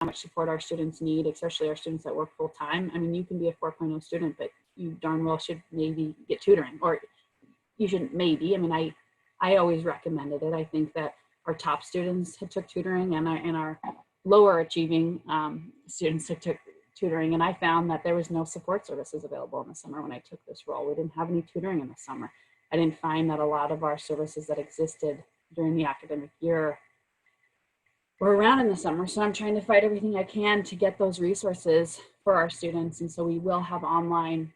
much support our students need, especially our students that work full time. I mean, you can be a 4.0 student, but you darn well should maybe get tutoring, or you shouldn't maybe. I mean, I always recommended it. I think that our top students had took tutoring, and our lower achieving students had took tutoring, and I found that there was no support services available in the summer when I took this role. We didn't have any tutoring in the summer. I didn't find that a lot of our services that existed during the academic year were around in the summer. So I'm trying to fight everything I can to get those resources for our students. And so we will have online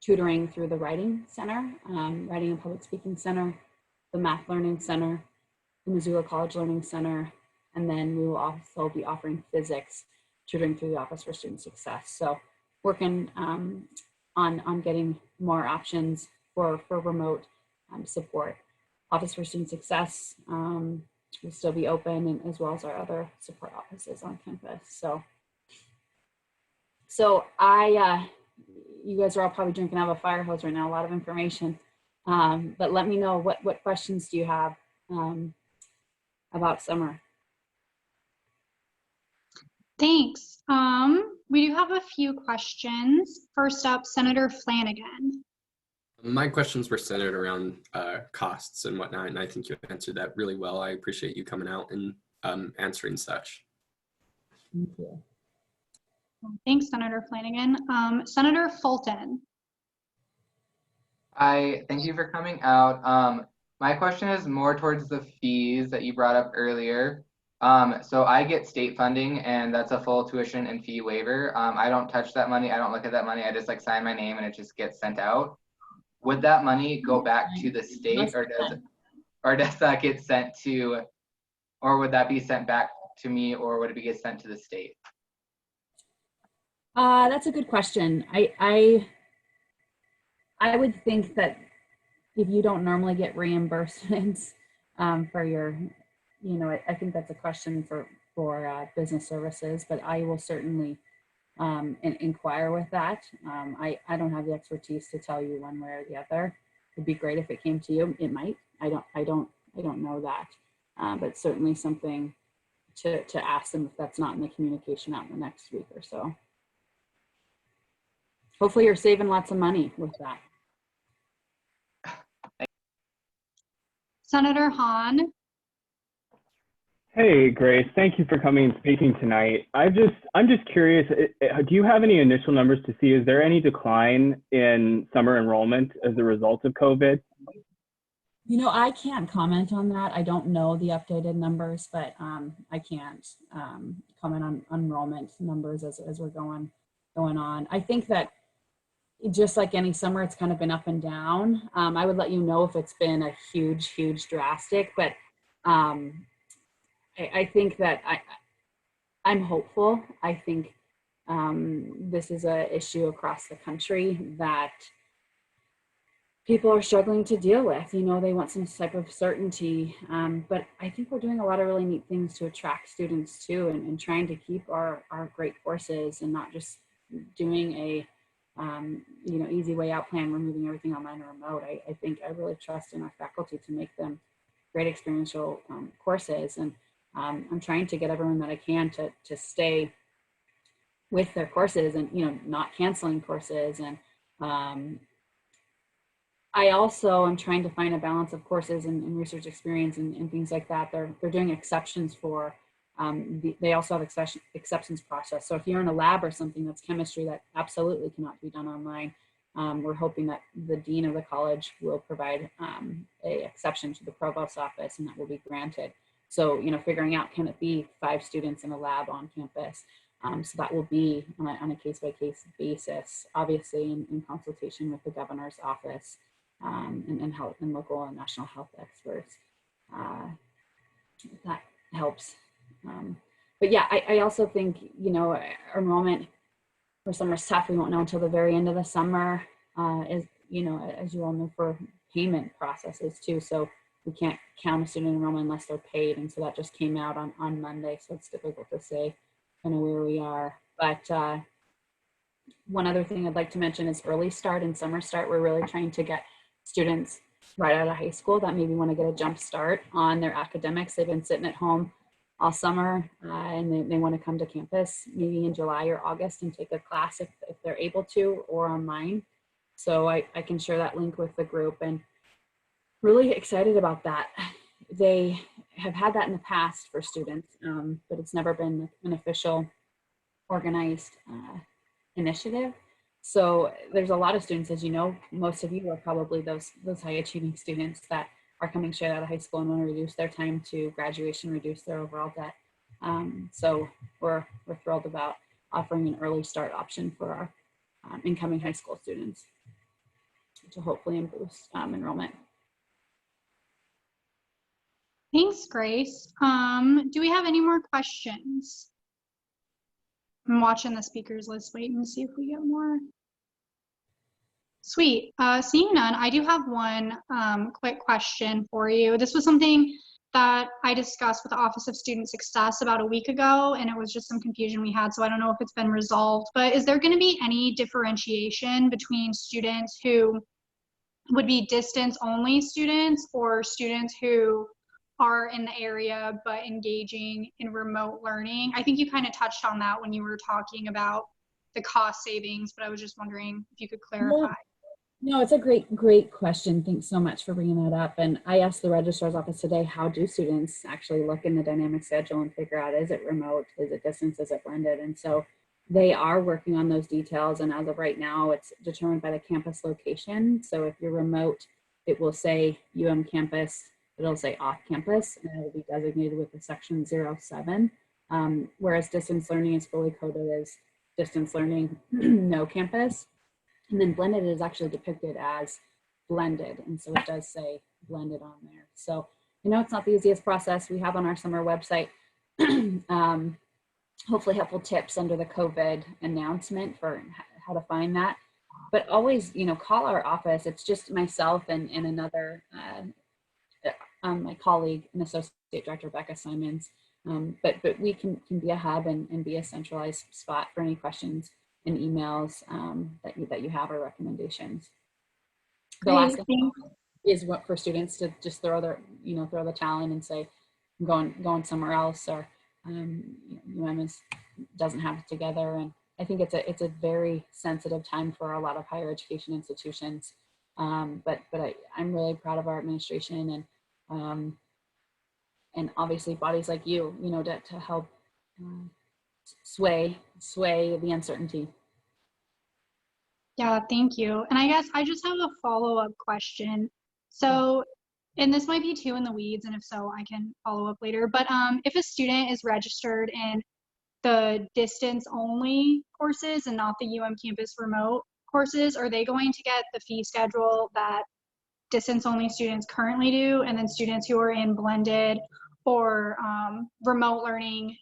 tutoring through the Writing Center, Writing and Public Speaking Center, the Math Learning Center, the Missoula College Learning Center, and then we will also be offering physics tutoring through the Office for Student Success. So working on getting more options for remote support. Office for Student Success will still be open, and as well as our other support offices on campus. So you guys are all probably drinking out of a fire hose right now, a lot of information. But let me know what questions do you have about summer? Thanks. We do have a few questions. First up, Senator Flanagan. My questions were centered around costs and whatnot, and I think you answered that really well. I appreciate you coming out and answering such. Thank you. Thanks, Senator Flanagan. Senator Fulton. Hi, thank you for coming out. My question is more towards the fees that you brought up earlier. So I get state funding, and that's a full tuition and fee waiver. I don't touch that money. I don't look at that money. I just like sign my name and it just gets sent out. Would that money go back to the state, or does that get sent to, or would that be sent back to me, or would it get sent to the state? That's a good question. I would think that if you don't normally get reimbursements for your, I think that's a question for business services, but I will certainly inquire with that. I don't have the expertise to tell you one way or the other. It'd be great if it came to you. It might. I don't know that, but certainly something to ask them if that's not in the communication out in the next week or so. Hopefully you're saving lots of money with that. Senator Hahn. Hey, Grace, thank you for coming and speaking tonight. I'm just curious, do you have any initial numbers to see? Is there any decline in summer enrollment as a result of COVID? I can't comment on that. I don't know the updated numbers, but I can't comment on enrollment numbers as we're going on. I think that just like any summer, it's kind of been up and down. I would let you know if it's been a huge drastic, but I think that I'm hopeful. I think this is an issue across the country that people are struggling to deal with. They want some type of certainty, but I think we're doing a lot of really neat things to attract students too, and trying to keep our great courses and not just doing a easy way out plan, we're moving everything online or remote. I think I really trust in our faculty to make them great experiential courses, and I'm trying to get everyone that I can to stay with their courses and not canceling courses. And I also am trying to find a balance of courses and research experience and things like that. They're doing exceptions for. They also have exceptions process. So if you're in a lab or something that's chemistry that absolutely cannot be done online, we're hoping that the dean of the college will provide a exception to the provost's office, and that will be granted. So, figuring out, can it be 5 students in a lab on campus? So that will be on a case-by-case basis, obviously in consultation with the governor's office and health and local and national health experts. That helps. But yeah, I also think, enrollment for summer is tough. We won't know until the very end of the summer, as you all know, for payment processes too. So we can't count a student enrollment unless they're paid. And so that just came out on Monday. So it's difficult to say kind of where we are. But one other thing I'd like to mention is early start and summer start. We're really trying to get students right out of high school that maybe want to get a jump start on their academics. They've been sitting at home all summer and they want to come to campus maybe in July or August and take a class if they're able to, or online. So I can share that link with the group, and really excited about that. They have had that in the past for students, but it's never been an official organized initiative. So there's a lot of students, as you know, most of you are probably those high achieving students that are coming straight out of high school and want to reduce their time to graduation, reduce their overall debt. So we're thrilled about offering an early start option for our incoming high school students to hopefully boost enrollment. Thanks, Grace. Do we have any more questions? I'm watching the speakers list, waiting to see if we get more. Sweet. Seeing none, I do have one quick question for you. This was something that I discussed with the Office of Student Success about a week ago, and it was just some confusion we had, so I don't know if it's been resolved. But is there going to be any differentiation between students who would be distance-only students or students who are in the area but engaging in remote learning? I think you kind of touched on that when you were talking about the cost savings, but I was just wondering if you could clarify. No, it's a great question. Thanks so much for bringing that up. And I asked the registrar's office today, how do students actually look in the dynamic schedule and figure out, is it remote, is it distance, is it blended? And so they are working on those details. And as of right now, it's determined by the campus location. So if you're remote, it will say campus, it'll say off campus, and it will be designated with the section 07. Whereas distance learning is fully coded as distance learning, no campus. And then blended is actually depicted as blended. And so it does say blended on there. So, it's not the easiest process. We have on our summer website, hopefully helpful tips under the COVID announcement for how to find that. But always, call our office. It's just myself and another, my colleague and Associate Director, Becca Simons. But we can be a hub and be a centralized spot for Great, any questions and emails that you have or recommendations. The last thing is what for students to just throw the towel in and say, I'm going somewhere else, or doesn't have it together. And I think it's a very sensitive time for a lot of higher education institutions. But I'm really proud of our administration and obviously bodies like you, to help sway the uncertainty. Yeah, thank you. And I guess I just have a follow-up question. So, and this might be too in the weeds, and if so, I can follow up later. But if a student is registered in the distance-only courses and not the campus remote courses, are they going to get the fee schedule that distance-only students currently do, and then students who are in blended or remote learning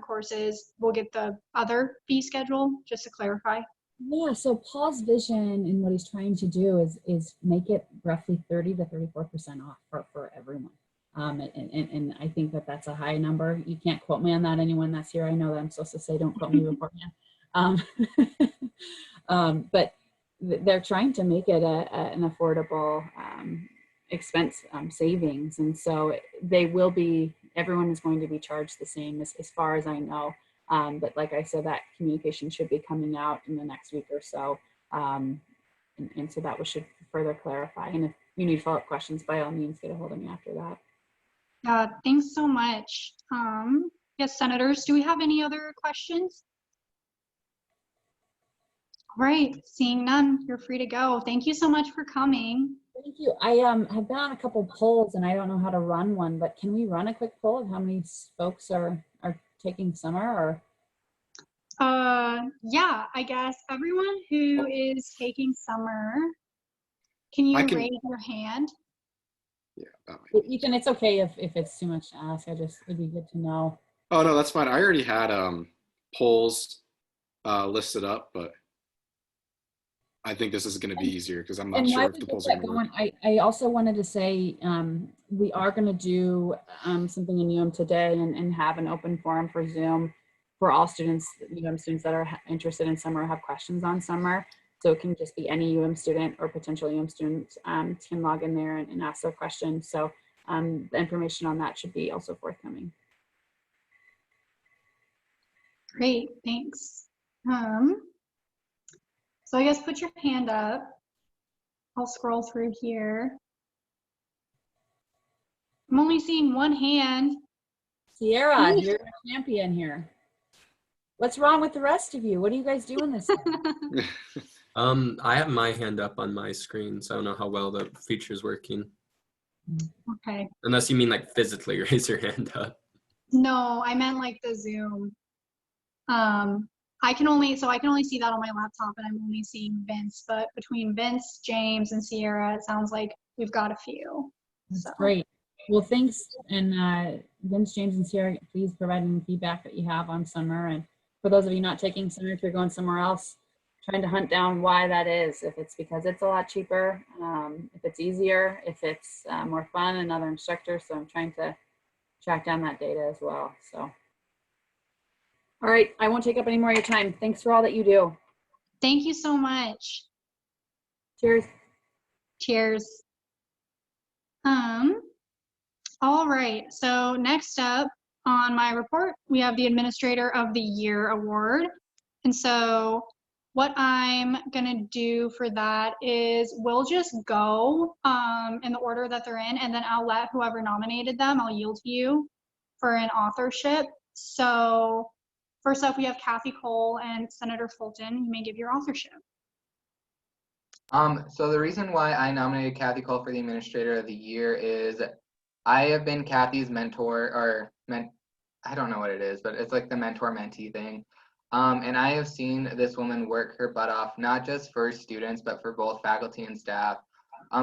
courses will get the other fee schedule, just to clarify? Yeah, so Paul's vision and what he's trying to do is make it roughly 30 to 34% off for everyone. And I think that's a high number. You can't quote me on that. Anyone that's here, I know that I'm supposed to say, don't quote me beforehand. But they're trying to make it an affordable expense savings. And so everyone is going to be charged the same as far as I know. But like I said, that communication should be coming out in the next week or so. And so that should further clarify. And if you need follow-up questions, by all means, get a hold of me after that. Thanks so much. Yes, senators, do we have any other questions? All right, seeing none, you're free to go. Thank you so much for coming. Thank you. I have been on a couple polls and I don't know how to run one, but can we run a quick poll of how many folks are taking summer? Or yeah, I guess everyone who is taking summer, can you raise your hand? Yeah. Ethan, it's okay if it's too much to ask. It'd be good to know. Oh no, that's fine. I already had polls listed up, but I think this is going to be easier because I'm not sure if the polls are going to work. I also wanted to say we are going to do something in today and have an open forum for Zoom for all students, students that are interested in summer or have questions on summer. So it can just be any student or potential student can log in there and ask their questions. So the information on that should be also forthcoming. Great, thanks. So I guess put your hand up. I'll scroll through here. I'm only seeing one hand. Sierra, you're a champion here. What's wrong with the rest of you? What are you guys doing this time? I have my hand up on my screen, so I don't know how well the feature's working. Okay. Unless you mean like physically raise your hand up. No, I meant like the Zoom. I can only see that on my laptop, and I'm only seeing Vince, but between Vince, James, and Sierra, it sounds like we've got a few. That's great. Well, thanks. And Vince, James, and Sierra, please provide any feedback that you have on summer. And for those of you not taking summer, if you're going somewhere else, trying to hunt down why that is. If it's because it's a lot cheaper, if it's easier, if it's more fun, another instructor. So I'm trying to track down that data as well. So, all right, I won't take up any more of your time. Thanks for all that you do. Thank you so much. Cheers. Cheers. All right, so next up on my report, we have the Administrator of the Year Award. And so what I'm gonna do for that is we'll just go in the order that they're in, and then I'll let whoever nominated them, I'll yield to you for an authorship. So first up, we have Kathy Cole and Senator Fulton. You may give your authorship. So the reason why I nominated Kathy Cole for the Administrator of the Year is I have been Kathy's mentor, or I don't know what it is, but it's like the mentor-mentee thing. And I have seen this woman work her butt off, not just for students, but for both faculty and staff.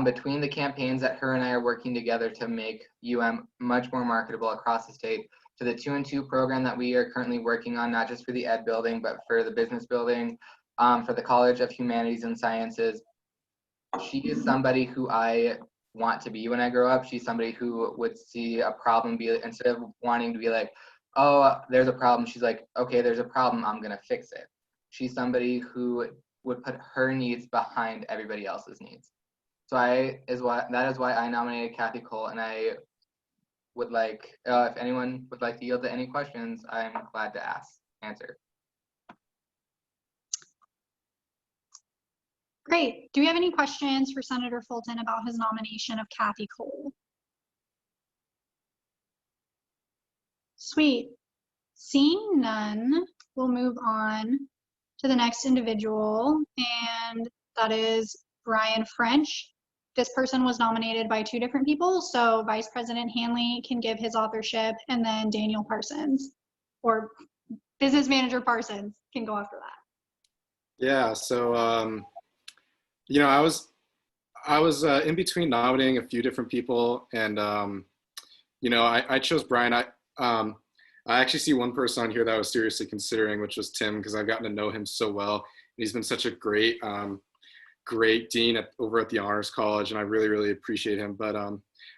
Between the campaigns that her and I are working together to make UM much more marketable across the state, to the 2-in-2 program that we are currently working on, not just for the ed building, but for the business building, for the College of Humanities and Sciences. She is somebody who I want to be when I grow up. She's somebody who would see a problem, instead of wanting to be like, oh, there's a problem, she's like, okay, there's a problem, I'm gonna fix it. She's somebody who would put her needs behind everybody else's needs. So that is why I nominated Kathy Cole, and I would like, if anyone would like to yield to any questions, I'm glad to answer. Great. Do we have any questions for Senator Fulton about his nomination of Kathy Cole? Sweet. Seeing none, we'll move on to the next individual, and that is Brian French. This person was nominated by 2 different people, so Vice President Hanley can give his authorship, and then Daniel Parsons, or Business Manager Parsons, can go after that. Yeah, so you know, I was in between nominating a few different people, and you know, I chose Brian. I actually see one person on here that I was seriously considering, which was Tim, because I've gotten to know him so well, and he's been such a great dean over at the Honors College, and I really appreciate him. But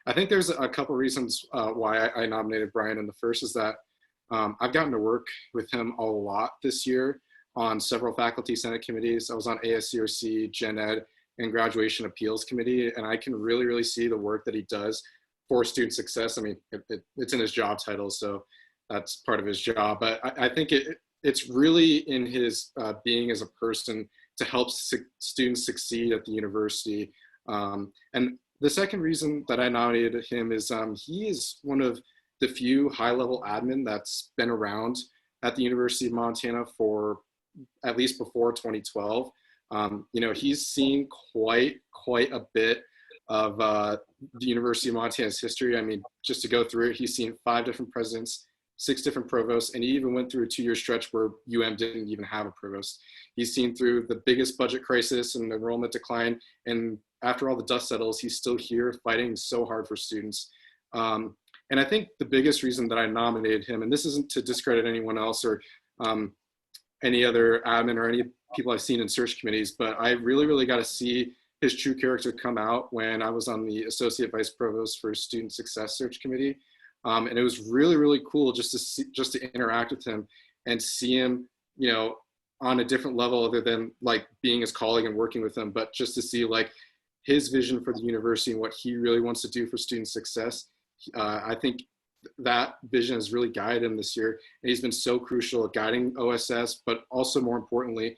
I think there's a couple reasons why I nominated Brian, and the first is that I've gotten to work with him a lot this year on several faculty senate committees. I was on ASCRC, Gen Ed, and Graduation Appeals Committee, and I can really see the work that he does for student success. I mean, it's in his job title, so that's part of his job. But I think it's really in his being as a person to help students succeed at the university. And the second reason that I nominated him is he is one of the few high-level admin that's been around at the University of Montana for at least before 2012. You know, he's seen quite a bit of the University of Montana's history. I mean, just to go through it, he's seen 5 different presidents, 6 different provosts, and he even went through a 2-year stretch where UM didn't even have a provost. He's seen through the biggest budget crisis and enrollment decline, and after all the dust settles, he's still here fighting so hard for students. And I think the biggest reason that I nominated him, and this isn't to discredit anyone else or any other admin or any people I've seen in search committees, but I really got to see his true character come out when I was on the Associate Vice Provost for Student Success Search Committee. And it was really cool just to interact with him and see him, you know, on a different level other than like being his colleague and working with him, but just to see like his vision for the university and what he really wants to do for student success. I think that vision has really guided him this year. And he's been so crucial at guiding OSS, but also more importantly,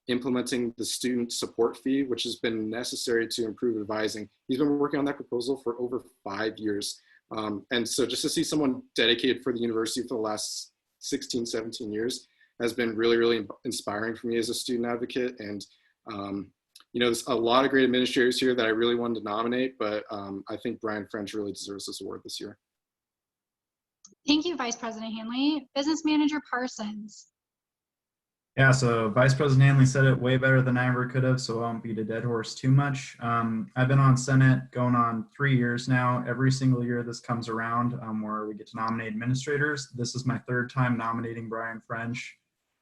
implementing the student support fee, which has been necessary to improve advising. He's been working on that proposal for over 5 years. And so just to see someone dedicated for the university for the last 16, 17 years has been really, really inspiring for me as a student advocate. And, you know, there's a lot of great administrators here that I really wanted to nominate, but I think Brian French really deserves this award this year. Thank you, Vice President Hanley. Business Manager Parsons. Yeah, so Vice President Hanley said it way better than I ever could have, so I won't beat a dead horse too much. I've been on Senate going on 3 years now. Every single year this comes around where we get to nominate administrators. This is my 3rd time nominating Brian French.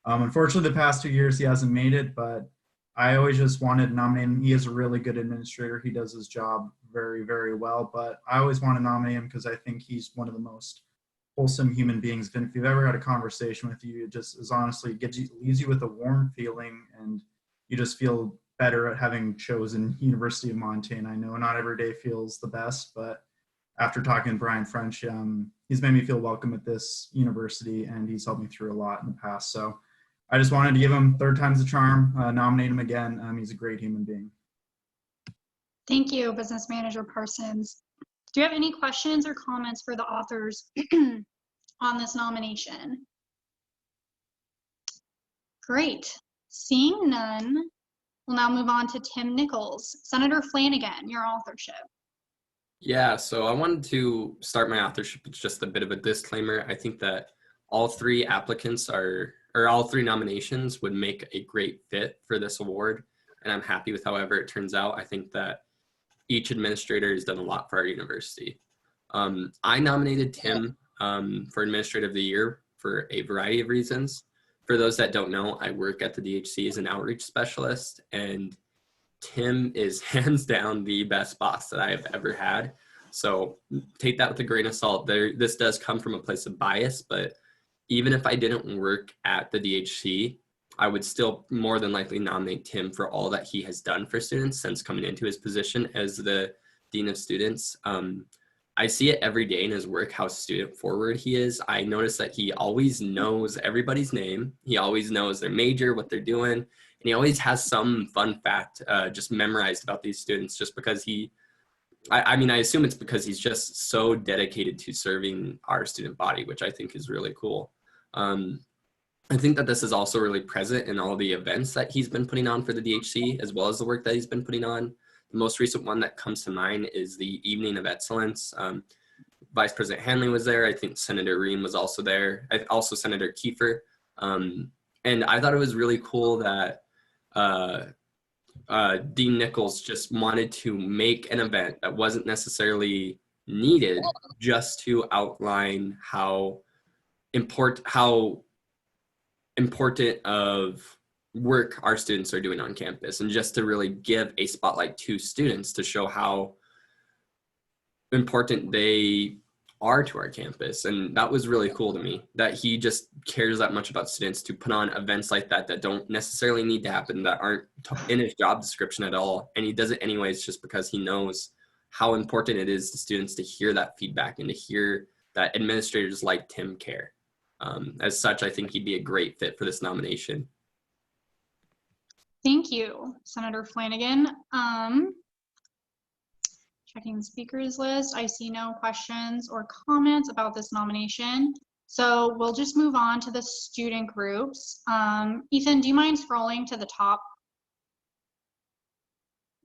Unfortunately, the past 2 years he hasn't made it, but I always just wanted to nominate him. He is a really good administrator. He does his job very, very well, but I always want to nominate him because I think he's one of the most wholesome human beings. And if you've ever had a conversation with you, it just is honestly leaves you with a warm feeling, and you just feel better at having chosen University of Montana. I know not every day feels the best, but after talking to Brian French, he's made me feel welcome at this university, and he's helped me through a lot in the past. So I just wanted to give him 3rd time's the charm, nominate him again. He's a great human being. Thank you, Business Manager Parsons. Do you have any questions or comments for the authors on this nomination? Great. Seeing none, we'll now move on to Tim Nichols. Senator Flanagan, your authorship. Yeah, so I wanted to start my authorship with just a bit of a disclaimer. I think that all 3 applicants all 3 nominations would make a great fit for this award, and I'm happy with however it turns out. I think that each administrator has done a lot for our university. I nominated Tim for Administrator of the Year for a variety of reasons. For those that don't know, I work at the DHC as an outreach specialist, and Tim is hands down the best boss that I have ever had. So take that with a grain of salt. This does come from a place of bias, but even if I didn't work at the DHC, I would still more than likely nominate Tim for all that he has done for students since coming into his position as the Dean of Students. I see it every day in his work, how student forward he is. I notice that he always knows everybody's name. He always knows their major, what they're doing, and he always has some fun fact just memorized about these students just because I mean, I assume it's because he's just so dedicated to serving our student body, which I think is really cool. I think that this is also really present in all the events that he's been putting on for the DHC, as well as the work that he's been putting on. The most recent one that comes to mind is the Evening of Excellence. Vice President Hanley was there. I think Senator Reen was also there. Also Senator Kiefer. And I thought it was really cool that Dean Nichols just wanted to make an event that wasn't necessarily needed just to outline how important of work our students are doing on campus, and just to really give a spotlight to students to show how important they are to our campus. And that was really cool to me, that he just cares that much about students to put on events like that don't necessarily need to happen, that aren't in his job description at all. And he does it anyways just because he knows how important it is to students to hear that feedback and to hear that administrators like Tim care. As such, I think he'd be a great fit for this nomination. Thank you, Senator Flanagan. Checking the speakers list. I see no questions or comments about this nomination. So we'll just move on to the student groups. Ethan, do you mind scrolling to the top?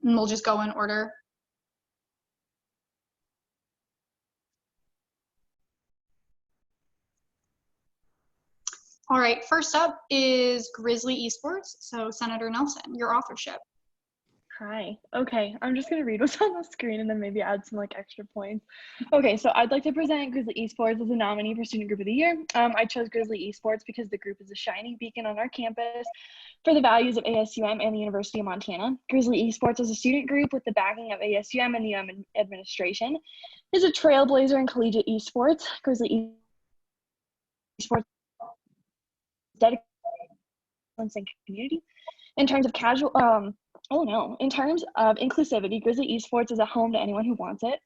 And we'll just go in order. All right, first up is Grizzly Esports. So Senator Nelson, your authorship. Hi. Okay, I'm just gonna read what's on the screen and then maybe add some extra points. Okay, so I'd like to present Grizzly Esports as a nominee for Student Group of the Year. I chose Grizzly Esports because the group is a shining beacon on our campus for the values of ASUM and the University of Montana. Grizzly Esports is a student group with the backing of ASUM and the administration. Is a trailblazer in collegiate esports. Grizzly Esports dedicated and community. In terms of in terms of inclusivity, Grizzly Esports is a home to anyone who wants it.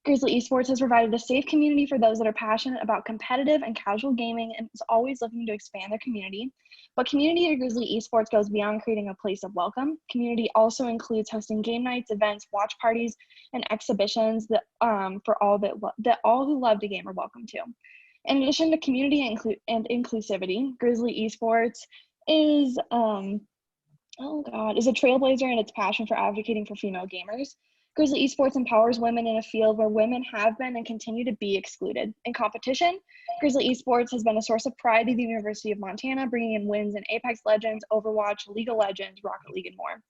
Grizzly Esports has provided a safe community for those that are passionate about competitive and casual gaming and is always looking to expand their community. But community at Grizzly Esports goes beyond creating a place of welcome. Community also includes hosting game nights, events, watch parties, and exhibitions that for all that all who love to game are welcome to. In addition to community and inclusivity, Grizzly Esports is is a trailblazer in its passion for advocating for female gamers. Grizzly Esports empowers women in a field where women have been and continue to be excluded. In competition, Grizzly Esports has been a source of pride at the University of Montana, bringing in wins in Apex Legends, Overwatch, League of Legends, Rocket League, and more.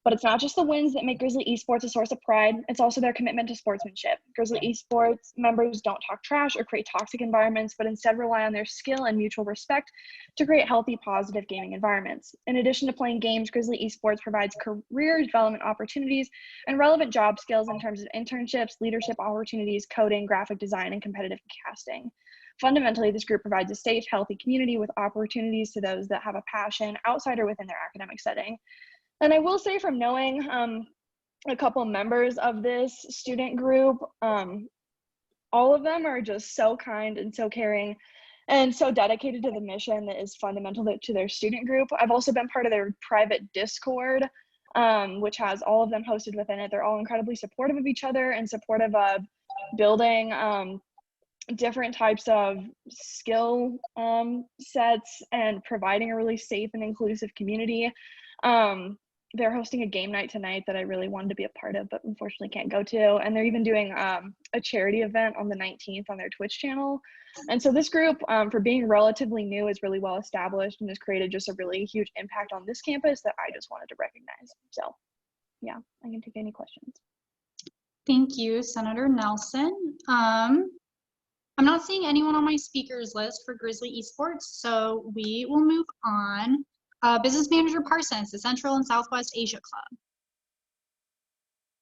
But it's not just the wins that make Grizzly Esports a source of pride, it's also their commitment to sportsmanship. Grizzly Esports members don't talk trash or create toxic environments, but instead rely on their skill and mutual respect to create healthy, positive gaming environments. In addition to playing games, Grizzly Esports provides career development opportunities and relevant job skills in terms of internships, leadership opportunities, coding, graphic design, and competitive casting. Fundamentally, this group provides a safe, healthy community with opportunities to those that have a passion outside or within their academic setting. And I will say, from knowing a couple members of this student group, all of them are just so kind and so caring and so dedicated to the mission that is fundamental to their student group. I've also been part of their private Discord, which has all of them hosted within it. They're all incredibly supportive of each other and supportive of building different types of skill sets and providing a really safe and inclusive community. They're hosting a game night tonight that I really wanted to be a part of, but unfortunately can't go to. And they're even doing a charity event on the 19th on their Twitch channel. And so this group, for being relatively new, is really well established and has created just a really huge impact on this campus that I just wanted to recognize. So yeah, I can take any questions. Thank you, Senator Nelson. I'm not seeing anyone on my speakers list for Grizzly Esports, so we will move on. Business Manager Parsons, the Central and Southwest Asia Club.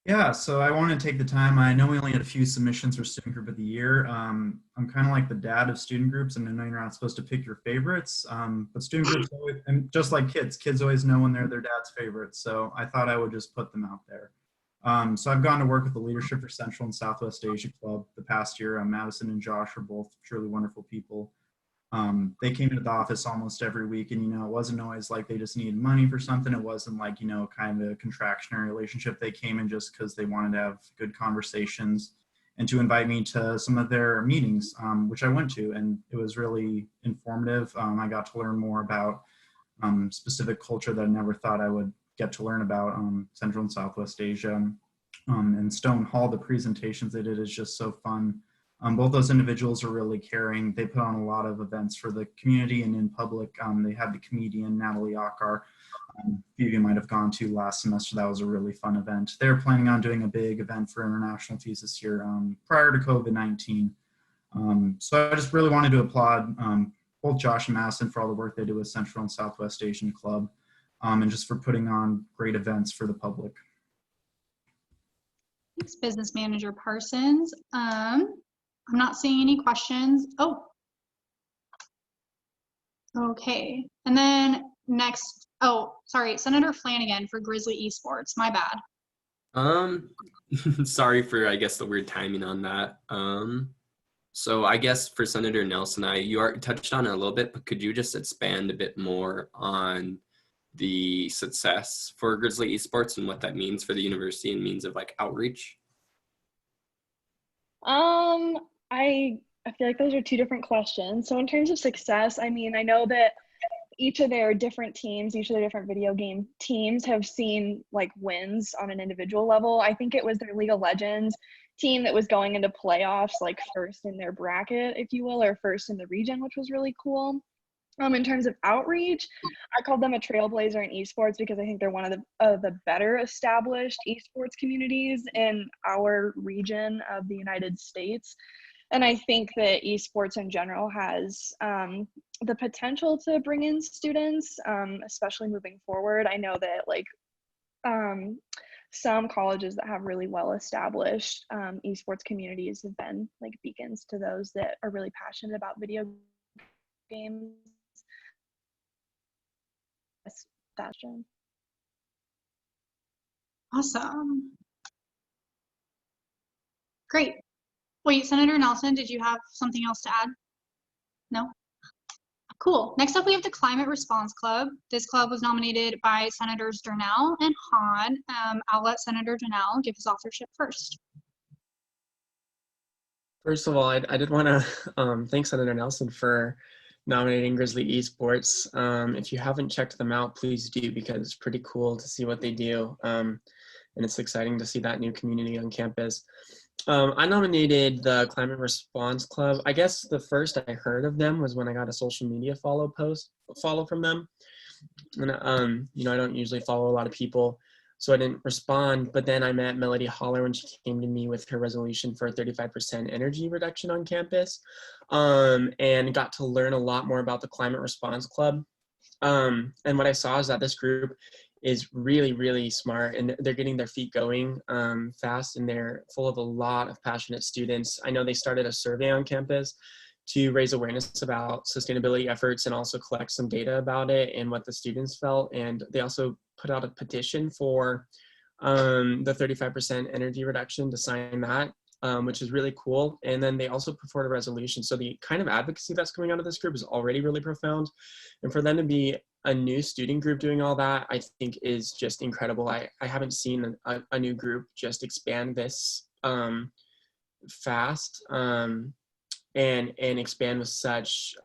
Yeah, so I want to take the time. I know we only had a few submissions for Student Group of the Year. I'm kind of like the dad of student groups, and I know you're not supposed to pick your favorites, but student groups, always, and just like kids always know when they're their dad's favorites, so I thought I would just put them out there. So I've gone to work with the leadership for Central and Southwest Asia Club the past year. Madison and Josh are both truly wonderful people. They came into the office almost every week, and, it wasn't always like they just needed money for something. It wasn't like, kind of a contractionary relationship. They came in just because they wanted to have good conversations and to invite me to some of their meetings, which I went to, and it was really informative. I got to learn more about specific culture that I never thought I would get to learn about, Central and Southwest Asia. And Stone Hall, the presentations they did is just so fun. Both those individuals are really caring. They put on a lot of events for the community and in public. They had the comedian Natalie Akar, a few of you might have gone to last semester. That was a really fun event. They're planning on doing a big event for international fees this year prior to COVID-19. So I just really wanted to applaud both Josh and Madison for all the work they do with Central and Southwest Asian Club, and just for putting on great events for the public. Thanks, Business Manager Parsons. I'm not seeing any questions. Oh, okay. And then next, sorry, Senator Flanagan for Grizzly Esports. My bad. Sorry for, I guess, the weird timing on that. So I guess for Senator Nelson, you already touched on it a little bit, but could you just expand a bit more on the success for Grizzly Esports and what that means for the university and means of like outreach? I feel like those are two different questions. So in terms of success, I mean, I know that each of their different teams, each of their different video game teams have seen like wins on an individual level. I think it was their League of Legends team that was going into playoffs like first in their bracket, if you will, or first in the region, which was really cool. In terms of outreach, I called them a trailblazer in esports because I think they're one of the better established esports communities in our region of the United States. And I think that esports in general has the potential to bring in students, especially moving forward. I know that like some colleges that have really well established esports communities have been like beacons to those that are really passionate about video games. That's Awesome. Great. Wait, Senator Nelson, did you have something else to add? No? Cool. Next up, we have the Climate Response Club. This club was nominated by Senators Durnell and Hahn. I'll let Senator Durnell give his authorship first. First of all, I did want to thank Senator Nelson for nominating Grizzly Esports. If you haven't checked them out, please do, because it's pretty cool to see what they do. And it's exciting to see that new community on campus. I nominated the Climate Response Club. I guess the first I heard of them was when I got a social media follow from them. And, you know, I don't usually follow a lot of people, so I didn't respond. But then I met Melody Holler when she came to me with her resolution for 35% energy reduction on campus, and got to learn a lot more about the Climate Response Club. And what I saw is that this group is really, really smart, and they're getting their feet going fast, and they're full of a lot of passionate students. I know they started a survey on campus to raise awareness about sustainability efforts and also collect some data about it and what the students felt. And they also put out a petition for the 35% energy reduction, to sign that, which is really cool. And then they also put forward a resolution. So the kind of advocacy that's coming out of this group is already really profound. And for them to be a new student group doing all that, I think is just incredible. I haven't seen a new group just expand this fast and expand with such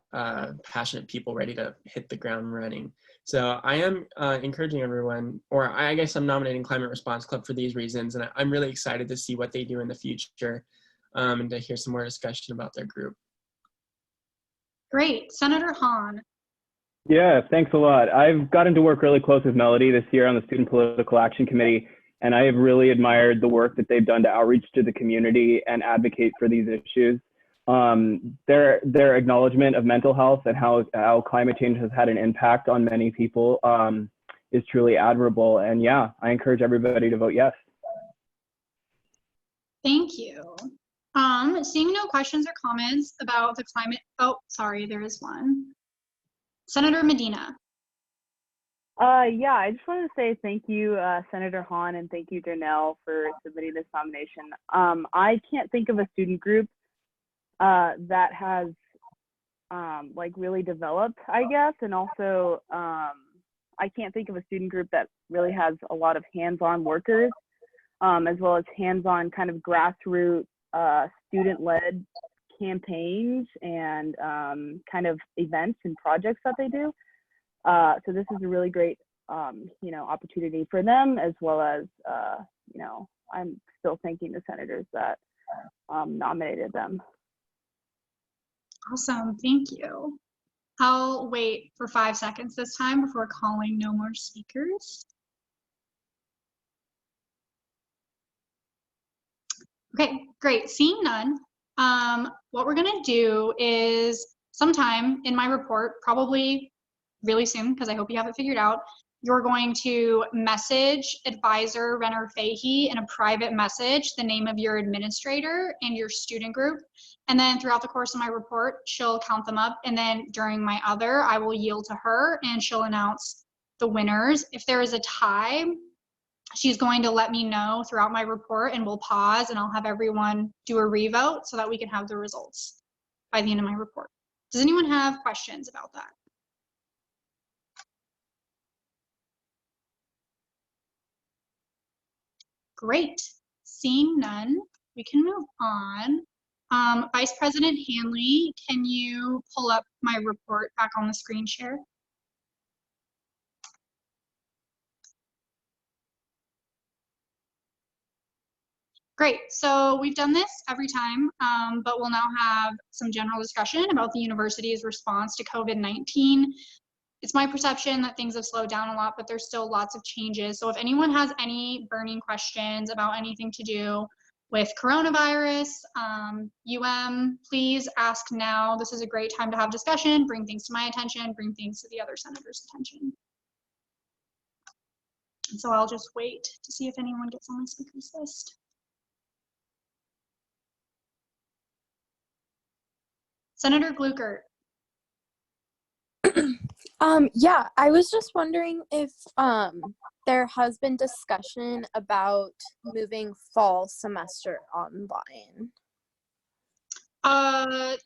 passionate people ready to hit the ground running. So I am encouraging everyone, or I guess I'm nominating Climate Response Club for these reasons, and I'm really excited to see what they do in the future, and to hear some more discussion about their group. Great. Senator Hahn. Yeah, thanks a lot. I've gotten to work really close with Melody this year on the Student Political Action Committee, and I have really admired the work that they've done to outreach to the community and advocate for these issues. Their acknowledgement of mental health and how climate change has had an impact on many people is truly admirable. And yeah, I encourage everybody to vote yes. Thank you. Seeing no questions or comments about the climate, oh, sorry, there is one. Senator Medina. Yeah, I just wanted to say thank you, Senator Hahn, and thank you, Durnell, for submitting this nomination. I can't think of a student group that has like really developed, I guess, and also I can't think of a student group that really has a lot of hands-on workers, as well as hands-on kind of grassroots student-led campaigns and kind of events and projects that they do. So this is a really great, you know, opportunity for them, as well as, you know, I'm still thanking the senators that nominated them. Awesome, thank you. I'll wait for 5 seconds this time before calling no more speakers. Okay, great, seeing none. What we're gonna do is sometime in my report, probably really soon, because I hope you have it figured out, you're going to message Advisor Renner Fahey in a private message the name of your administrator and your student group. And then throughout the course of my report, she'll count them up. And then during my other, I will yield to her and she'll announce the winners. If there is a tie, she's going to let me know throughout my report, and we'll pause and I'll have everyone do a revote so that we can have the results by the end of my report. Does anyone have questions about that? Great. Seeing none, we can move on. Vice President Hanley, can you pull up my report back on the screen share? Great. So we've done this every time, but we'll now have some general discussion about the university's response to COVID-19. It's my perception that things have slowed down a lot, but there's still lots of changes. So if anyone has any burning questions about anything to do with coronavirus, please ask now. This is a great time to have discussion, bring things to my attention, bring things to the other senators' attention. And so I'll just wait to see if anyone gets on my speakers list. Senator Gluckert. Yeah, I was just wondering if there has been discussion about moving fall semester online.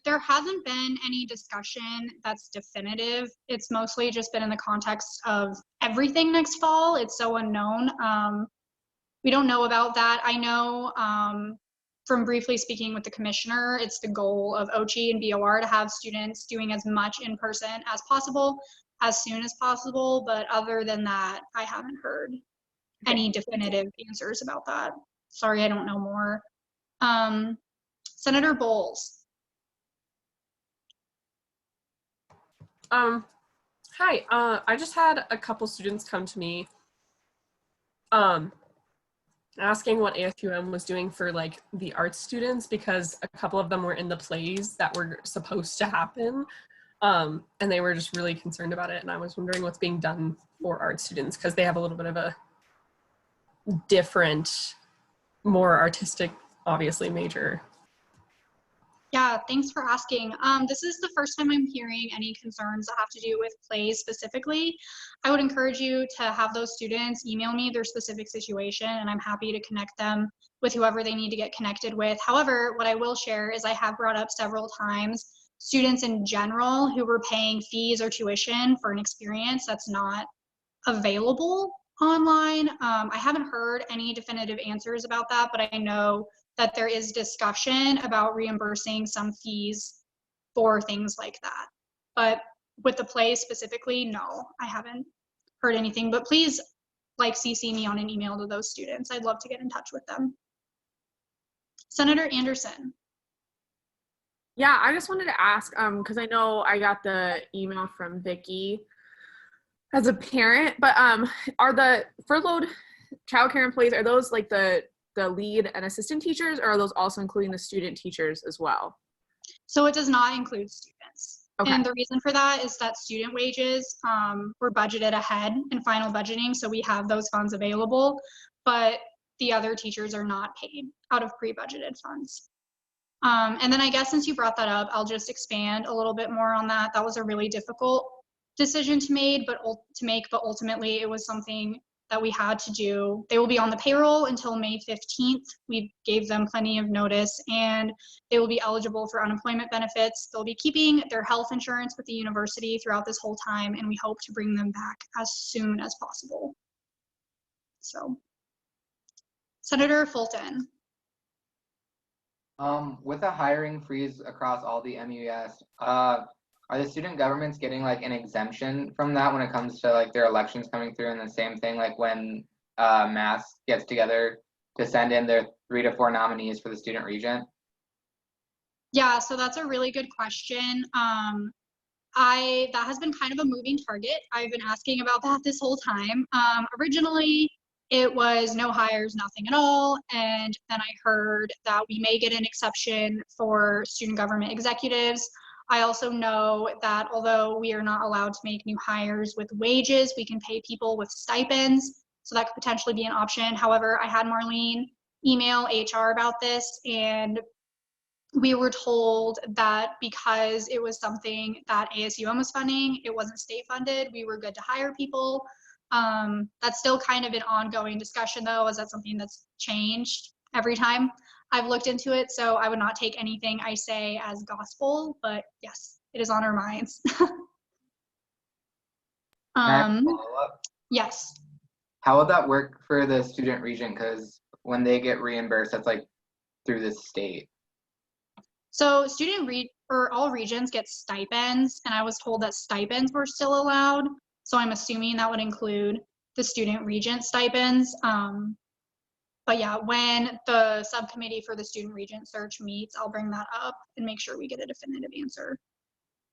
There hasn't been any discussion that's definitive. It's mostly just been in the context of everything next fall. It's so unknown. We don't know about that. I know from briefly speaking with the commissioner, it's the goal of OCHI and BOR to have students doing as much in person as possible, as soon as possible. But other than that, I haven't heard any definitive answers about that. Sorry, I don't know more. Senator Bowles. Hi, I just had a couple students come to me asking what ASUM was doing for like the arts students, because a couple of them were in the plays that were supposed to happen, and they were just really concerned about it, and I was wondering what's being done for art students, because they have a little bit of a different, more artistic, obviously, major. Yeah, thanks for asking. This is the first time I'm hearing any concerns that have to do with plays specifically. I would encourage you to have those students email me their specific situation, and I'm happy to connect them with whoever they need to get connected with. However, what I will share is I have brought up several times students in general who were paying fees or tuition for an experience that's not available online. I haven't heard any definitive answers about that, but I know that there is discussion about reimbursing some fees for things like that. But with the play specifically, no, I haven't heard anything, but please like CC me on an email to those students. I'd love to get in touch with them. Senator Anderson. Yeah, I just wanted to ask, because I know I got the email from Vicky as a parent, but are the furloughed childcare employees, are those like the lead and assistant teachers, or are those also including the student teachers as well? So it does not include students. Okay. And the reason for that is that student wages were budgeted ahead in final budgeting, so we have those funds available, but the other teachers are not paid out of pre-budgeted funds. And then I guess since you brought that up, I'll just expand a little bit more on that. That was a really difficult decision to make, but ultimately it was something that we had to do. They will be on the payroll until May 15th. We gave them plenty of notice, and they will be eligible for unemployment benefits. They'll be keeping their health insurance with the university throughout this whole time, and we hope to bring them back as soon as possible. So, Senator Fulton. With a hiring freeze across all the MUS, are the student governments getting like an exemption from that when it comes to like their elections coming through, and the same thing like when Mass gets together to send in their 3 to 4 nominees for the student regent? Yeah, so that's a really good question. That has been kind of a moving target. I've been asking about that this whole time. Originally, it was no hires, nothing at all. And then I heard that we may get an exception for student government executives. I also know that although we are not allowed to make new hires with wages, we can pay people with stipends. So that could potentially be an option. However, I had Marlene email HR about this, and we were told that because it was something that ASUM was funding, it wasn't state funded, we were good to hire people. That's still kind of an ongoing discussion though. Is that something that's changed every time I've looked into it? So I would not take anything I say as gospel, but yes, it is on our minds. Yes. How would that work for the student regent? Because when they get reimbursed, that's like through the state. So all regions get stipends, and I was told that stipends were still allowed. So I'm assuming that would include the student regent stipends. But yeah, when the subcommittee for the student regent search meets, I'll bring that up and make sure we get a definitive answer.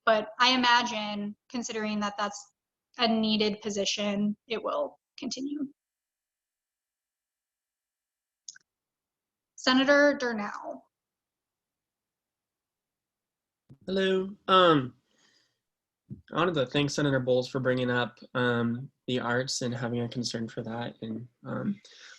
But I imagine, considering that that's a needed position, it will continue. Senator Durnell. Hello. I wanted to thank Senator Bowles for bringing up the arts and having a concern for that, and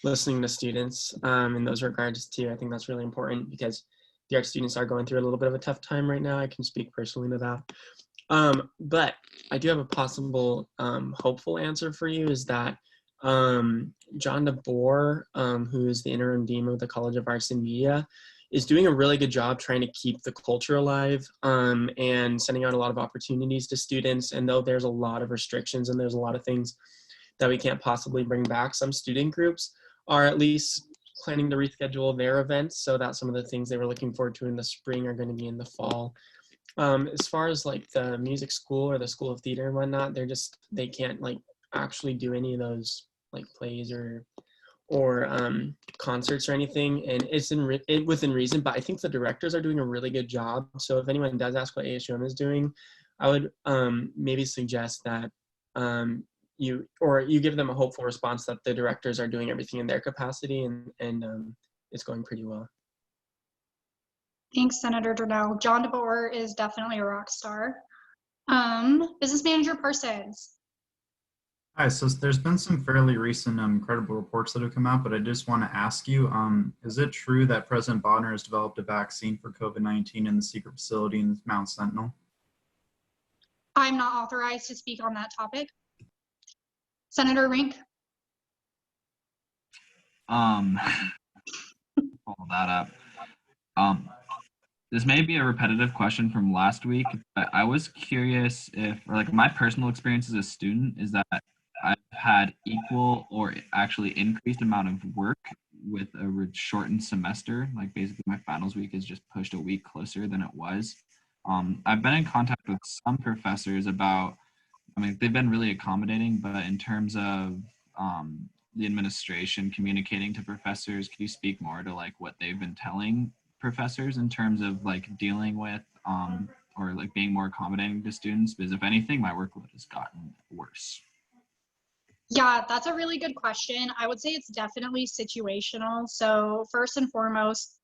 listening to students in those regards too. I think that's really important because the art students are going through a little bit of a tough time right now. I can speak personally to that. But I do have a possible hopeful answer for you, is that John DeBoer, who is the interim dean of the College of Arts and Media, is doing a really good job trying to keep the culture alive, and sending out a lot of opportunities to students. And though there's a lot of restrictions and there's a lot of things that we can't possibly bring back, some student groups are at least planning to reschedule their events so that some of the things they were looking forward to in the spring are going to be in the fall. As far as like the music school or the school of theater and whatnot, they can't like actually do any of those like plays or concerts or anything, and it's within reason. But I think the directors are doing a really good job. So if anyone does ask what ASUM is doing, I would maybe suggest that you give them a hopeful response that the directors are doing everything in their capacity, and it's going pretty well. Thanks, Senator Durnell. John DeBoer is definitely a rock star. Business Manager Parsons. Hi, so there's been some fairly recent credible reports that have come out, but I just want to ask you, is it true that President Bodnar has developed a vaccine for COVID-19 in the secret facility in Mount Sentinel? I'm not authorized to speak on that topic. Senator Rink. Pull that up. This may be a repetitive question from last week, but I was curious if, or like my personal experience as a student is that I've had equal or actually increased amount of work with a shortened semester. Like basically my finals week is just pushed a week closer than it was. I've been in contact with some professors about, I mean, they've been really accommodating, but in terms of the administration communicating to professors, can you speak more to like what they've been telling professors in terms of like dealing with or like being more accommodating to students? Because if anything, my workload has gotten worse. Yeah, that's a really good question. I would say it's definitely situational. So first and foremost,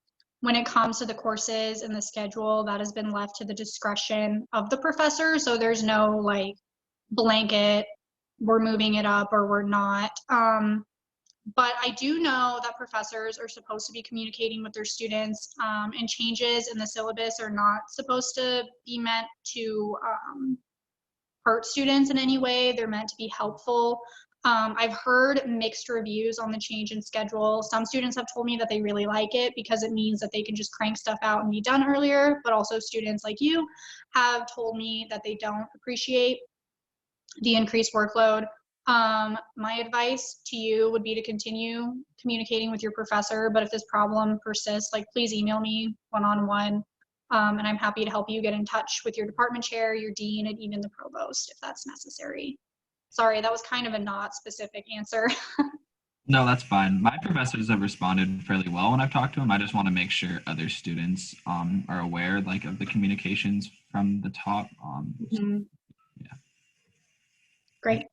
when it comes to the courses and the schedule, that has been left to the discretion of the professor. So there's no like blanket, we're moving it up or we're not. But I do know that professors are supposed to be communicating with their students, and changes in the syllabus are not supposed to be meant to hurt students in any way. They're meant to be helpful. I've heard mixed reviews on the change in schedule. Some students have told me that they really like it because it means that they can just crank stuff out and be done earlier, but also students like you have told me that they don't appreciate the increased workload. My advice to you would be to continue communicating with your professor, but if this problem persists, like please email me one-on-one, and I'm happy to help you get in touch with your department chair, your dean, and even the provost if that's necessary. Sorry, that was kind of a not specific answer. No, that's fine. My professors have responded fairly well when I've talked to them. I just want to make sure other students are aware like of the communications from the top. Yeah. Great.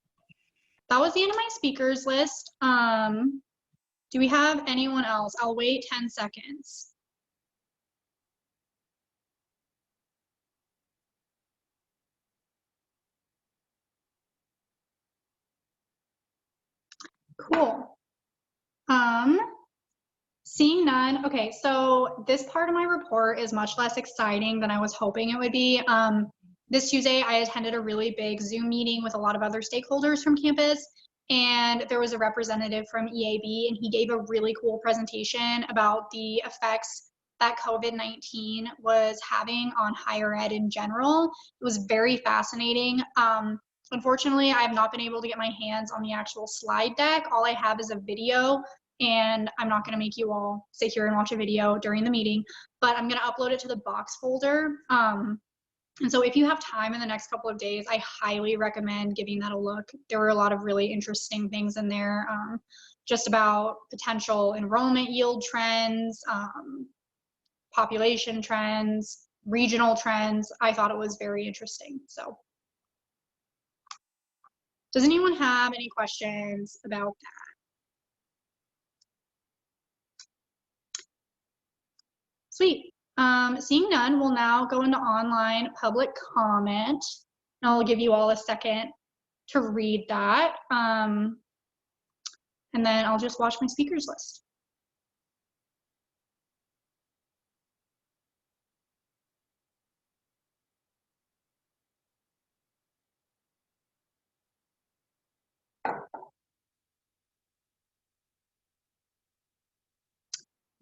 That was the end of my speakers list. Do we have anyone else? I'll wait 10 seconds. Cool. Seeing none. Okay, so this part of my report is much less exciting than I was hoping it would be. This Tuesday, I attended a really big Zoom meeting with a lot of other stakeholders from campus, and there was a representative from EAB, and he gave a really cool presentation about the effects that COVID-19 was having on higher ed in general. It was very fascinating. Unfortunately, I have not been able to get my hands on the actual slide deck. All I have is a video, and I'm not going to make you all sit here and watch a video during the meeting, but I'm going to upload it to the box folder. And so if you have time in the next couple of days, I highly recommend giving that a look. There were a lot of really interesting things in there, just about potential enrollment yield trends, population trends, regional trends. I thought it was very interesting. So does anyone have any questions about that? Sweet. Seeing none, we'll now go into online public comment. And I'll give you all a second to read that. And then I'll just watch my speakers list.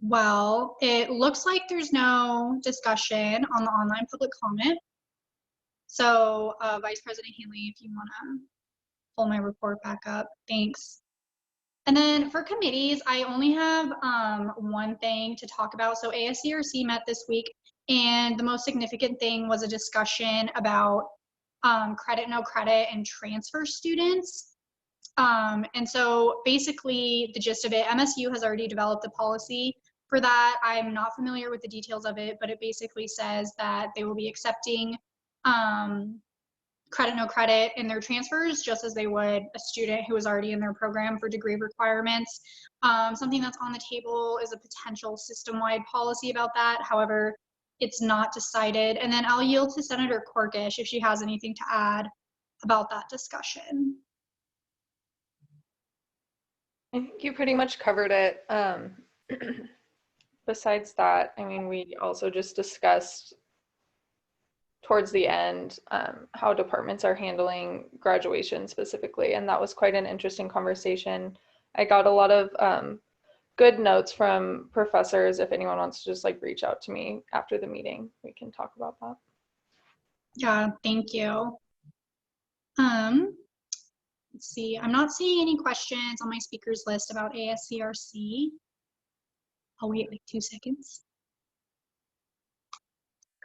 Well, it looks like there's no discussion on the online public comment. So Vice President Hanley, if you want to pull my report back up, thanks. And then for committees, I only have one thing to talk about. So ASCRC met this week, and the most significant thing was a discussion about credit, no credit, and transfer students. And so basically the gist of it, MSU has already developed a policy for that. I'm not familiar with the details of it, but it basically says that they will be accepting credit, no credit in their transfers, just as they would a student who is already in their program for degree requirements. Something that's on the table is a potential system-wide policy about that. However, it's not decided. And then I'll yield to Senator Corkish if she has anything to add about that discussion. I think you pretty much covered it. Besides that, I mean, we also just discussed towards the end how departments are handling graduation specifically, and that was quite an interesting conversation. I got a lot of good notes from professors. If anyone wants to just like reach out to me after the meeting, we can talk about that. Yeah, thank you. Let's see, I'm not seeing any questions on my speakers list about ASCRC. I'll wait like 2 seconds.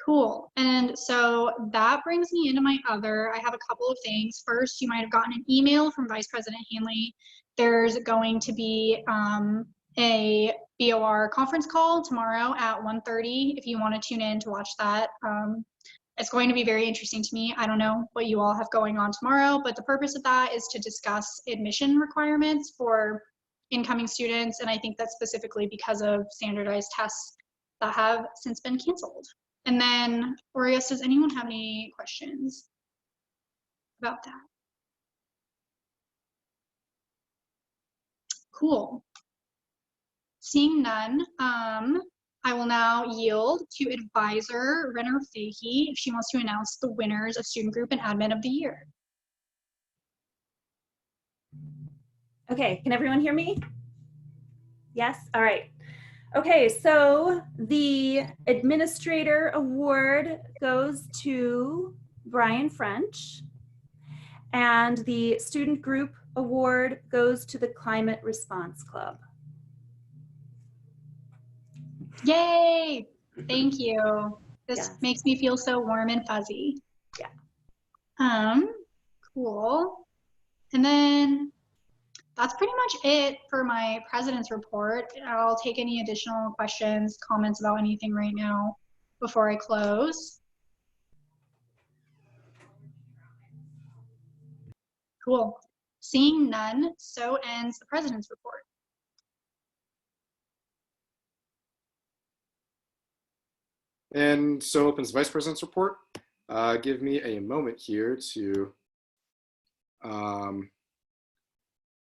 Cool, and so that brings me into my other. I have a couple of things. First, you might have gotten an email from Vice President Hanley. There's going to be a BOR conference call tomorrow at 1:30 if you want to tune in to watch that. It's going to be very interesting to me. I don't know what you all have going on tomorrow, but the purpose of that is to discuss admission requirements for incoming students, and I think that's specifically because of standardized tests that have since been canceled. And then, Orius, does anyone have any questions about that? Cool. Seeing none, I will now yield to Advisor Renner Fahey if she wants to announce the winners of Student Group and Admin of the Year. Okay, can everyone hear me? Yes, all right. Okay, so the Administrator Award goes to Brian French, and the Student Group Award goes to the Climate Response Club. Yay! Thank you. This makes me feel so warm and fuzzy. Yeah. Cool. And then that's pretty much it for my president's report. I'll take any additional questions, comments about anything right now before I close. Cool. Seeing none, so ends the president's report. And so opens Vice President's report. Give me a moment here to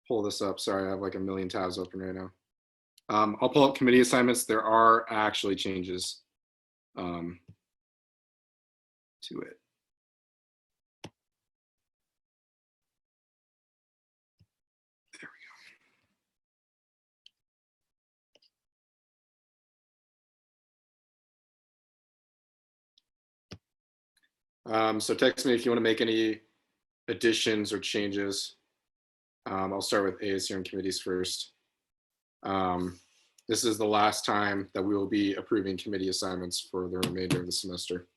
pull this up. Sorry, I have like a million tabs open right now. I'll pull up committee assignments. There are actually changes to it. There we go. So text me if you want to make any additions or changes. I'll start with ASUM committees first. This is the last time that we will be approving committee assignments for the remainder of the semester.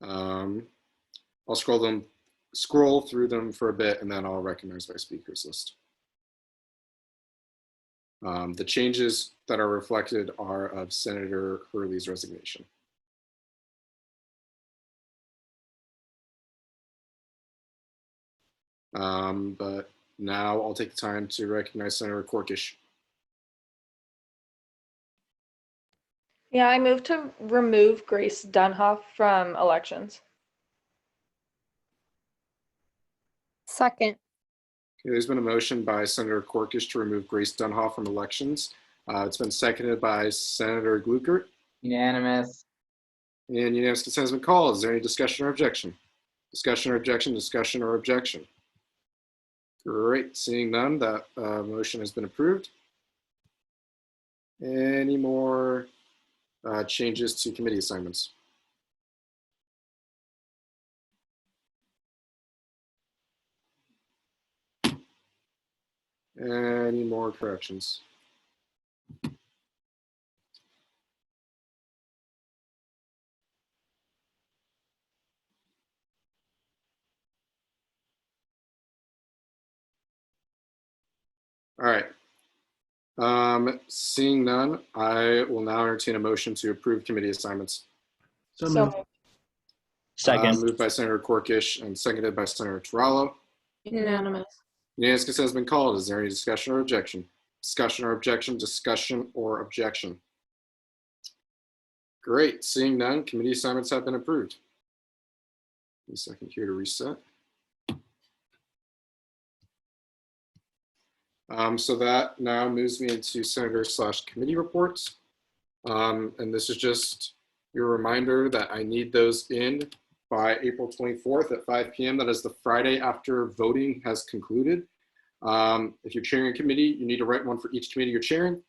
I'll scroll through them for a bit, and then I'll recognize my speakers list. The changes that are reflected are of Senator Hurley's resignation. But now I'll take the time to recognize Senator Corkish. Yeah, I move to remove Grace Dunhoff from elections. Second. Okay, there's been a motion by Senator Corkish to remove Grace Dunhoff from elections. It's been seconded by Senator Gluckert. Unanimous. And unanimous consent has been called. Is there any discussion or objection? Discussion or objection, discussion or objection? Great, seeing none, that motion has been approved. Any more changes to committee assignments? Any more corrections? All right. Seeing none, I will now entertain a motion to approve committee assignments. So moved. Second. Moved by Senator Corkish and seconded by Senator Tarallo. Unanimous. Unanimous consent has been called. Is there any discussion or objection? Discussion or objection, discussion or objection. Great, seeing none, committee assignments have been approved. Give me a second here to reset. So that now moves me into senator/committee reports. And this is just your reminder that I need those in by April 24th at 5 p.m. That is the Friday after voting has concluded. If you're chairing a committee, you need to write one for each committee you're chairing,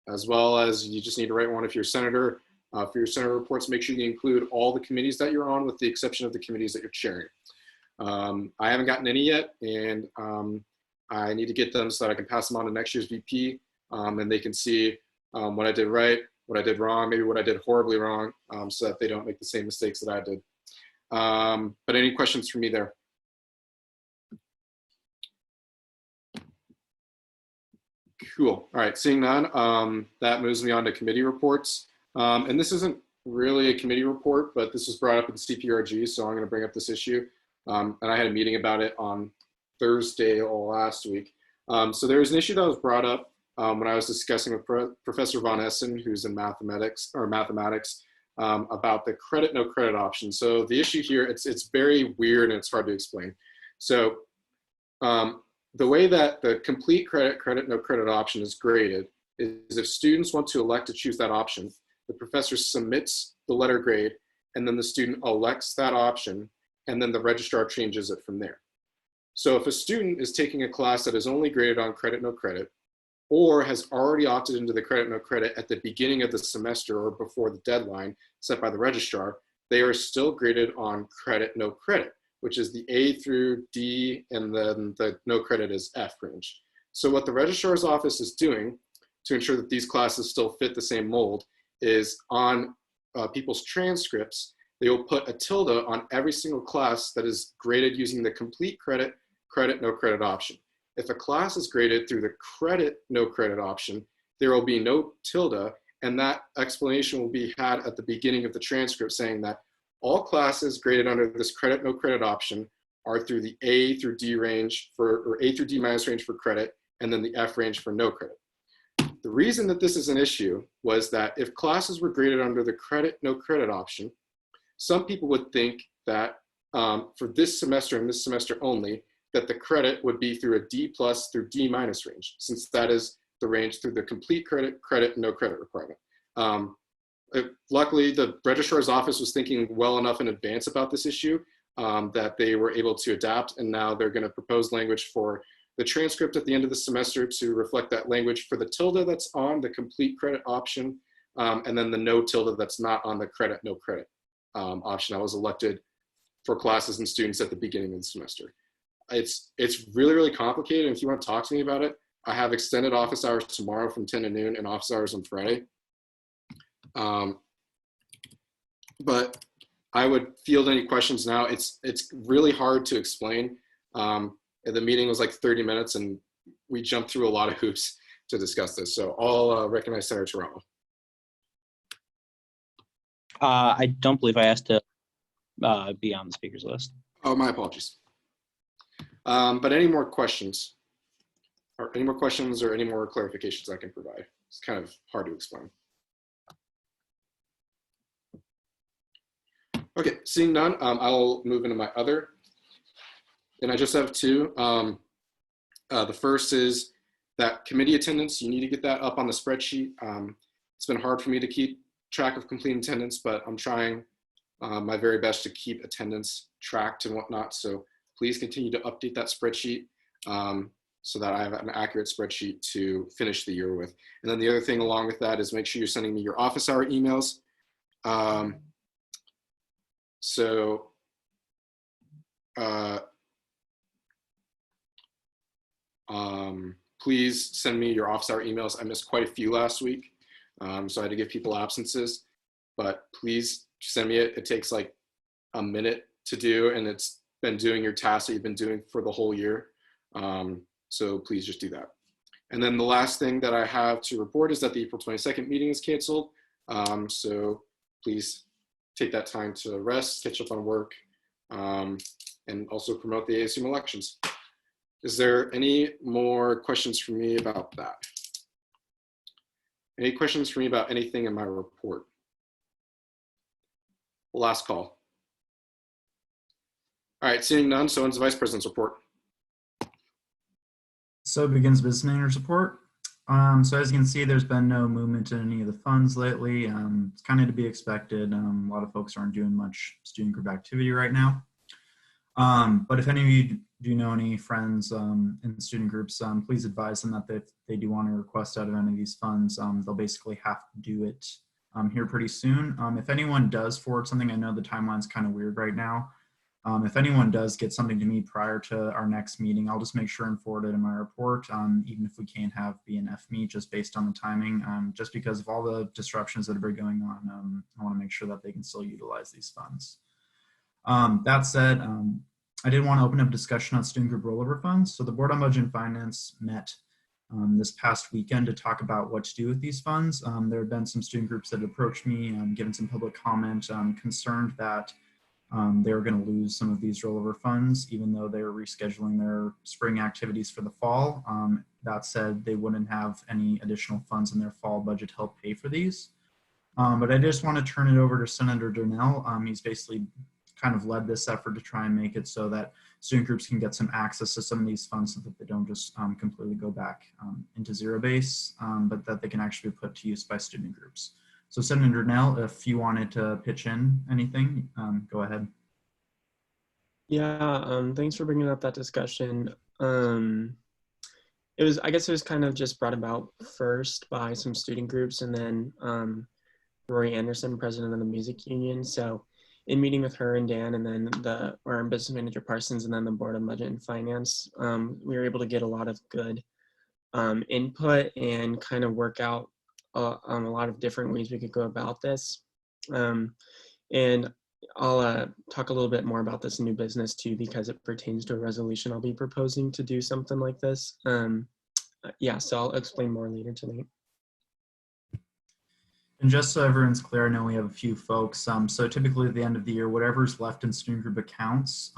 as well as you just need to write one if you're a senator. For your senator reports, make sure you include all the committees that you're on with the exception of the committees that you're chairing. I haven't gotten any yet, and I need to get them so that I can pass them on to next year's VP, and they can see what I did right, what I did wrong, maybe what I did horribly wrong, so that they don't make the same mistakes that I did. But any questions for me there? Cool. All right, seeing none, that moves me on to committee reports. And this isn't really a committee report, but this was brought up in CPRG, so I'm going to bring up this issue. And I had a meeting about it on Thursday last week. So there was an issue that was brought up when I was discussing with Professor Von Essen, who's in mathematics, about the credit, no credit option. So the issue here, it's very weird and it's hard to explain. So the way that the complete credit, no credit option is graded is if students want to elect to choose that option, the professor submits the letter grade, and then the student elects that option, and then the registrar changes it from there. So if a student is taking a class that is only graded on credit, no credit, or has already opted into the credit, no credit at the beginning of the semester or before the deadline set by the registrar, they are still graded on credit, no credit, which is the A through D, and then the no credit is F range. So what the registrar's office is doing to ensure that these classes still fit the same mold is on people's transcripts, they will put a tilde on every single class that is graded using the complete credit, no credit option. If a class is graded through the credit, no credit option, there will be no tilde, and that explanation will be had at the beginning of the transcript saying that all classes graded under this credit, no credit option are through the A through D range or A through D minus range for credit, and then the F range for no credit. The reason that this is an issue was that if classes were graded under the credit, no credit option, some people would think that for this semester and this semester only, that the credit would be through a D plus through D minus range, since that is the range through the complete credit, no credit requirement. Luckily, the registrar's office was thinking well enough in advance about this issue that they were able to adapt, and now they're going to propose language for the transcript at the end of the semester to reflect that language for the tilde that's on the complete credit option, and then the no tilde that's not on the credit, no credit option that was elected for classes and students at the beginning of the semester. It's really, really complicated. And if you want to talk to me about it, I have extended office hours tomorrow from 10 to noon and office hours on Friday. But I would field any questions now. It's really hard to explain. The meeting was like 30 minutes and we jumped through a lot of hoops to discuss this. So I'll recognize Senator Tarallo. I don't believe I asked to be on the speakers list. Oh, my apologies. But any more questions? Or any more questions or any more clarifications I can provide? It's kind of hard to explain. Okay, seeing none, I'll move into my other. And I just have two. The first is that committee attendance. You need to get that up on the spreadsheet. It's been hard for me to keep track of complete attendance, but I'm trying my very best to keep attendance tracked and whatnot. So please continue to update that spreadsheet. so that I have an accurate spreadsheet to finish the year with. And then the other thing along with that is make sure you're sending me your office hour emails. Please send me your office hour emails. I missed quite a few last week, so I had to give people absences, but please send me it. It takes like a minute to do, and it's been doing your tasks that you've been doing for the whole year. So please just do that. And then the last thing that I have to report is that the April 22nd meeting is canceled. So please take that time to rest, catch up on work, and also promote the ASUM elections. Is there any more questions for me about that? Any questions for me about anything in my report? Last call. All right, seeing none, so ends the Vice President's report. So begins business manager's report. So as you can see, there's been no movement in any of the funds lately. It's kind of to be expected. A lot of folks aren't doing much student group activity right now. But if any of you do know any friends in student groups, please advise them that if they do want to request out of any of these funds, they'll basically have to do it here pretty soon. If anyone does forward something, I know the timeline's kind of weird right now. If anyone does get something to me prior to our next meeting, I'll just make sure and forward it in my report, even if we can't have BNF meet just based on the timing, just because of all the disruptions that have been going on. I want to make sure that they can still utilize these funds. That said, I did want to open up discussion on student group rollover funds. So the Board on Budget and Finance met this past weekend to talk about what to do with these funds. There have been some student groups that approached me, given some public comment, concerned that they were going to lose some of these rollover funds, even though they were rescheduling their spring activities for the fall. That said, they wouldn't have any additional funds in their fall budget to help pay for these. But I just want to turn it over to Senator Durnell. He's basically kind of led this effort to try and make it so that student groups can get some access to some of these funds so that they don't just completely go back into zero base, but that they can actually be put to use by student groups. So Senator Durnell, if you wanted to pitch in anything, go ahead. Yeah, thanks for bringing up that discussion. I guess it was kind of just brought about first by some student groups, and then Rory Anderson, president of the music union. So in meeting with her and Dan, and then our business manager Parsons, and then the Board of Budget and Finance, we were able to get a lot of good input and kind of work out on a lot of different ways we could go about this. And I'll talk a little bit more about this new business too, because it pertains to a resolution I'll be proposing to do something like this. Yeah, so I'll explain more later tonight. And just so everyone's clear, I know we have a few folks. So typically at the end of the year, whatever's left in student group accounts,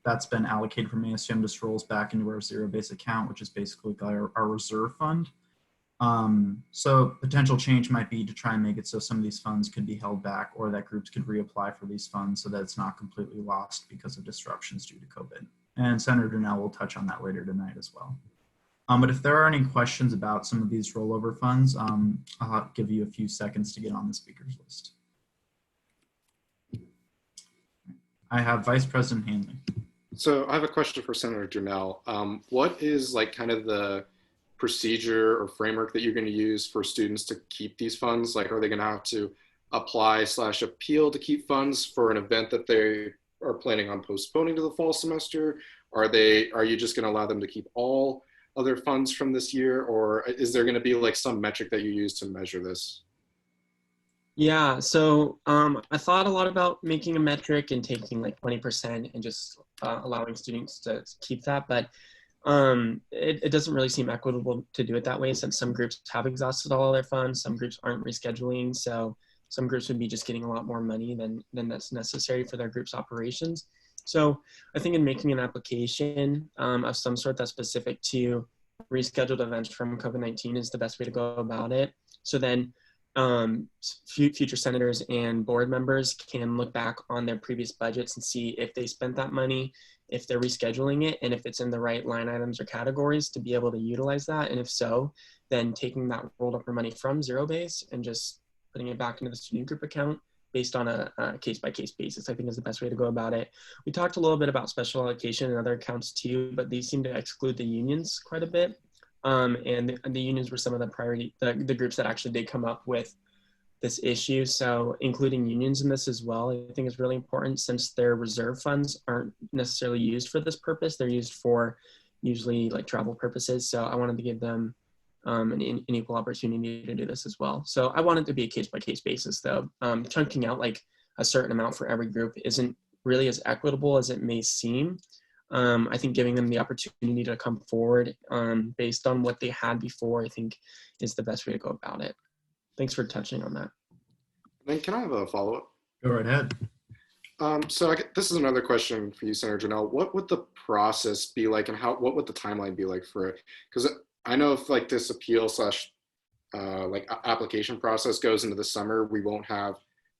that's been allocated from ASUM just rolls back into our zero base account, which is basically our reserve fund. So potential change might be to try and make it so some of these funds could be held back, or that groups could reapply for these funds so that it's not completely lost because of disruptions due to COVID. And Senator Durnell will touch on that later tonight as well. But if there are any questions about some of these rollover funds, I'll give you a few seconds to get on the speakers list. I have Vice President Hanley. So I have a question for Senator Durnell. What is like kind of the procedure or framework that you're going to use for students to keep these funds? Like, are they going to have to apply/appeal to keep funds for an event that they are planning on postponing to the fall semester? Are you just going to allow them to keep all other funds from this year, or is there going to be like some metric that you use to measure this? Yeah, so I thought a lot about making a metric and taking like 20% and just allowing students to keep that, but it doesn't really seem equitable to do it that way, since some groups have exhausted all of their funds, some groups aren't rescheduling, so some groups would be just getting a lot more money than that's necessary for their group's operations. So I think in making an application of some sort that's specific to rescheduled events from COVID-19 is the best way to go about it. So then future senators and board members can look back on their previous budgets and see if they spent that money, if they're rescheduling it, and if it's in the right line items or categories to be able to utilize that. And if so, then taking that rolled over money from zero base and just putting it back into the student group account based on a case-by-case basis, I think is the best way to go about it. We talked a little bit about special allocation and other accounts too, but these seem to exclude the unions quite a bit. And the unions were some of the groups that actually did come up with this issue. So including unions in this as well, I think is really important, since their reserve funds aren't necessarily used for this purpose. They're used for usually like travel purposes. So I wanted to give them an equal opportunity to do this as well. So I want it to be a case-by-case basis though. Chunking out like a certain amount for every group isn't really as equitable as it may seem. I think giving them the opportunity to come forward based on what they had before, I think is the best way to go about it. Thanks for touching on that. Then can I have a follow-up? Go right ahead. So this is another question for you, Senator Janelle. What would the process be like, and what would the timeline be like for it? Because I know if like this appeal / like application process goes into the summer, we won't have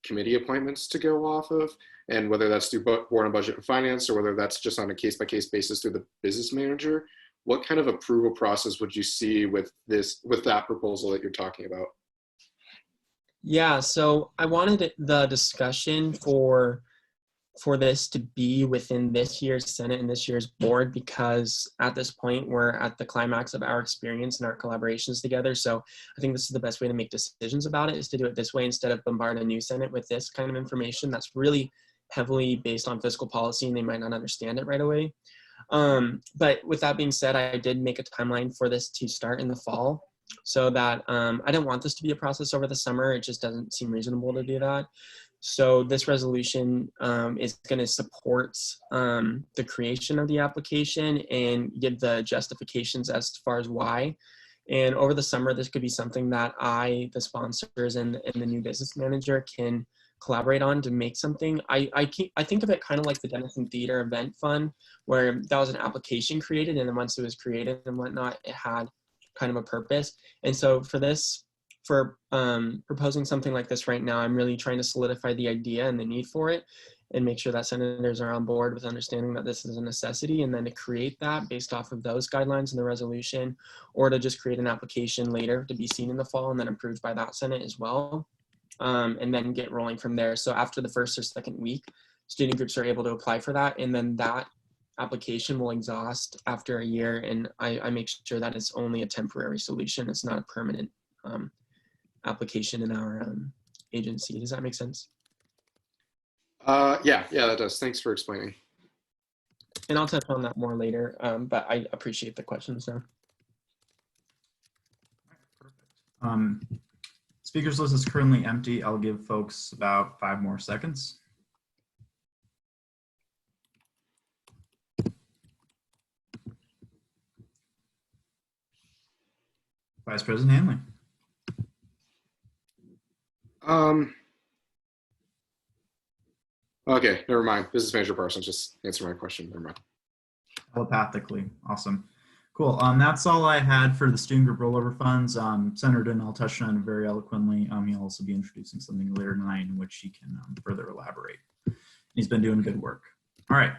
committee appointments to go off of, and whether that's through Board on Budget and Finance or whether that's just on a case-by-case basis through the business manager, what kind of approval process would you see with that proposal that you're talking about? Yeah, so I wanted the discussion for this to be within this year's Senate and this year's board, because at this point we're at the climax of our experience and our collaborations together. So I think this is the best way to make decisions about it, is to do it this way instead of bombard a new Senate with this kind of information that's really heavily based on fiscal policy and they might not understand it right away. But with that being said, I did make a timeline for this to start in the fall, so that I didn't want this to be a process over the summer. It just doesn't seem reasonable to do that. So this resolution is going to support the creation of the application and give the justifications as far as why. And over the summer, this could be something that the sponsors and the new business manager can collaborate on to make something. I think of it kind of like the Denison Theater Event Fund, where that was an application created, and then once it was created and whatnot, it had kind of a purpose. And so for proposing something like this right now, I'm really trying to solidify the idea and the need for it and make sure that senators are on board with understanding that this is a necessity, and then to create that based off of those guidelines in the resolution, or to just create an application later to be seen in the fall and then approved by that Senate as well, and then get rolling from there. So after the first or second week, student groups are able to apply for that, and then that application will exhaust after a year, and I make sure that it's only a temporary solution. It's not a permanent application in our agency. Does that make sense? Yeah, that does. Thanks for explaining. And I'll touch on that more later, but I appreciate the questions now. Speakers list is currently empty. I'll give folks about 5 more seconds. Vice President Hanley. Okay, never mind. Business Manager Parsons just answered my question. Never mind. Telepathically. Awesome. Cool. That's all I had for the student group rollover funds. Senator Donnell touched on it very eloquently. He'll also be introducing something later tonight in which he can further elaborate. He's been doing good work. All right.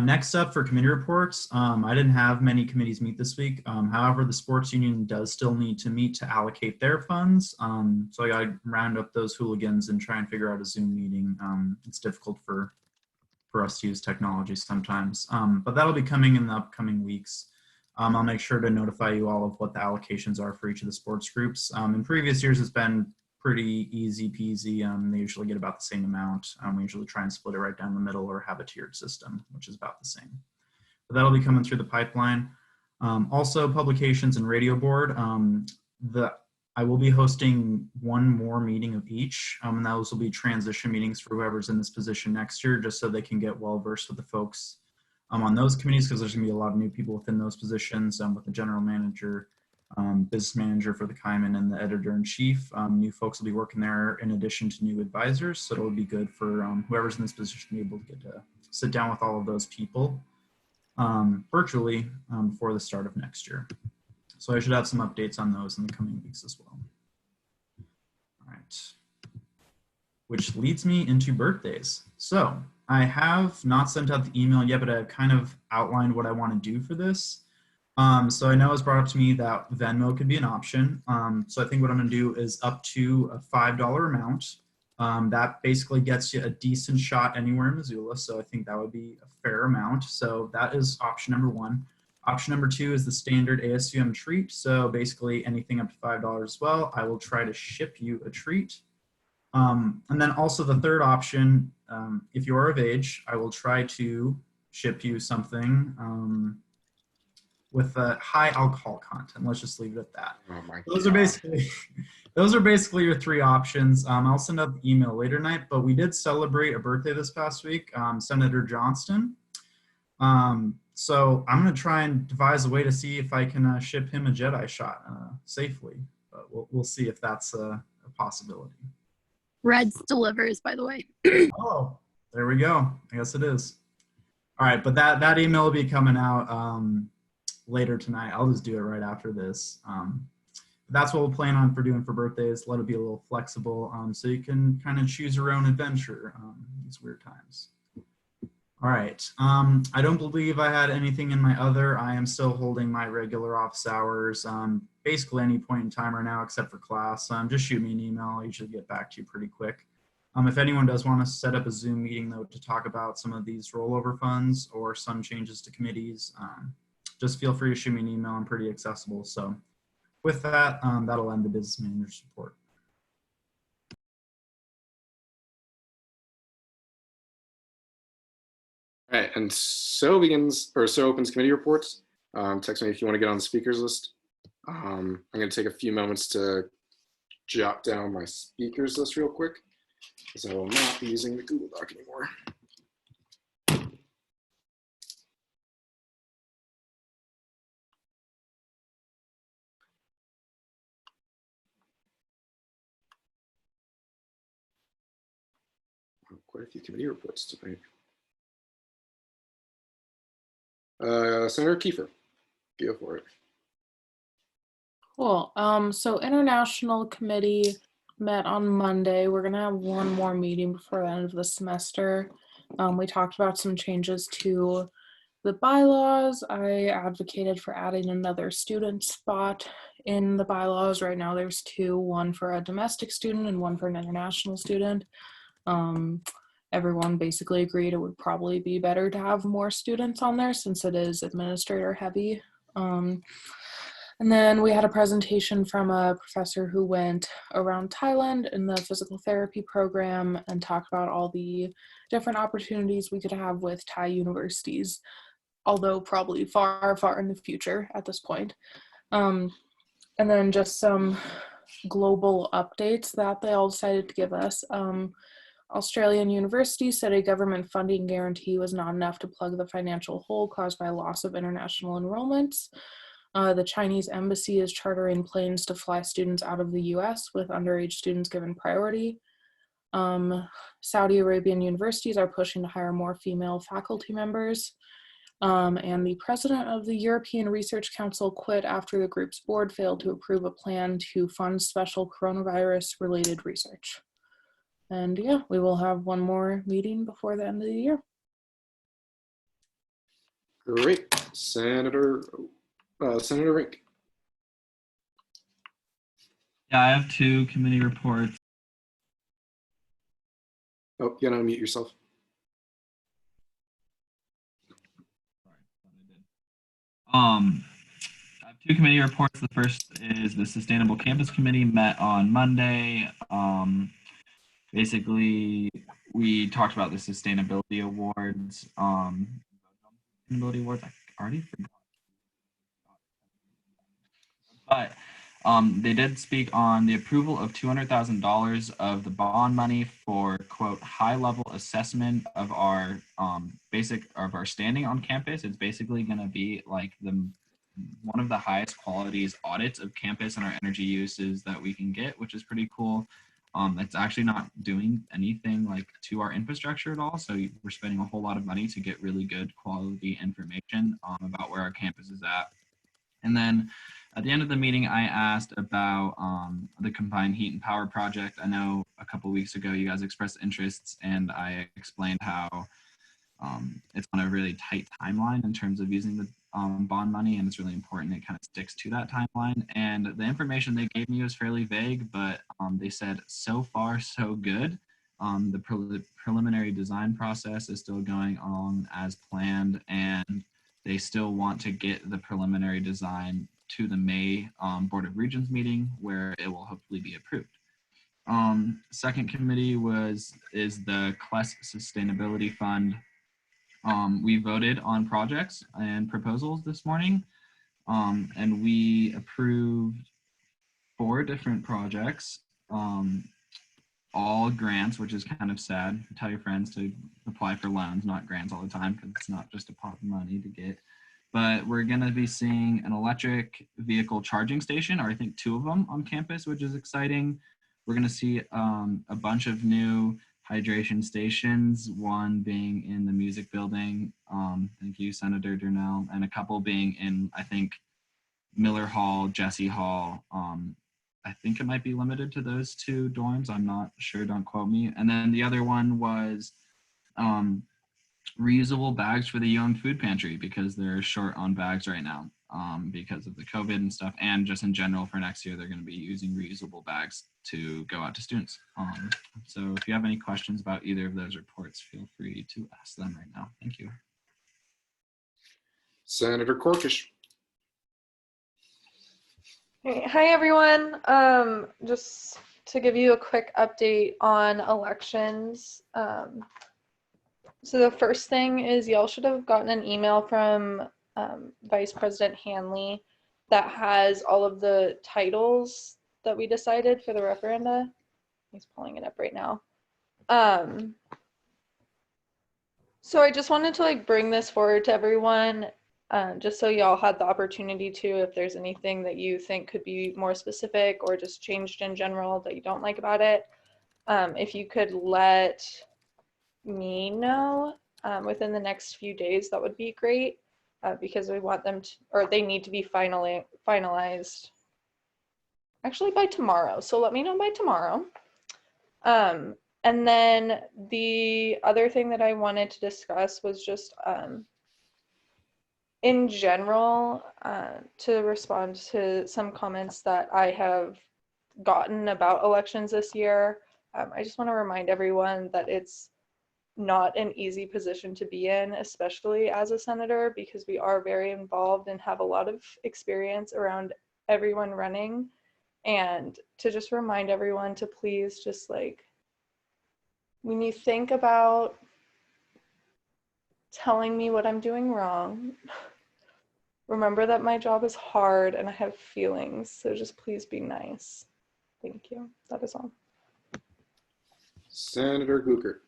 Next up for committee reports. I didn't have many committees meet this week. However, the sports union does still need to meet to allocate their funds. So I got to round up those hooligans and try and figure out a Zoom meeting. It's difficult for us to use technology sometimes, but that'll be coming in the upcoming weeks. I'll make sure to notify you all of what the allocations are for each of the sports groups. In previous years, it's been pretty easy peasy. They usually get about the same amount. We usually try and split it right down the middle or have a tiered system, which is about the same. But that'll be coming through the pipeline. Also, publications and radio board. I will be hosting one more meeting of each, and those will be transition meetings for whoever's in this position next year, just so they can get well versed with the folks on those committees, because there's gonna be a lot of new people within those positions, with the general manager, business manager for the Kaiman, and the editor-in-chief. New folks will be working there in addition to new advisors, so it'll be good for whoever's in this position to be able to get to sit down with all of those people virtually before the start of next year. So I should have some updates on those in the coming weeks as well. All right, which leads me into birthdays. So I have not sent out the email yet, but I've kind of outlined what I want to do for this. So I know it was brought up to me that Venmo could be an option. So I think what I'm going to do is up to a $5 amount. That basically gets you a decent shot anywhere in Missoula. So I think that would be a fair amount. So that is option number one. Option number two is the standard ASUM treat. So basically anything up to $5 as well. I will try to ship you a treat. And then also the third option, if you are of age, I will try to ship you something with a high alcohol content. Let's just leave it at that. Oh my Those God. are basically those are basically your three options. I'll send out the email later tonight, but we did celebrate a birthday this past week, Senator Johnston. So I'm gonna try and devise a way to see if I can ship him a Jedi shot safely, but we'll see if that's a possibility. Reds delivers, by the way. Oh, there we go. I guess it is. All right, but that email will be coming out later tonight. I'll just do it right after this. That's what we'll plan on for doing for birthdays. Let it be a little flexible, so you can kind of choose your own adventure these weird times. All right. I don't believe I had anything in my other. I am still holding my regular office hours. Basically any point in time right now except for class. Just shoot me an email. I usually get back to you pretty quick. If anyone does want to set up a Zoom meeting though to talk about some of these rollover funds or some changes to committees, just feel free to shoot me an email. I'm pretty accessible. So with that, that'll end the business manager's report. All right, and so opens committee reports. Text me if you want to get on the speakers list. I'm going to take a few moments to jot down my speakers list real quick, because I will not be using the Google Doc anymore. Quite a few committee reports tonight. Senator Kiefer, go for it. Cool. So International Committee met on Monday. We're gonna have one more meeting before the end of the semester. We talked about some changes to the bylaws. I advocated for adding another student spot in the bylaws. Right now there's two, one for a domestic student and one for an international student. Everyone basically agreed it would probably be better to have more students on there since it is administrator heavy. And then we had a presentation from a professor who went around Thailand in the physical therapy program and talked about all the different opportunities we could have with Thai universities, although probably far, far in the future at this point. And then just some global updates that they all decided to give us. Australian universities said a government funding guarantee was not enough to plug the financial hole caused by loss of international enrollments. The Chinese embassy is chartering planes to fly students out of the US with underage students given priority. Saudi Arabian universities are pushing to hire more female faculty members. And the president of the European Research Council quit after the group's board failed to approve a plan to fund special coronavirus-related research. And yeah, we will have one more meeting before the end of the year. Great. Senator Rink. Yeah, I have two committee reports. Oh, you gotta unmute yourself. I have two committee reports. The first is the Sustainable Campus Committee met on Monday. Basically, we talked about the sustainability awards. Sustainability awards, I already forgot. But they did speak on the approval of $200,000 of the bond money for, quote, high-level assessment of our our standing on campus. It's basically going to be like one of the highest qualities audits of campus and our energy uses that we can get, which is pretty cool. It's actually not doing anything like to our infrastructure at all. So we're spending a whole lot of money to get really good quality information about where our campus is at. And then at the end of the meeting, I asked about the combined heat and power project. I know a couple weeks ago you guys expressed interests, and I explained how it's on a really tight timeline in terms of using the bond money, and it's really important it kind of sticks to that timeline. And the information they gave me was fairly vague, but They said so far so good. The preliminary design process is still going on as planned, and they still want to get the preliminary design to the May Board of Regents meeting, where it will hopefully be approved. Second committee is the CLES Sustainability Fund. We voted on projects and proposals this morning, and we approved 4 different projects, all grants, which is kind of sad. Tell your friends to apply for loans, not grants all the time, because it's not just a pot of money to get. But we're going to be seeing an electric vehicle charging station, or I think 2 of them on campus, which is exciting. We're going to see a bunch of new hydration stations, one being in the music building. Thank you, Senator Durnell, and a couple being in, I think, Miller Hall, Jesse Hall. I think it might be limited to those 2 dorms. I'm not sure, don't quote me. And then the other one was reusable bags for the UM food pantry, because they're short on bags right now because of the COVID and stuff. And just in general for next year, they're going to be using reusable bags to go out to students. So if you have any questions about either of those reports, feel free to ask them right now. Thank you. Senator Corkish. Hi, everyone. Just to give you a quick update on elections. So the first thing is y'all should have gotten an email from Vice President Hanley that has all of the titles that we decided for the referenda. He's pulling it up right now. So I just wanted to bring this forward to everyone. Just so y'all had the opportunity to, if there's anything that you think could be more specific or just changed in general that you don't like about it, if you could let me know within the next few days, that would be great, because we want them to, or they need to be finalized actually by tomorrow. So let me know by tomorrow. And then the other thing that I wanted to discuss was just in general, to respond to some comments that I have gotten about elections this year. I just want to remind everyone that it's not an easy position to be in, especially as a senator, because we are very involved and have a lot of experience around everyone running. And to just remind everyone to please just when you think about telling me what I'm doing wrong, remember that my job is hard and I have feelings, so just please be nice. Thank you. That is all. Senator Glucker.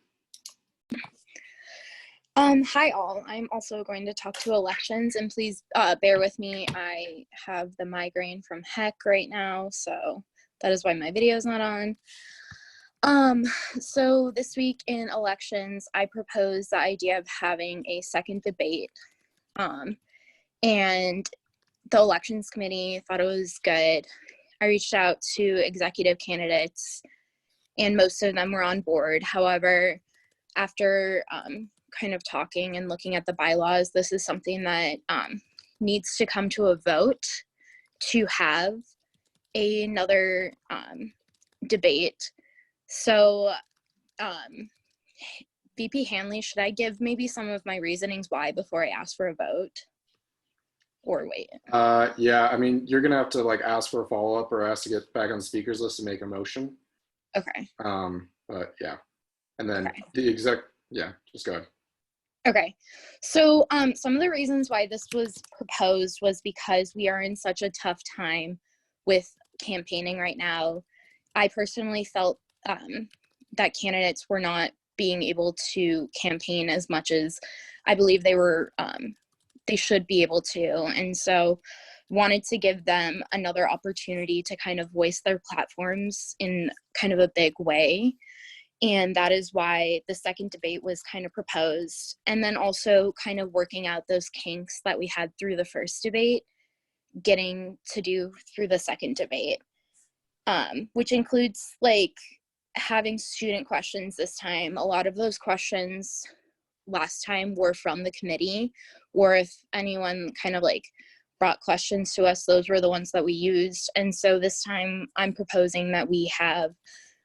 Hi all. I'm also going to talk to elections, and please bear with me. I have the migraine from heck right now, so that is why my video is not on. So this week in elections, I proposed the idea of having a second debate. And the elections committee thought it was good. I reached out to executive candidates and most of them were on board. However, after kind of talking and looking at the bylaws, this is something that needs to come to a vote to have another debate. So VP Hanley, should I give maybe some of my reasonings why before I ask for a vote? Or wait? Yeah, I mean, you're gonna have to ask for a follow-up or ask to get back on the speakers list to make a motion. Okay. But yeah, and then the exec, yeah, just go ahead. Okay, so some of the reasons why this was proposed was because we are in such a tough time with campaigning right now. I personally felt that candidates were not being able to campaign as much as I believe they were, they should be able to. And so wanted to give them another opportunity to kind of voice their platforms in kind of a big way. And that is why the second debate was kind of proposed. And then also kind of working out those kinks that we had through the first debate, getting to do through the second debate, which includes having student questions this time. A lot of those questions last time were from the committee, or if anyone kind of brought questions to us, those were the ones that we used. And so this time I'm proposing that we have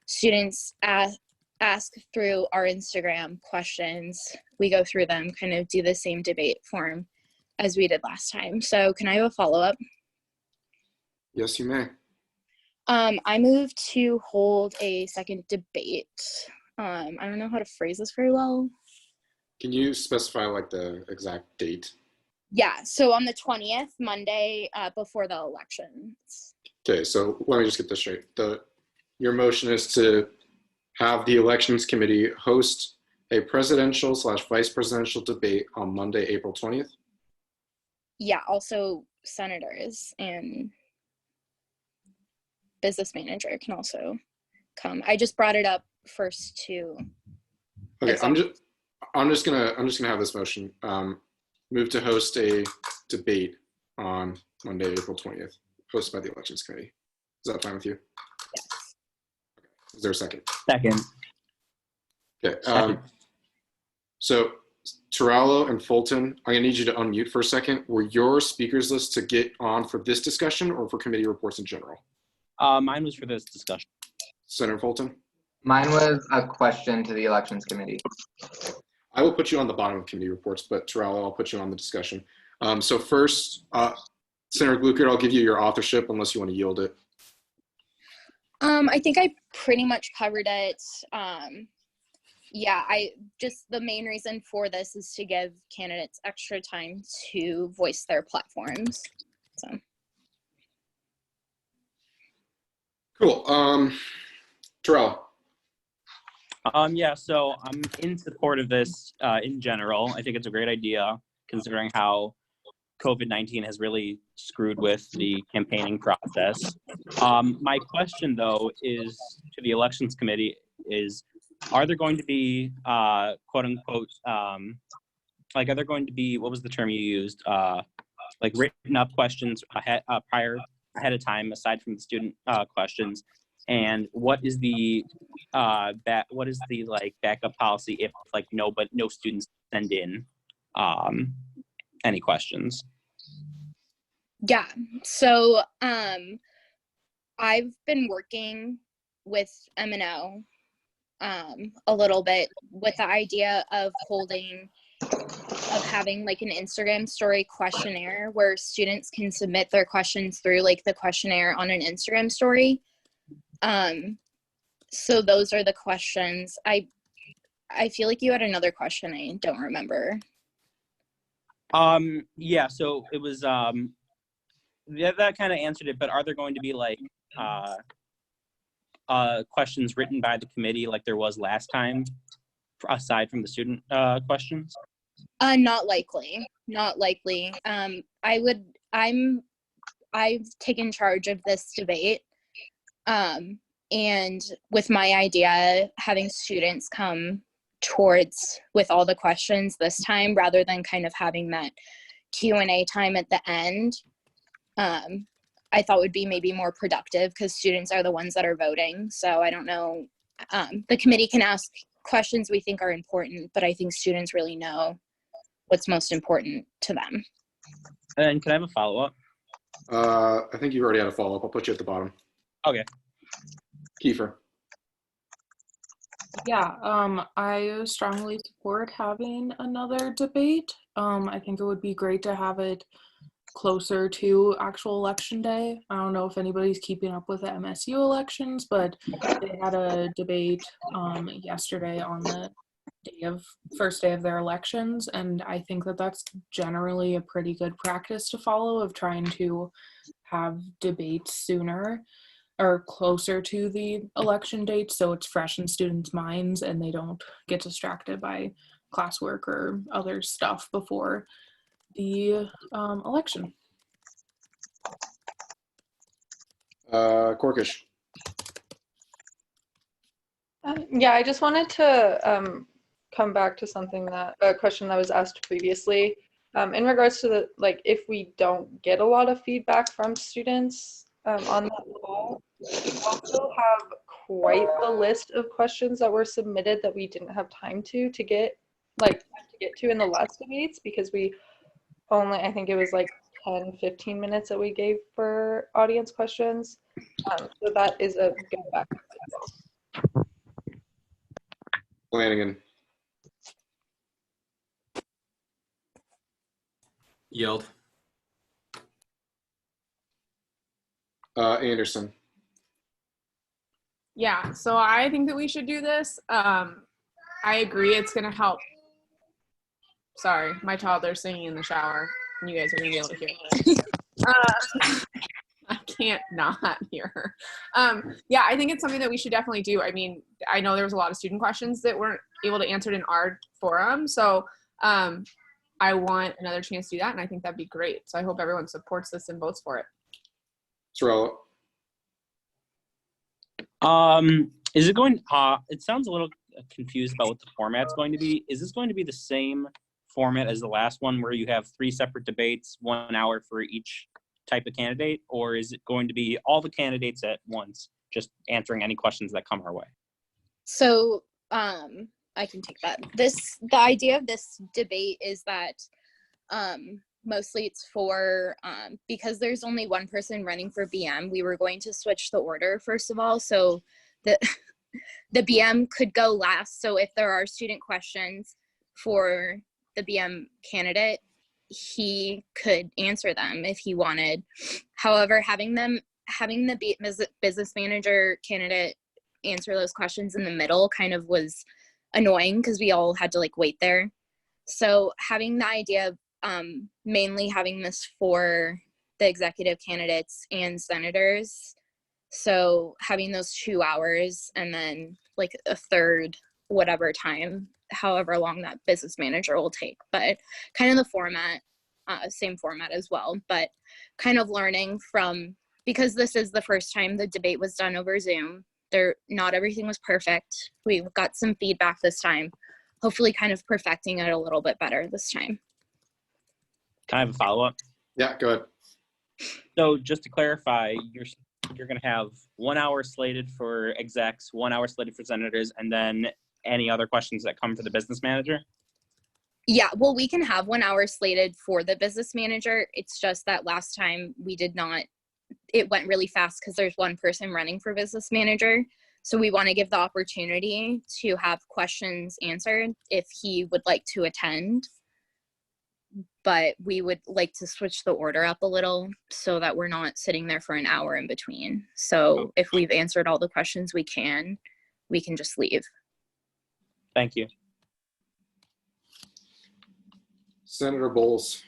students ask through our Instagram questions. We go through them, kind of do the same debate form as we did last time. So can I have a follow-up? Yes, you may. I move to hold a second debate. I don't know how to phrase this very well. Can you specify like the exact date? Yeah, so on the 20th, Monday, before the elections. Okay, so let me just get this straight. Your motion is to have the elections committee host a presidential / vice presidential debate on Monday, April 20th? Yeah, also senators and business manager can also come. I just brought it up first to. Okay, I'm just gonna have this motion. Move to host a debate on Monday, April 20th, hosted by the elections committee. Is that fine with you? Yes. Is there a second? Second. Okay. So Turallo and Fulton, I'm gonna need you to unmute for a second. Were your speakers list to get on for this discussion or for committee reports in general? Mine was for this discussion. Senator Fulton? Mine was a question to the elections committee. I will put you on the bottom of committee reports, but Turallo, I'll put you on the discussion. So first, Senator Gluckert, I'll give you your authorship unless you want to yield it. I think I pretty much covered it. Yeah, the main reason for this is to give candidates extra time to voice their platforms. So. Cool. Turallo. Yeah, so I'm in support of this in general. I think it's a great idea considering how COVID-19 has really screwed with the campaigning process. My question, though, is to the elections committee is, are there going to be, quote unquote, like, are there going to be, what was the term you used? Like written up questions ahead of time, aside from the student questions? And what is the backup policy if like no students send in any questions? Yeah, so I've been working with M&O a little bit with the idea of having like an Instagram story questionnaire where students can submit their questions through like the questionnaire on an Instagram story. So those are the questions. I feel like you had another question. I don't remember. Yeah, so it was that kind of answered it, but are there going to be like questions written by the committee like there was last time, aside from the student questions? Not likely. I've taken charge of this debate. And with my idea, having students come towards with all the questions this time, rather than kind of having that Q&A time at the end, I thought would be maybe more productive because students are the ones that are voting. So I don't know. The committee can ask questions we think are important, but I think students really know what's most important to them. And can I have a follow-up? I think you already had a follow-up. I'll put you at the bottom. Okay. Kiefer. Yeah, I strongly support having another debate. I think it would be great to have it closer to actual election day. I don't know if anybody's keeping up with the MSU elections, but they had a debate yesterday on the first day of their elections, and I think that that's generally a pretty good practice to follow, of trying to have debates sooner or closer to the election date so it's fresh in students' minds and they don't get distracted by classwork or other stuff before the election. Corkish. Yeah, I just wanted to come back to a question that was asked previously. In regards to if we don't get a lot of feedback from students on that poll, we also have quite the list of questions that were submitted that we didn't have time to get to in the last debates, because we only, I think it was like 10, 15 minutes that we gave for audience questions. So that is a good backup as well. Flanagan. Yield. Anderson. Yeah, so I think that we should do this. I agree it's going to help. Sorry, my toddler's singing in the shower, and you guys are going to be able to hear it. I can't not hear her. Yeah, I think it's something that we should definitely do. I mean, I know there was a lot of student questions that weren't able to answer in our forum, so I want another chance to do that, and I think that'd be great. So I hope everyone supports this and votes for it. Torello. Is it going, it sounds a little confused about what the format's going to be. Is this going to be the same format as the last one where you have 3 separate debates, 1 hour for each type of candidate? Or is it going to be all the candidates at once, just answering any questions that come our way? So I can take that. The idea of this debate is that mostly it's for, because there's only one person running for BM, we were going to switch the order first of all. So the BM could go last. So if there are student questions for the BM candidate, he could answer them if he wanted. However, having the business manager candidate answer those questions in the middle kind of was annoying because we all had to like wait there. So having the idea of mainly having this for the executive candidates and senators. So having those 2 hours and then like a third, whatever time, however long that business manager will take, but kind of the format, same format as well, but kind of learning from, because this is the first time the debate was done over Zoom. Not everything was perfect. We've got some feedback this time, hopefully kind of perfecting it a little bit better this time. Can I have a follow-up? Yeah, go ahead. So just to clarify, you're going to have 1 hour slated for execs, 1 hour slated for senators, and then any other questions that come for the business manager? Yeah, well, we can have 1 hour slated for the business manager. It's just that last time we did not, it went really fast because there's one person running for business manager. So we want to give the opportunity to have questions answered if he would like to attend. But we would like to switch the order up a little so that we're not sitting there for an hour in between. So if we've answered all the questions we can just leave. Thank you. Senator Bowles.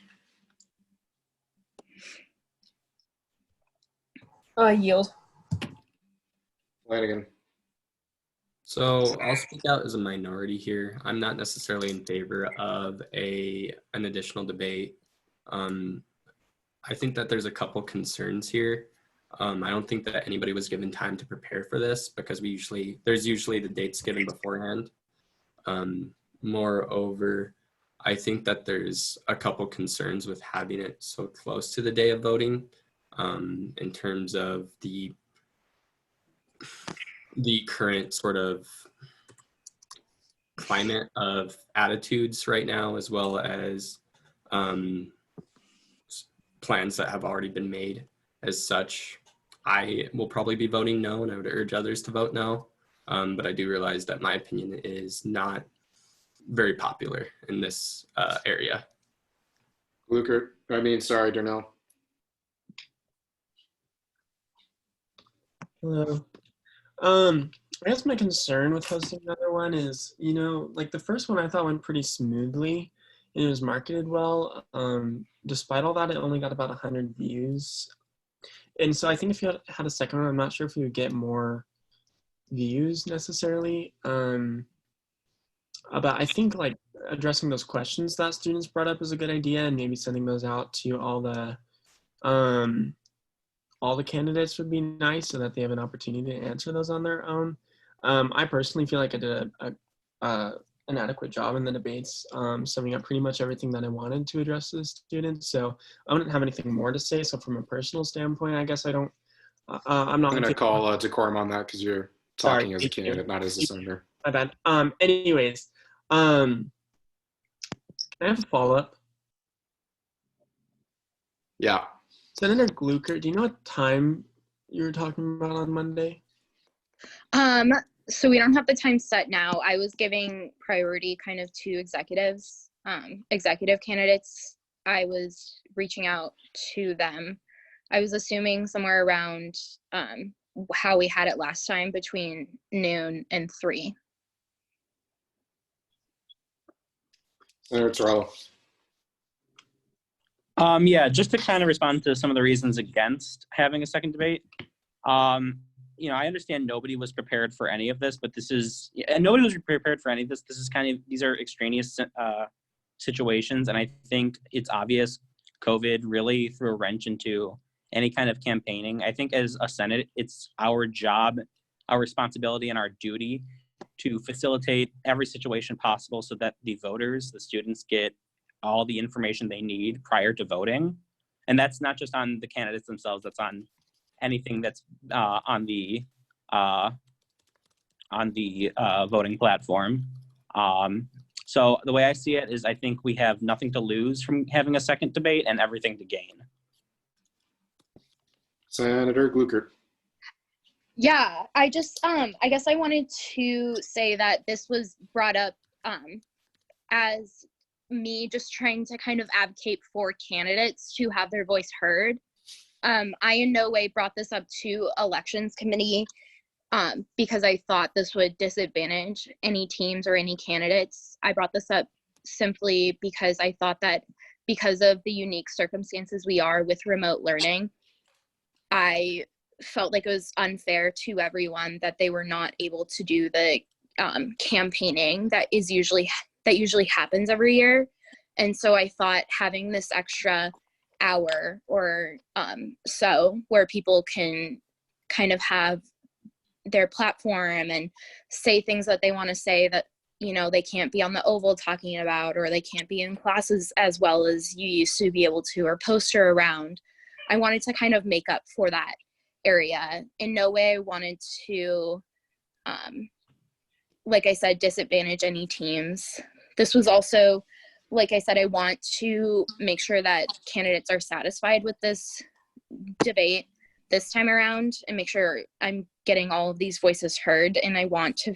Yield. Flanagan. So I'll speak out as a minority here. I'm not necessarily in favor of an additional debate. I think that there's a couple concerns here. I don't think that anybody was given time to prepare for this because there's usually the dates given beforehand. Moreover, I think that there's a couple concerns with having it so close to the day of voting, in terms of the current sort of climate of attitudes right now, as well as plans that have already been made. As such, I will probably be voting no, and I would urge others to vote no. But I do realize that my opinion is not very popular in this area. Darnell. Hello. I guess my concern with hosting another one is, like the first one I thought went pretty smoothly and it was marketed well. Despite all that, it only got about 100 views. And so I think if you had a second one, I'm not sure if you would get more views necessarily. But I think like addressing those questions that students brought up is a good idea, and maybe sending those out to all the candidates would be nice so that they have an opportunity to answer those on their own. I personally feel like I did an adequate job in the debates, summing up pretty much everything that I wanted to address to the students. So I wouldn't have anything more to say. So from a personal standpoint, I guess I don't, I'm not. I'm going to call decorum on that because you're talking as a candidate, not as a senator. My bad. Anyways, can I have a follow-up? Yeah. Senator Glucker, do you know what time you were talking about on Monday? So we don't have the time set now. I was giving priority kind of to executives, executive candidates. I was reaching out to them. I was assuming somewhere around how we had it last time, between noon and 3. Senator Torello. Yeah, just to kind of respond to some of the reasons against having a second debate. You know, I understand nobody was prepared for any of this, but and nobody was prepared for any of this. This is these are extraneous situations, and I think it's obvious COVID really threw a wrench into any kind of campaigning. I think as a Senate, it's our job, our responsibility, and our duty to facilitate every situation possible so that the voters, the students, get all the information they need prior to voting. And that's not just on the candidates themselves, that's on anything that's on the voting platform. So the way I see it is I think we have nothing to lose from having a second debate and everything to gain. Senator Gluckert. Yeah, I just I guess I wanted to say that this was brought up as me just trying to kind of advocate for candidates to have their voice heard. I in no way brought this up to elections committee because I thought this would disadvantage any teams or any candidates. I brought this up simply because I thought that because of the unique circumstances we are with remote learning, I felt like it was unfair to everyone that they were not able to do the campaigning that usually happens every year. And so I thought having this extra hour or so where people can kind of have their platform and say things that they want to say that, you know, they can't be on the Oval talking about, or they can't be in classes as well as you used to be able to, or poster around. I wanted to kind of make up for that area. In no way I wanted to, like I said, disadvantage any teams. This was also, like I said, I want to make sure that candidates are satisfied with this debate this time around and make sure I'm getting all of these voices heard. And I want to,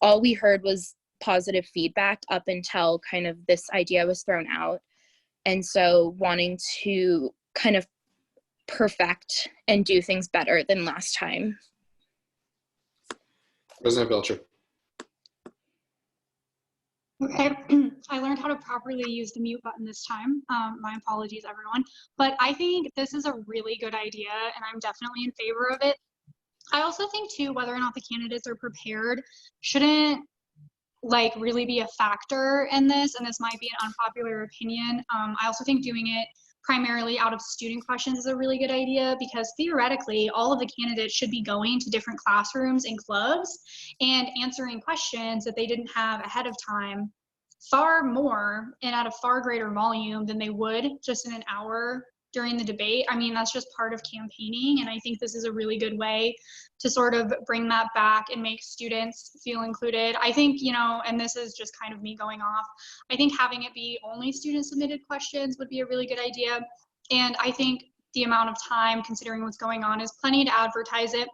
all we heard was positive feedback up until kind of this idea was thrown out. And so wanting to kind of perfect and do things better than last time. President Belcher. Okay, I learned how to properly use the mute button this time. My apologies, everyone. But I think this is a really good idea, and I'm definitely in favor of it. I also think, too, whether or not the candidates are prepared shouldn't like really be a factor in this, and this might be an unpopular opinion. I also think doing it primarily out of student questions is a really good idea, because theoretically all of the candidates should be going to different classrooms and clubs and answering questions that they didn't have ahead of time far more and at a far greater volume than they would just in an hour during the debate. I mean, that's just part of campaigning, and I think this is a really good way to sort of bring that back and make students feel included. I think, you know, and this is just kind of me going off, I think having it be only student submitted questions would be a really good idea. And I think the amount of time, considering what's going on, is plenty to advertise it.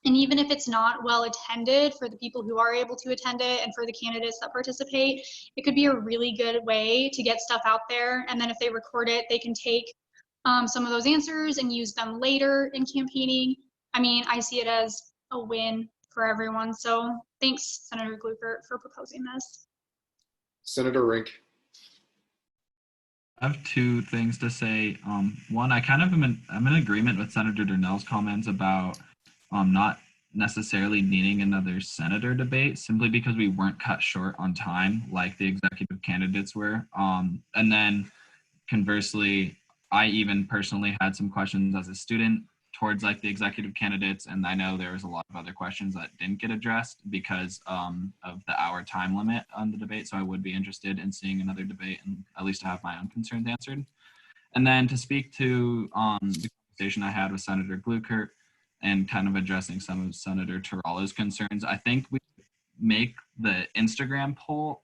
And even if it's not well attended for the people who are able to attend it and for the candidates that participate, it could be a really good way to get stuff out there. And then if they record it, they can take some of those answers and use them later in campaigning. I mean, I see it as a win for everyone. So thanks, Senator Gluckert, for proposing this. Senator Rink. I have two things to say. One, I'm in agreement with Senator Durnell's comments about not necessarily needing another senator debate simply because we weren't cut short on time like the executive candidates were. And then conversely, I even personally had some questions as a student towards like the executive candidates, and I know there was a lot of other questions that didn't get addressed because of the hour time limit on the debate. So I would be interested in seeing another debate and at least to have my own concerns answered. And then to speak to the conversation I had with Senator Gluckert and kind of addressing some of Senator Torello's concerns, I think we make the Instagram poll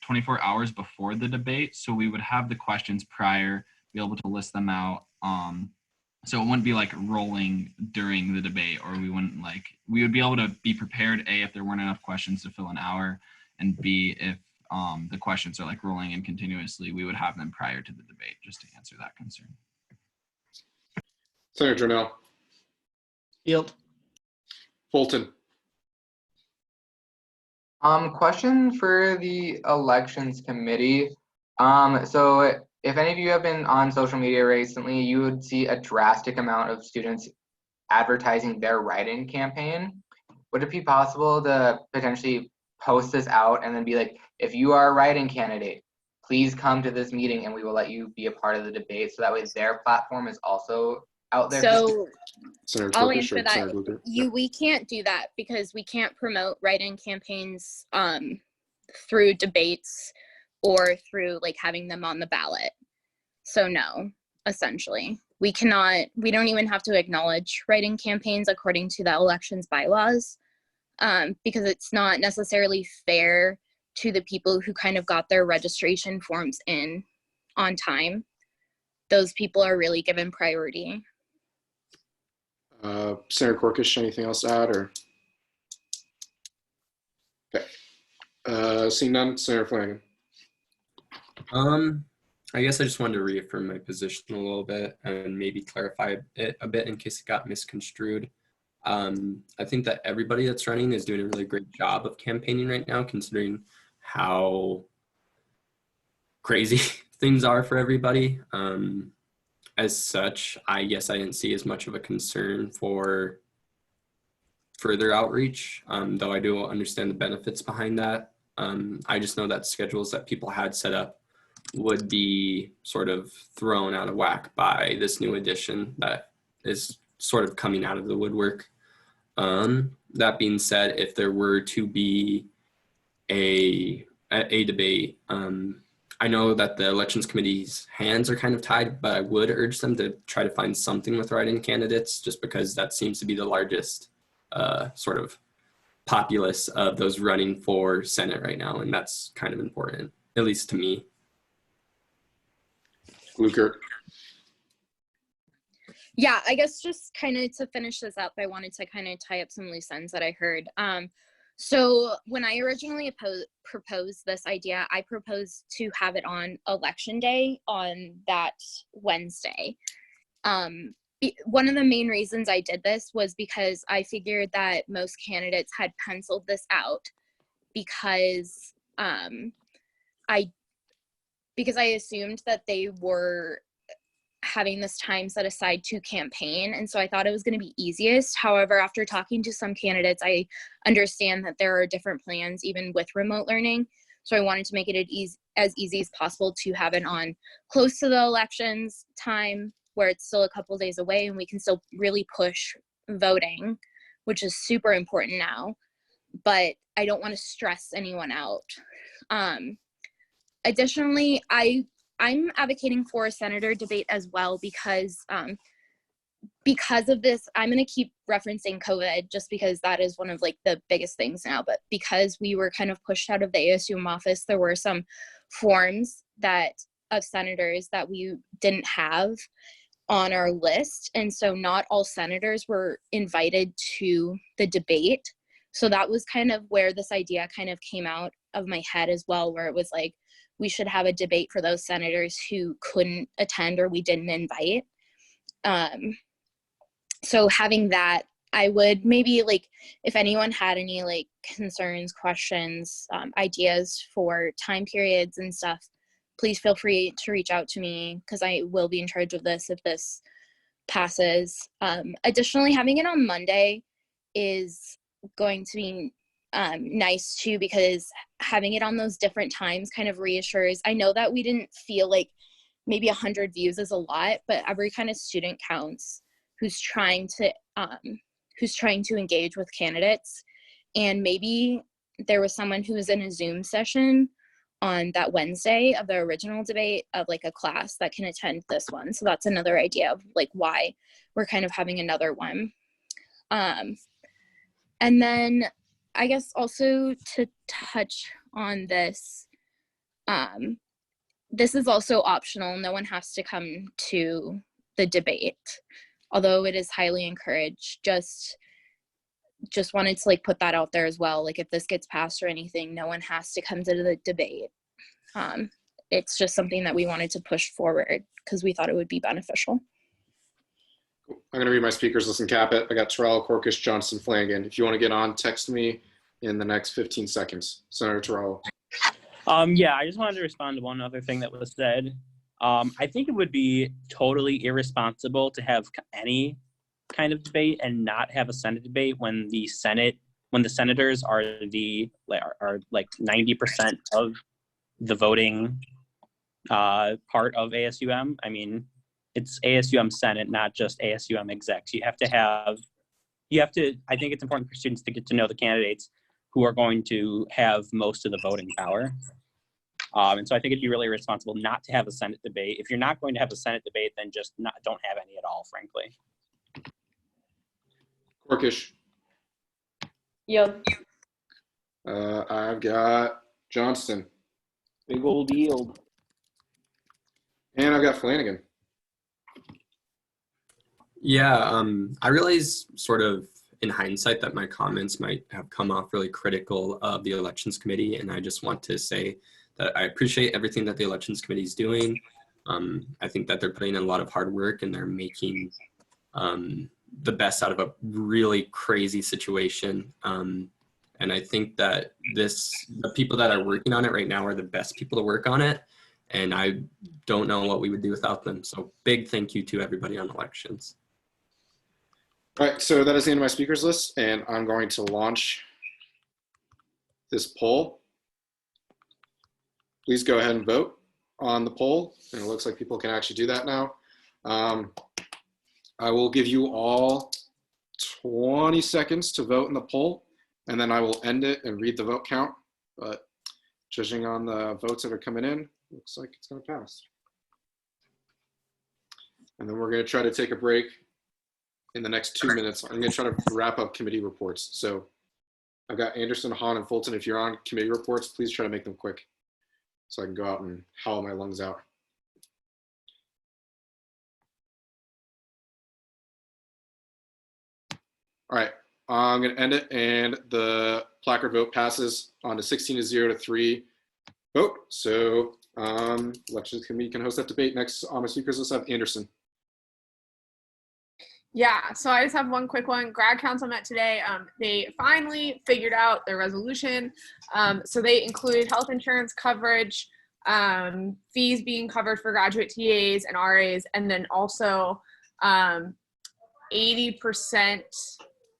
24 hours before the debate, so we would have the questions prior, be able to list them out so it wouldn't be like rolling during the debate, or we would be able to be prepared, A, if there weren't enough questions to fill an hour, and B, if the questions are like rolling in continuously, we would have them prior to the debate, just to answer that concern. Senator Jornell. Field. Fulton. Question for the elections committee. So if any of you have been on social media recently, you would see a drastic amount of students advertising their write-in campaign. Would it be possible to potentially post this out and then be like, if you are a write-in candidate, please come to this meeting and we will let you be a part of the debate, so that way their platform is also out there? So I'll Corkish answer or that. Senator Blucher? We can't do that because we can't promote write-in campaigns through debates or through like having them on the ballot. So no, essentially. We don't even have to acknowledge write-in campaigns according to the elections bylaws, because it's not necessarily fair to the people who kind of got their registration forms in on time. Those people are really given priority. Senator Corkish, anything else to add? Or okay, seeing none, Senator Flanagan. I guess I just wanted to reaffirm my position a little bit and maybe clarify it a bit in case it got misconstrued. I think that everybody that's running is doing a really great job of campaigning right now, considering how crazy things are for everybody. As such, I guess I didn't see as much of a concern for further outreach, though I do understand the benefits behind that. I just know that schedules that people had set up would be sort of thrown out of whack by this new addition that is sort of coming out of the woodwork. That being said, if there were to be a debate, I know that the elections committee's hands are kind of tied, but I would urge them to try to find something with write-in candidates, just because that seems to be the largest sort of populace of those running for Senate right now, and that's kind of important, at least to me. Luker. Yeah, I guess just kind of to finish this up, I wanted to kind of tie up some loose ends that I heard. So when I originally proposed this idea, I proposed to have it on election day on that Wednesday. One of the main reasons I did this was because I figured that most candidates had penciled this out because I assumed that they were having this time set aside to campaign, and so I thought it was going to be easiest. However, after talking to some candidates, I understand that there are different plans even with remote learning, so I wanted to make it as easy as possible to have it on close to the elections time, where it's still a couple days away and we can still really push voting, which is super important now, but I don't want to stress anyone out. Additionally, I'm advocating for a senator debate as well because of this. I'm going to keep referencing COVID just because that is one of like the biggest things now, but because we were kind of pushed out of the ASUM office, there were some forms of senators that we didn't have on our list, and so not all senators were invited to the debate. So that was kind of where this idea kind of came out of my head as well, where it was like, we should have a debate for those senators who couldn't attend or we didn't invite. So having that, I would maybe like, if anyone had any like concerns, questions, ideas for time periods and stuff, please feel free to reach out to me because I will be in charge of this if this passes. Additionally, having it on Monday is going to be nice too, because having it on those different times kind of reassures. I know that we didn't feel like maybe 100 views is a lot, but every kind of student counts who's trying to engage with candidates. And maybe there was someone who was in a Zoom session on that Wednesday of the original debate of like a class that can attend this one. So that's another idea of like why we're kind of having another one. And then I guess also to touch on this, this is also optional. No one has to come to the debate, although it is highly encouraged. Just wanted to like put that out there as well. Like if this gets passed or anything, no one has to come to the debate. It's just something that we wanted to push forward because we thought it would be beneficial. I'm going to read my speakers list and cap it. I got Terrell, Corkish, Johnson, Flanagan. If you want to get on, text me in the next 15 seconds. Senator Terrell. Yeah, I just wanted to respond to one other thing that was said. I think it would be totally irresponsible to have any kind of debate and not have a Senate debate when the senators are like 90% of the voting part of ASUM. I mean, it's ASUM Senate, not just ASUM execs. I think it's important for students to get to know the candidates who are going to have most of the voting power. And so I think it'd be really irresponsible not to have a Senate debate. If you're not going to have a Senate debate, then just don't have any at all, frankly. Corkish. Yield. I've got Johnston. Big old yield. And I've got Flanagan. Yeah, I realize sort of in hindsight that my comments might have come off really critical of the Elections Committee, and I just want to say that I appreciate everything that the Elections Committee is doing. I think that they're putting in a lot of hard work and they're making the best out of a really crazy situation. And I think that the people that are working on it right now are the best people to work on it. And I don't know what we would do without them. So big thank you to everybody on elections. All right, so that is the end of my speakers list, and I'm going to launch this poll. Please go ahead and vote on the poll, and it looks like people can actually do that now. I will give you all 20 seconds to vote in the poll, and then I will end it and read the vote count. But judging on the votes that are coming in, looks like it's going to pass. And then we're going to try to take a break in the next 2 minutes. I'm going to try to wrap up committee reports. So I've got Anderson, Hahn, and Fulton. If you're on committee reports, please try to make them quick so I can go out and howl my lungs out. All right, I'm going to end it, and the placard vote passes on to 16-0 to 3 vote. So Elections Committee can host that debate. Next on my speakers list, I have Anderson. Yeah, so I just have one quick one. Grad Council met today. They finally figured out their resolution. So they included health insurance coverage, fees being covered for graduate TAs and RAs, and then also 80%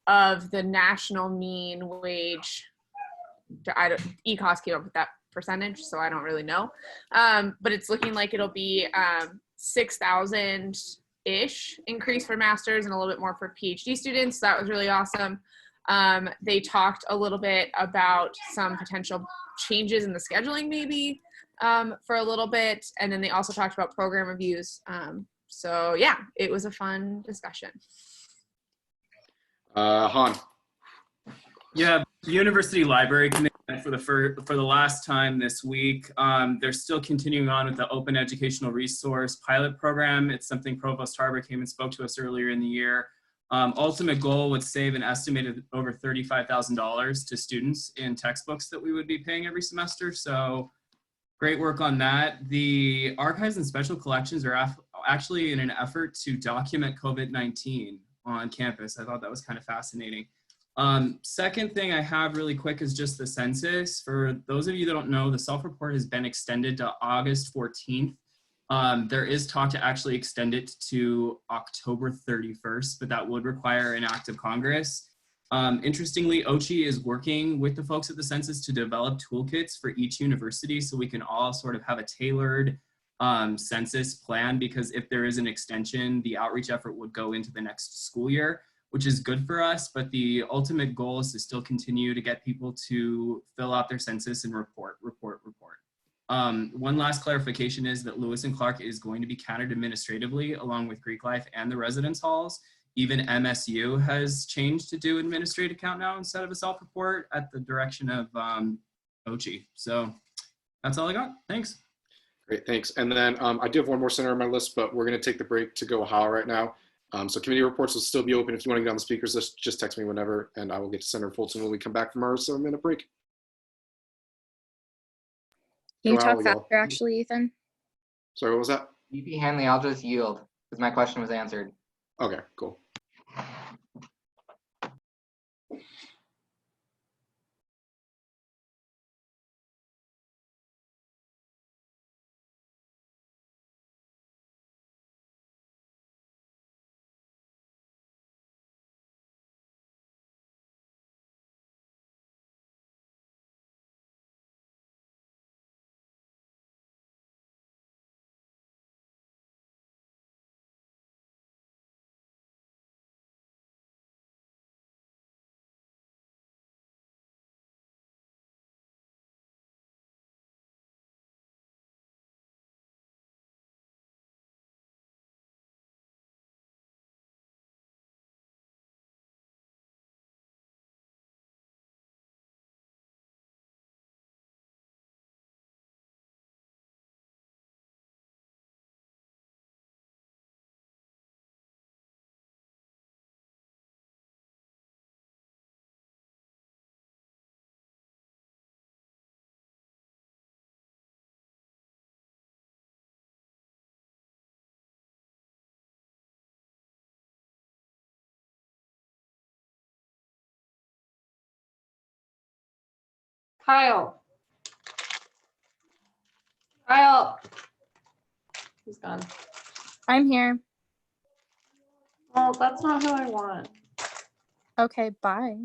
of the national mean wage. ECOS came up with that percentage, so I don't really know. But it's looking like it'll be 6,000-ish increase for masters and a little bit more for PhD students. So that was really awesome. They talked a little bit about some potential changes in the scheduling maybe for a little bit. And then they also talked about program reviews. So yeah, it was a fun discussion. Hahn. Yeah, the University Library Committee for the last time this week. They're still continuing on with the Open Educational Resource Pilot Program. It's something Provost Harbour came and spoke to us earlier in the year. Ultimate goal would save an estimated over $35,000 to students in textbooks that we would be paying every semester. So great work on that. The archives and special collections are actually in an effort to document COVID-19 on campus. I thought that was kind of fascinating. Second thing I have really quick is just the census. For those of you that don't know, the self-report has been extended to August 14th. There is talk to actually extend it to October 31st, but that would require an act of Congress. Interestingly, OCHI is working with the folks at the census to develop toolkits for each university so we can all sort of have a tailored census plan, because if there is an extension, the outreach effort would go into the next school year, which is good for us, but the ultimate goal is to still continue to get people to fill out their census and report. One last clarification is that Lewis and Clark is going to be counted administratively along with Greek Life and the residence halls. Even MSU has changed to do administrative count now instead of a self-report at the direction of OCHI. So that's all I got. Thanks. Great, thanks. And then I do have one more center on my list, but we're going to take the break to go Ohio right now. So committee reports will still be open. If you want to get on the speakers list, just text me whenever, and I will get to Senator Fulton when we come back from our 7-minute break. Can you Go talk Ohio, y'all. faster, actually, Ethan? Sorry, what was that? VP Hanley, I'll just yield because my question was answered. Okay, cool. Kyle. Kyle. He's gone. I'm here. Well, that's not who I want. Okay, bye.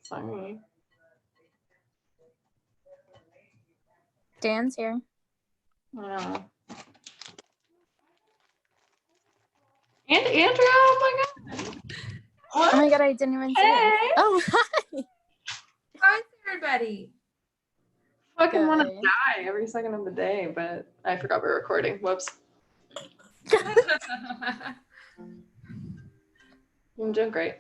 Sorry. Dan's here. I know. And Andrea, oh my god. Oh my god, I didn't even see it. Hey. Oh, hi. How's everybody? Fucking want to Good. die every second of the day, but I forgot we're recording. Whoops. I'm doing great.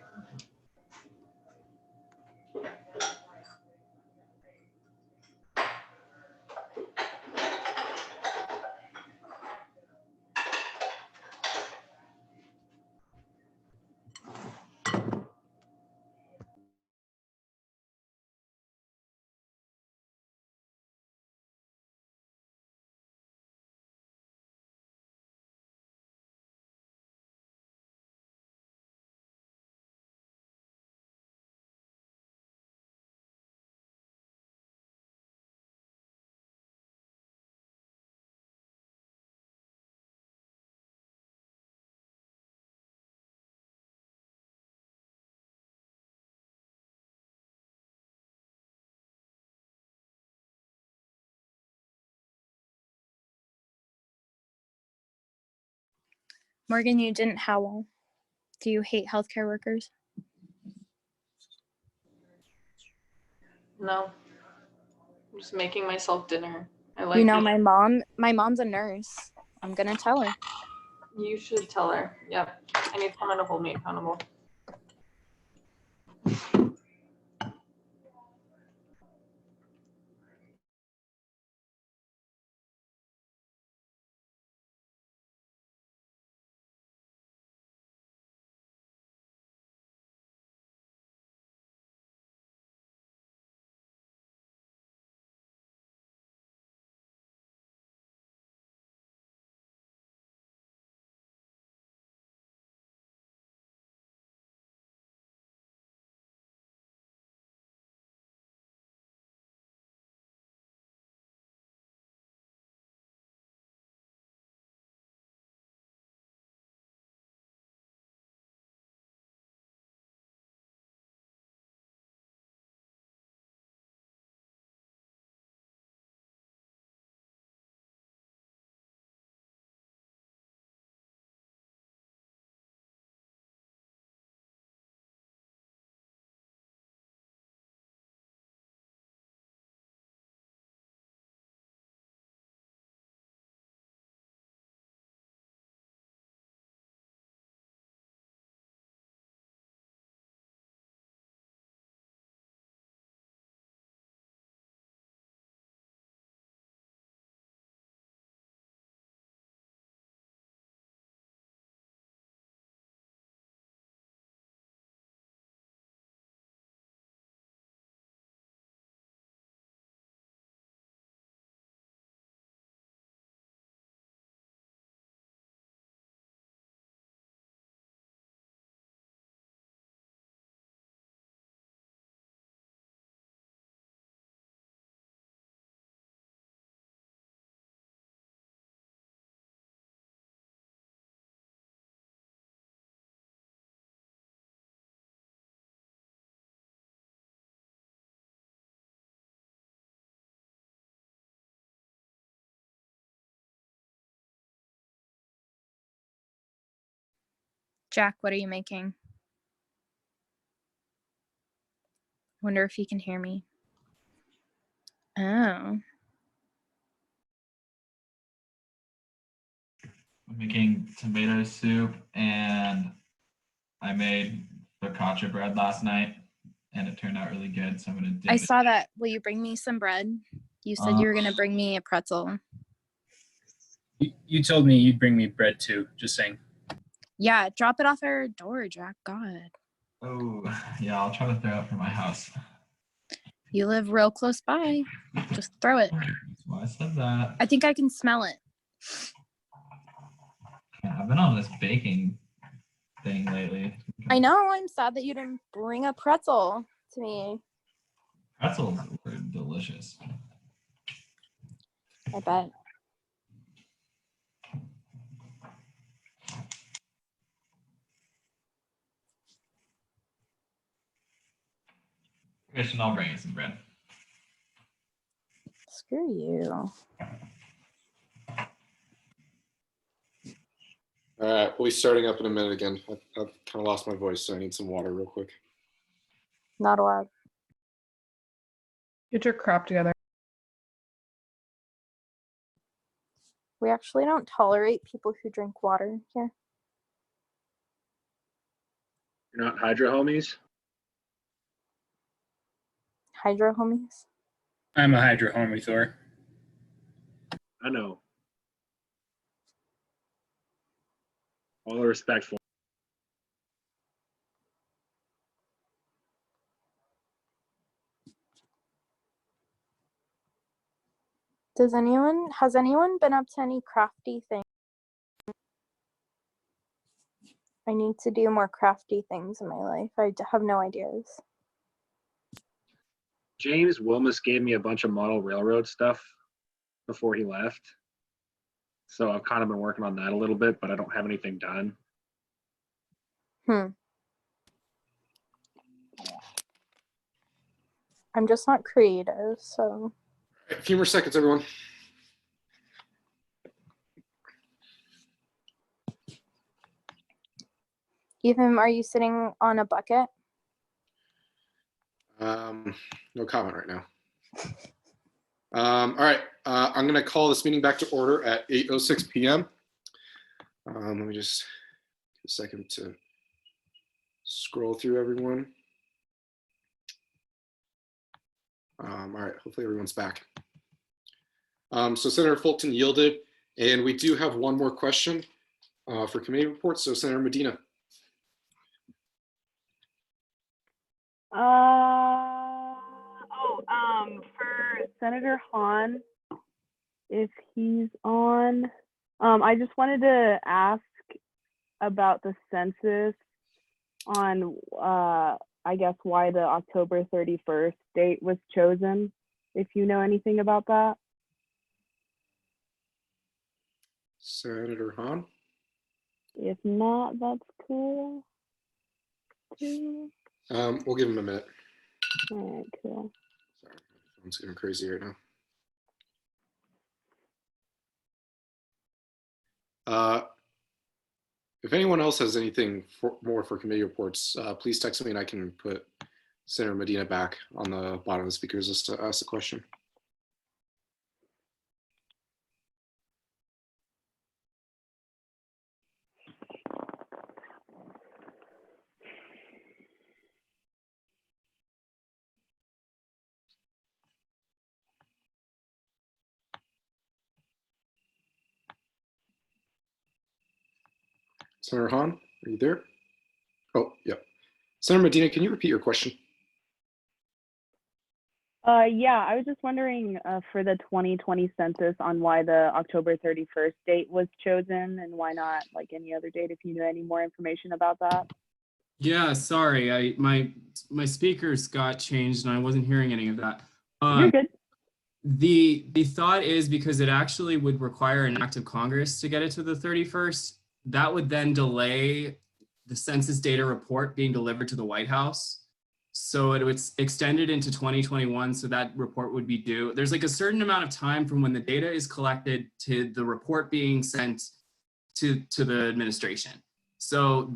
Morgan, you didn't howl. Do you hate healthcare workers? No. I'm just making myself dinner. I like You know, it. my mom's a nurse. I'm gonna tell her. You should tell her. Yep. I need someone to hold me accountable. Jack, what are you making? Wonder if you can hear me. Oh. I'm making tomato soup, and I made focaccia bread last night, and it turned out really good. So I'm gonna dip I it. saw that. Will you bring me some bread? You said you were gonna bring me a pretzel. You told me you'd bring me bread too, just saying. Yeah, drop it off our door, Jack. God. Oh, yeah, I'll try to throw it from my house. You live real close by. Just throw it. That's why I said that. I think I can smell it. Yeah, I've been on this baking thing lately. I know. I'm sad that you didn't bring a pretzel to me. Pretzels were delicious. I bet. Christian, I'll bring you some bread. Screw you. All right, we'll be starting up in a minute again. I've kind of lost my voice, so I need some water real quick. Not allowed. Get your crap together. We actually don't tolerate people who drink water here. You're not Hydra homies? Hydro homies. I'm a Hydra homie, Thor. I know. All the respect for. Has anyone been up to any crafty things? I need to do more crafty things in my life. I have no ideas. James Wilmus gave me a bunch of model railroad stuff before he left. So I've kind of been working on that a little bit, but I don't have anything done. I'm just not creative, so. A few more seconds, everyone. Ethan, are you sitting on a bucket? No comment right now. All right, I'm going to call this meeting back to order at 8:06 p.m. Let me just take a second to scroll through everyone. All right, hopefully everyone's back. So Senator Fulton yielded, and we do have one more question for committee reports. So Senator Medina. For Senator Hahn, if he's on, I just wanted to ask about the census on, I guess, why the October 31st date was chosen, if you know anything about that. Senator Hahn? If not, that's cool. Too. We'll give him a minute. All right, cool. Sorry, my phone's getting crazy right now. If anyone else has anything more for committee reports, please text me and I can put Senator Medina back on the bottom of the speakers list to ask the question. Senator Hahn, are you there? Oh, yeah. Senator Medina, can you repeat your question? Yeah, I was just wondering for the 2020 census on why the October 31st date was chosen and why not like any other date, if you know any more information about that. Yeah, sorry, my speakers got changed and I wasn't hearing any of that. You're good. The thought is because it actually would require an act of Congress to get it to the 31st. That would then delay the census data report being delivered to the White House. So it was extended into 2021, so that report would be due. There's like a certain amount of time from when the data is collected to the report being sent to the administration. So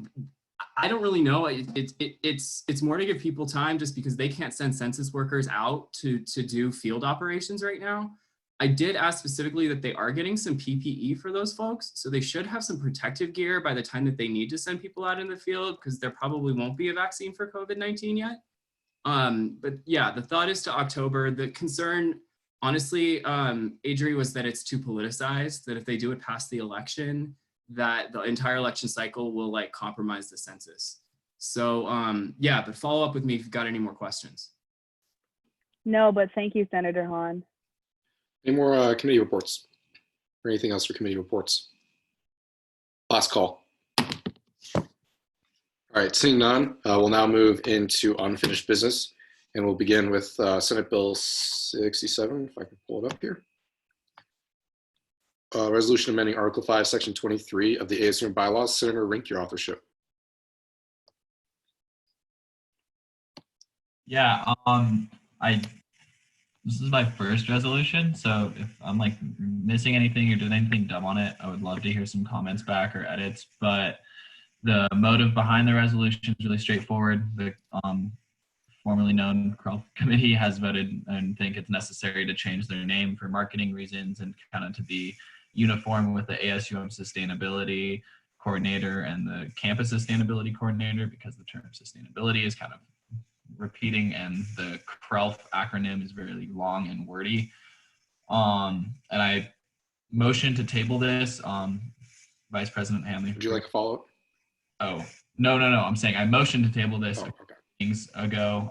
I don't really know. It's more to give people time just because they can't send census workers out to do field operations right now. I did ask specifically that they are getting some PPE for those folks. So they should have some protective gear by the time that they need to send people out in the field, because there probably won't be a vaccine for COVID-19 yet. But yeah, the thought is to October. The concern, honestly, Adri, was that it's too politicized, that if they do it past the election, that the entire election cycle will like compromise the census. So yeah, but follow up with me if you've got any more questions. No, but thank you, Senator Hahn. Any more committee reports or anything else for committee reports? Last call. All right, seeing none, we'll now move into unfinished business, and we'll begin with Senate Bill 67, if I can pull it up here. Resolution amending Article 5, Section 23 of the ASUM bylaws. Senator Rink, your authorship. Yeah, this is my first resolution, so if I'm like missing anything or doing anything dumb on it, I would love to hear some comments back or edits. But the motive behind the resolution is really straightforward. The formerly known CREL committee has voted and think it's necessary to change their name for marketing reasons and kind of to be uniform with the ASUM sustainability coordinator and the campus sustainability coordinator, because the term sustainability is kind of repeating and the CRELF acronym is very long and wordy. And I motion to table this. Vice President Hanley. Would you like a follow-up? Oh, no. I'm saying I motioned to table this things ago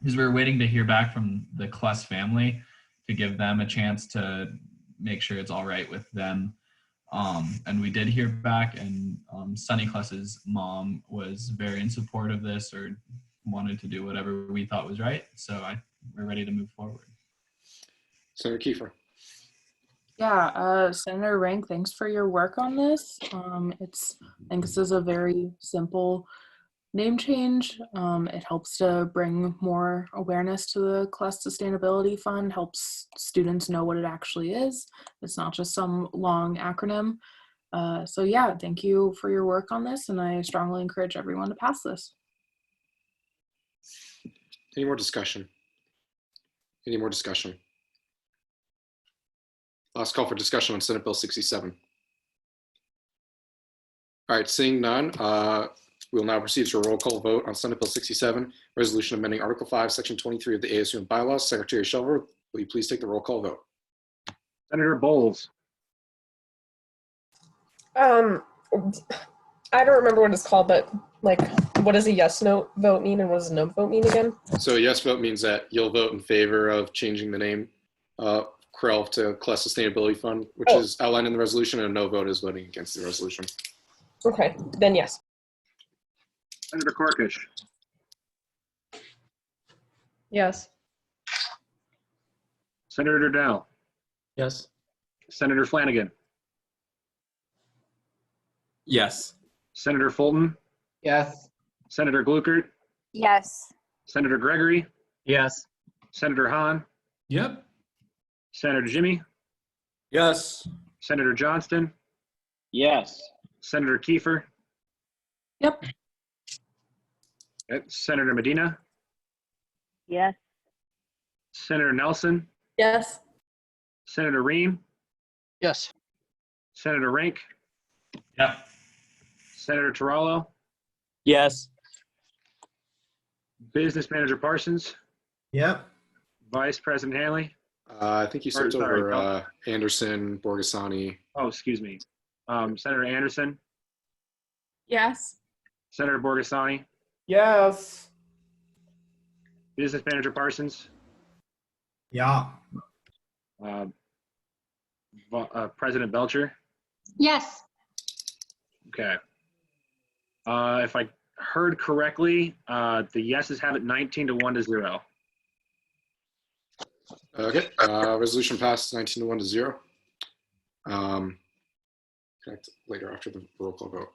because we were waiting to hear back from the Kless family to give them a chance to make sure it's all right with them. And we did hear back, and Sunny Kless's mom was very in support of this, or wanted to do whatever we thought was right. So we're ready to move forward. Senator Kiefer. Yeah, Senator Rank, thanks for your work on this. I think this is a very simple name change. It helps to bring more awareness to the Kless Sustainability Fund, helps students know what it actually is. It's not just some long acronym. So yeah, thank you for your work on this, and I strongly encourage everyone to pass this. Any more discussion? Any more discussion? Last call for discussion on Senate Bill 67. All right, seeing none, we'll now proceed to a roll call vote on Senate Bill 67, resolution amending Article 5, Section 23 of the ASUM bylaws. Secretary Shelver, will you please take the roll call vote? Senator Bowles. I don't remember what it's called, but like, what does a yes no vote mean and what does a no vote mean again? So a yes vote means that you'll vote in favor of changing the name CREL to Kless Sustainability Fund, which is outlined in the resolution, and a no vote is voting against the resolution. Okay, then yes. Senator Korkish. Yes. Senator Durnell. Yes. Senator Flanagan. Yes. Senator Fulton. Yes. Senator Gluckert. Yes. Senator Gregory. Yes. Senator Hahn. Yep. Senator Jimmy. Yes. Senator Johnston. Yes. Senator Kiefer. Yep. Senator Medina. Yes. Senator Nelson. Yes. Senator Ream. Yes. Senator Rink. Yep. Senator Tarallo. Yes. Business Manager Parsons. Yep. Vice President Hanley. I think you skipped over Anderson, Borgasani. Oh, excuse me. Senator Anderson. Yes. Senator Borgasani. Yes. Business Manager Parsons. Yeah. President Belcher. Yes. Okay. If I heard correctly, the yeses have it 19-1-0. Okay, resolution passed 19-1-0. Connect later after the roll call vote.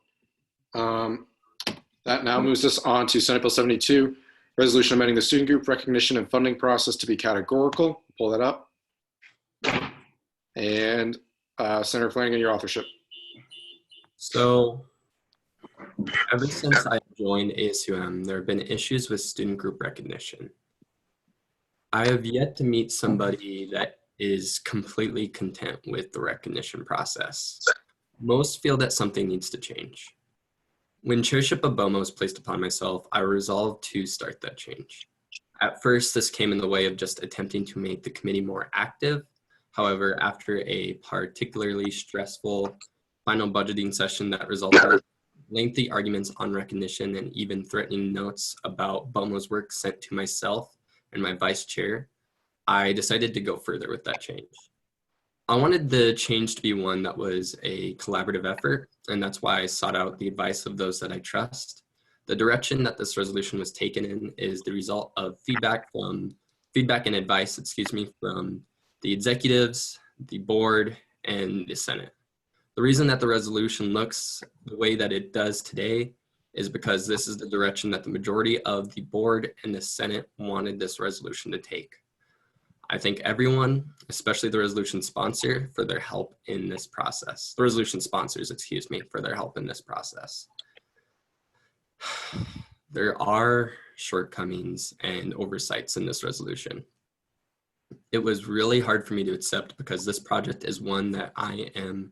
That now moves us on to Senate Bill 72, resolution amending the student group recognition and funding process to be categorical. Pull that up. And Senator Flanagan, your authorship. So Ever since I joined ASUM, there have been issues with student group recognition. I have yet to meet somebody that is completely content with the recognition process. Most feel that something needs to change. When chairship of BOMO was placed upon myself, I resolved to start that change. At first, this came in the way of just attempting to make the committee more active. However, after a particularly stressful final budgeting session that resulted in lengthy arguments on recognition and even threatening notes about BOMO's work sent to myself and my vice chair, I decided to go further with that change. I wanted the change to be one that was a collaborative effort, and that's why I sought out the advice of those that I trust. The direction that this resolution was taken in is the result of feedback and advice, from the executives, the board, and the Senate. The reason that the resolution looks the way that it does today is because this is the direction that the majority of the board and the Senate wanted this resolution to take. I thank everyone, especially the resolution sponsor, for their help in this process. The resolution sponsors, for their help in this process. There are shortcomings and oversights in this resolution. It was really hard for me to accept because this project is one that I am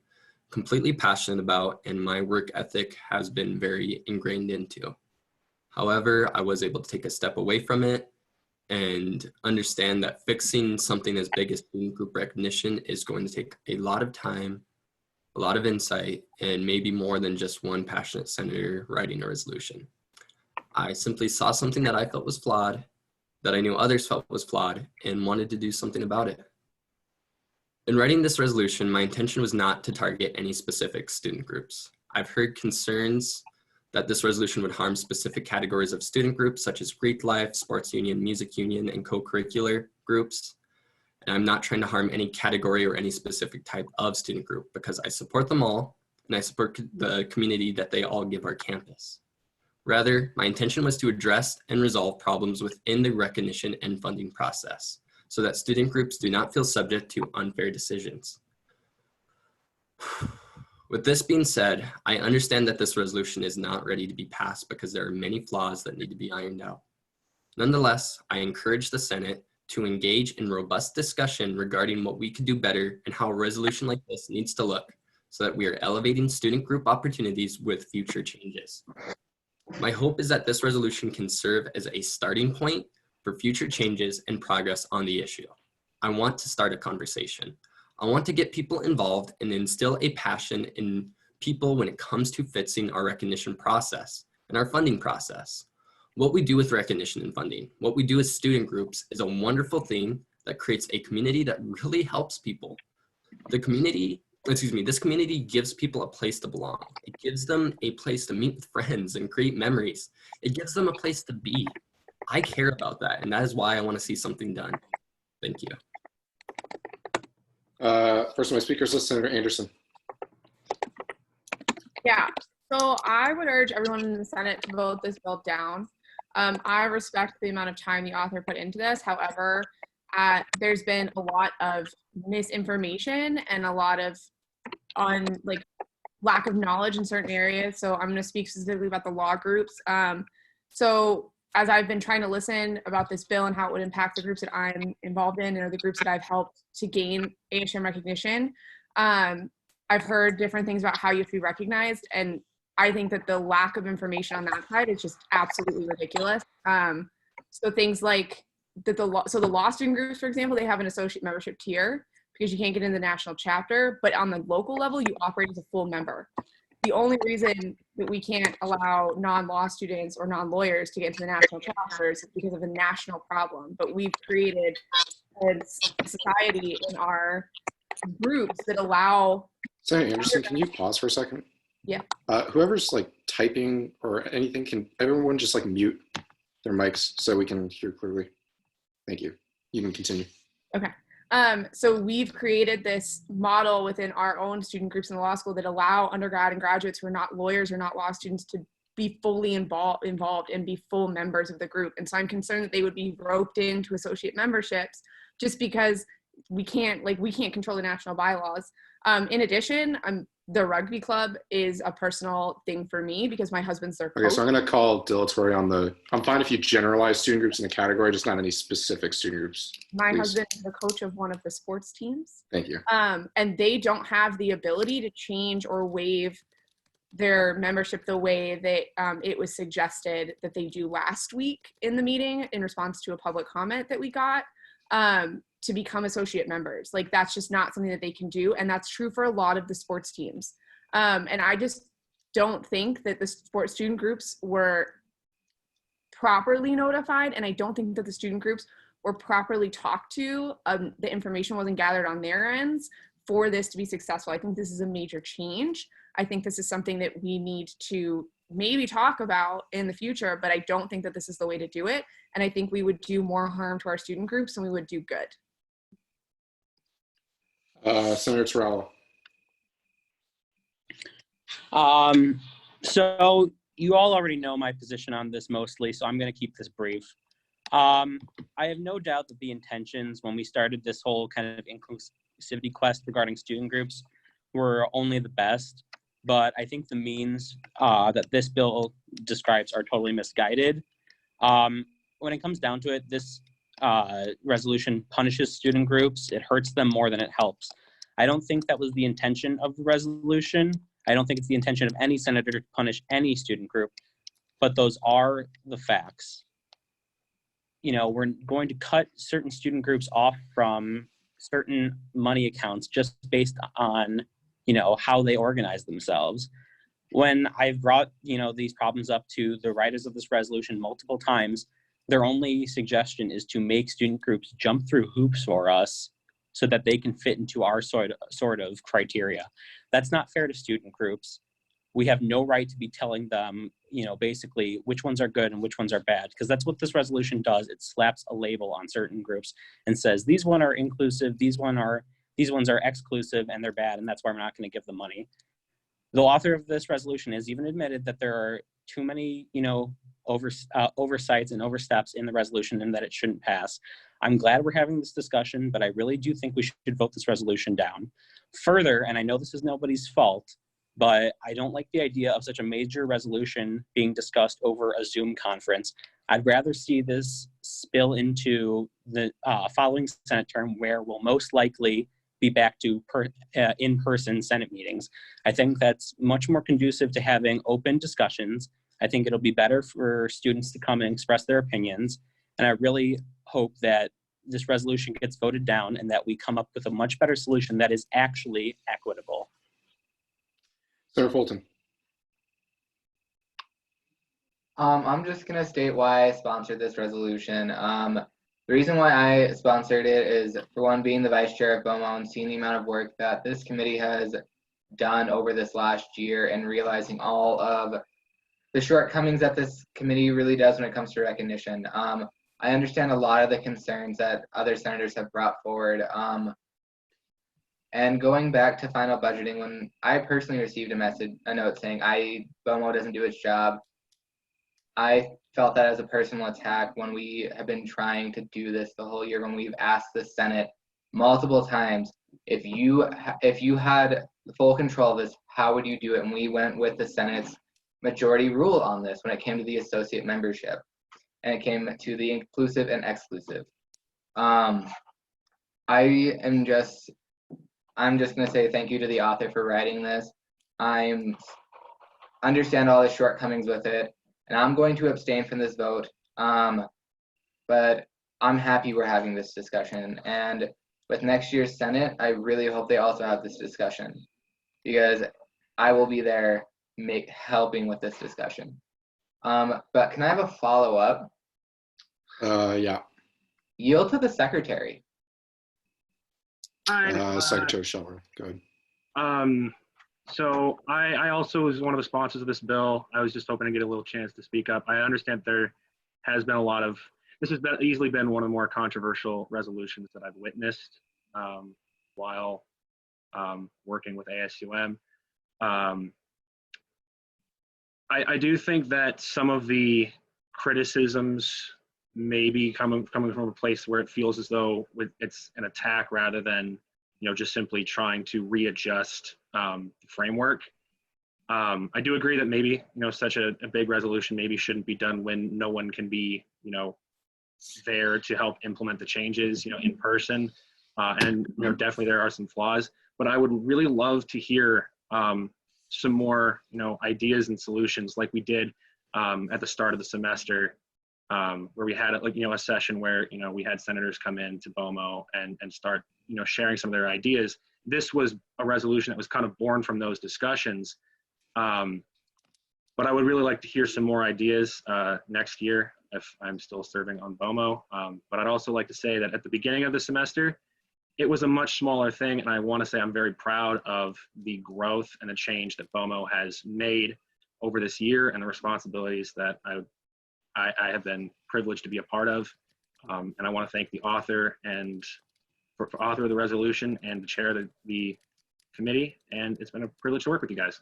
completely passionate about and my work ethic has been very ingrained into. However, I was able to take a step away from it and understand that fixing something as big as student group recognition is going to take a lot of time, a lot of insight, and maybe more than just one passionate senator writing a resolution. I simply saw something that I felt was flawed, that I knew others felt was flawed, and wanted to do something about it. In writing this resolution, my intention was not to target any specific student groups. I've heard concerns that this resolution would harm specific categories of student groups such as Greek life, sports union, music union, and co-curricular groups. And I'm not trying to harm any category or any specific type of student group because I support them all and I support the community that they all give our campus. Rather, my intention was to address and resolve problems within the recognition and funding process so that student groups do not feel subject to unfair decisions. With this being said, I understand that this resolution is not ready to be passed because there are many flaws that need to be ironed out. Nonetheless, I encourage the Senate to engage in robust discussion regarding what we could do better and how a resolution like this needs to look so that we are elevating student group opportunities with future changes. My hope is that this resolution can serve as a starting point for future changes and progress on the issue. I want to start a conversation. I want to get people involved and instill a passion in people when it comes to fixing our recognition process and our funding process. What we do with recognition and funding, what we do as student groups is a wonderful thing that creates a community that really helps people. This community gives people a place to belong. It gives them a place to meet with friends and create memories. It gives them a place to be. I care about that, and that is why I want to see something done. Thank you. First on my speakers list, Senator Anderson. Yeah, so I would urge everyone in the Senate to vote this bill down. I respect the amount of time the author put into this. However, there's been a lot of misinformation and a lot of lack of knowledge in certain areas. So I'm going to speak specifically about the law groups. So as I've been trying to listen about this bill and how it would impact the groups that I'm involved in and the groups that I've helped to gain ASUM recognition, I've heard different things about how you have to be recognized. And I think that the lack of information on that side is just absolutely ridiculous. So things like that the law student groups, for example, they have an associate membership tier because you can't get in the national chapter, but on the local level, you operate as a full member. The only reason that we can't allow non-law students or non-lawyers to get into the national chapters is because of a national problem. But we've created a society in our groups that allow. Senator Anderson, can you pause for a second? Yeah. Whoever's typing or anything, can everyone just mute their mics so we can hear clearly? Thank you. You can continue. Okay. So we've created this model within our own student groups in the law school that allow undergrad and graduates who are not lawyers or not law students to be fully involved and be full members of the group. And so I'm concerned that they would be roped into associate memberships just because we can't control the national bylaws. In addition, the rugby club is a personal thing for me because my husband's their coach. Okay, so I'm going to call dilatory on the, I'm fine if you generalize student groups in the category, just not any specific student groups. My please. husband is the coach of one of the sports teams. Thank you. And they don't have the ability to change or waive their membership the way that it was suggested that they do last week in the meeting in response to a public comment that we got, to become associate members. Like, that's just not something that they can do. And that's true for a lot of the sports teams. And I just don't think that the sports student groups were properly notified. And I don't think that the student groups were properly talked to. The information wasn't gathered on their ends for this to be successful. I think this is a major change. I think this is something that we need to maybe talk about in the future, but I don't think that this is the way to do it. And I think we would do more harm to our student groups than we would do good. Senator Terrell. So you all already know my position on this mostly, so I'm going to keep this brief. I have no doubt that the intentions when we started this whole kind of inclusivity quest regarding student groups were only the best, but I think the means that this bill describes are totally misguided. When it comes down to it, this resolution punishes student groups. It hurts them more than it helps. I don't think that was the intention of the resolution. I don't think it's the intention of any senator to punish any student group, but those are the facts. You know, we're going to cut certain student groups off from certain money accounts just based on, you know, how they organize themselves. When I've brought, you know, these problems up to the writers of this resolution multiple times, their only suggestion is to make student groups jump through hoops for us so that they can fit into our sort of criteria. That's not fair to student groups. We have no right to be telling them, you know, basically which ones are good and which ones are bad, because that's what this resolution does. It slaps a label on certain groups and says, these ones are inclusive, these ones are exclusive, and they're bad, and that's why we're not going to give them money. The author of this resolution has even admitted that there are too many, you know, oversights and oversteps in the resolution and that it shouldn't pass. I'm glad we're having this discussion, but I really do think we should vote this resolution down. Further, and I know this is nobody's fault, but I don't like the idea of such a major resolution being discussed over a Zoom conference. I'd rather see this spill into the following Senate term, where we'll most likely be back to in-person Senate meetings. I think that's much more conducive to having open discussions. I think it'll be better for students to come and express their opinions. And I really hope that this resolution gets voted down and that we come up with a much better solution that is actually equitable. Senator Fulton. I'm just gonna state why I sponsored this resolution. The reason why I sponsored it is, for one, being the vice chair of BOMO and seeing the amount of work that this committee has done over this last year and realizing all of the shortcomings that this committee really does when it comes to recognition. I understand a lot of the concerns that other senators have brought forward. And going back to final budgeting, when I personally received a note saying BOMO doesn't do its job, I felt that as a personal attack when we have been trying to do this the whole year, when we've asked the Senate multiple times, if you had full control of this, how would you do it? And we went with the Senate's majority rule on this when it came to the associate membership, and it came to the inclusive and exclusive. I'm just going to say thank you to the author for writing this. I understand all the shortcomings with it, and I'm going to abstain from this vote. But I'm happy we're having this discussion. And with next year's Senate, I really hope they also have this discussion, because I will be there helping with this discussion. But can I have a follow-up? Yeah. Yield to the secretary. Secretary Shelver, go ahead. So I also was one of the sponsors of this bill. I was just hoping to get a little chance to speak up. I understand there has been this has easily been one of the more controversial resolutions that I've witnessed while working with ASUM. I do think that some of the criticisms may be coming from a place where it feels as though it's an attack rather than just simply trying to readjust the framework. I do agree that maybe, such a big resolution maybe shouldn't be done when no one can be, there to help implement the changes, in person. And, definitely there are some flaws, but I would really love to hear some more, ideas and solutions like we did at the start of the semester, where we had a session where, we had senators come in to BOMO and start, sharing some of their ideas. This was a resolution that was kind of born from those discussions. But I would really like to hear some more ideas next year if I'm still serving on BOMO. But I'd also like to say that at the beginning of the semester, it was a much smaller thing, and I want to say I'm very proud of the growth and the change that BOMO has made over this year and the responsibilities that I have been privileged to be a part of. And I want to thank the author and for author of the resolution and the chair of the committee, and it's been a privilege to work with you guys.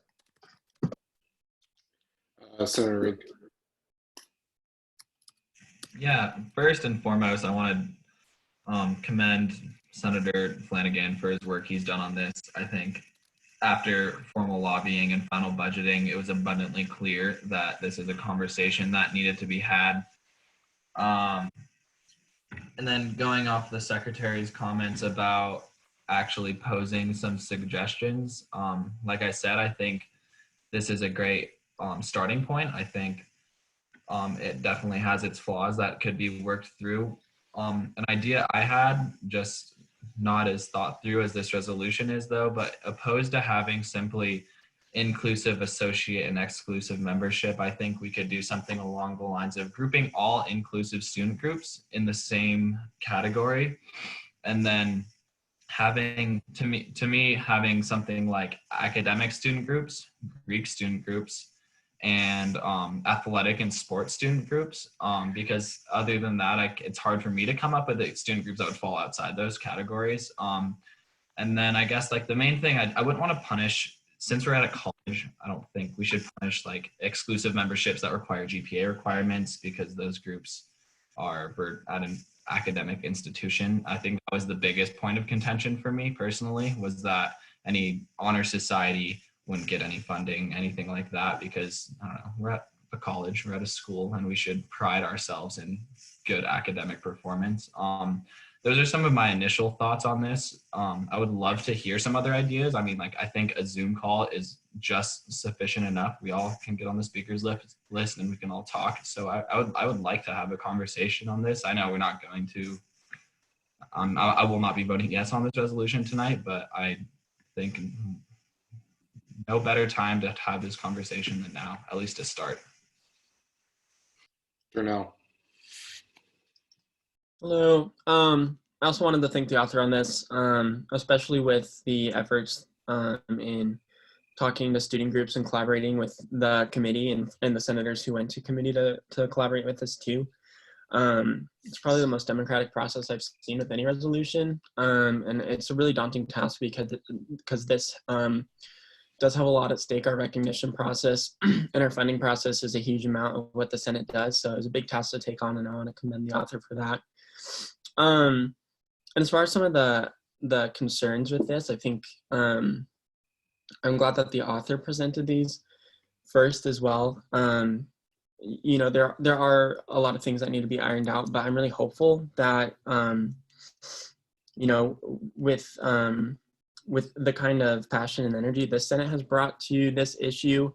Senator Reed. Yeah, first and foremost, I want to commend Senator Flanagan for his work he's done on this. I think after formal lobbying and final budgeting, it was abundantly clear that this is a conversation that needed to be had. And then going off the secretary's comments about actually posing some suggestions, like I said, I think this is a great starting point. I think it definitely has its flaws that could be worked through. An idea I had, just not as thought through as this resolution is though, but opposed to having simply inclusive associate and exclusive membership, I think we could do something along the lines of grouping all inclusive student groups in the same category, and then having, to me, having something like academic student groups, Greek student groups, and athletic and sports student groups, because other than that, it's hard for me to come up with the student groups that would fall outside those categories. And then I guess like the main thing, I wouldn't want to punish, since we're at a college, I don't think we should punish like exclusive memberships that require GPA requirements, because those groups are at an academic institution. I think that was the biggest point of contention for me personally, was that any honor society wouldn't get any funding, anything like that, because I don't know, we're at a college, we're at a school, and we should pride ourselves in good academic performance. Those are some of my initial thoughts on this. I would love to hear some other ideas. I mean, like, I think a Zoom call is just sufficient enough. We all can get on the speakers list and we can all talk. So I would like to have a conversation on this. I know we're not going to, I will not be voting yes on this resolution tonight, but I think no better time to have this conversation than now, at least to start. Darnell. Hello. I also wanted to thank the author on this, especially with the efforts in talking to student groups and collaborating with the committee and the senators who went to committee to collaborate with us too. It's probably the most democratic process I've seen with any resolution, and it's a really daunting task because this does have a lot at stake. Our recognition process and our funding process is a huge amount of what the Senate does, so it's a big task to take on, and I want to commend the author for that. And as far as some of the concerns with this, I think I'm glad that the author presented these first as well. You know, there are a lot of things that need to be ironed out, but I'm really hopeful that you know, with the kind of passion and energy the Senate has brought to this issue,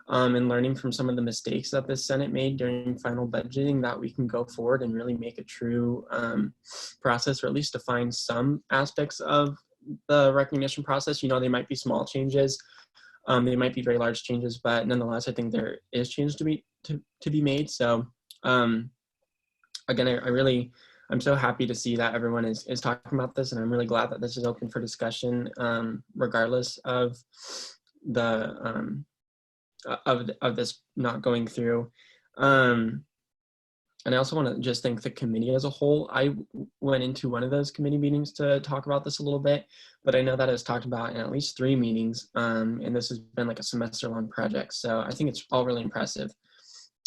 and learning from some of the mistakes that the Senate made during final budgeting, that we can go forward and really make a true process, or at least define some aspects of the recognition process. You know, they might be small changes, they might be very large changes, but nonetheless, I think there is change to be made. So again, I'm so happy to see that everyone is talking about this, and I'm really glad that this is open for discussion, regardless of the of this not going through. And I also want to just thank the committee as a whole. I went into one of those committee meetings to talk about this a little bit, but I know that it's talked about in at least 3 meetings, and this has been like a semester-long project. So I think it's all really impressive.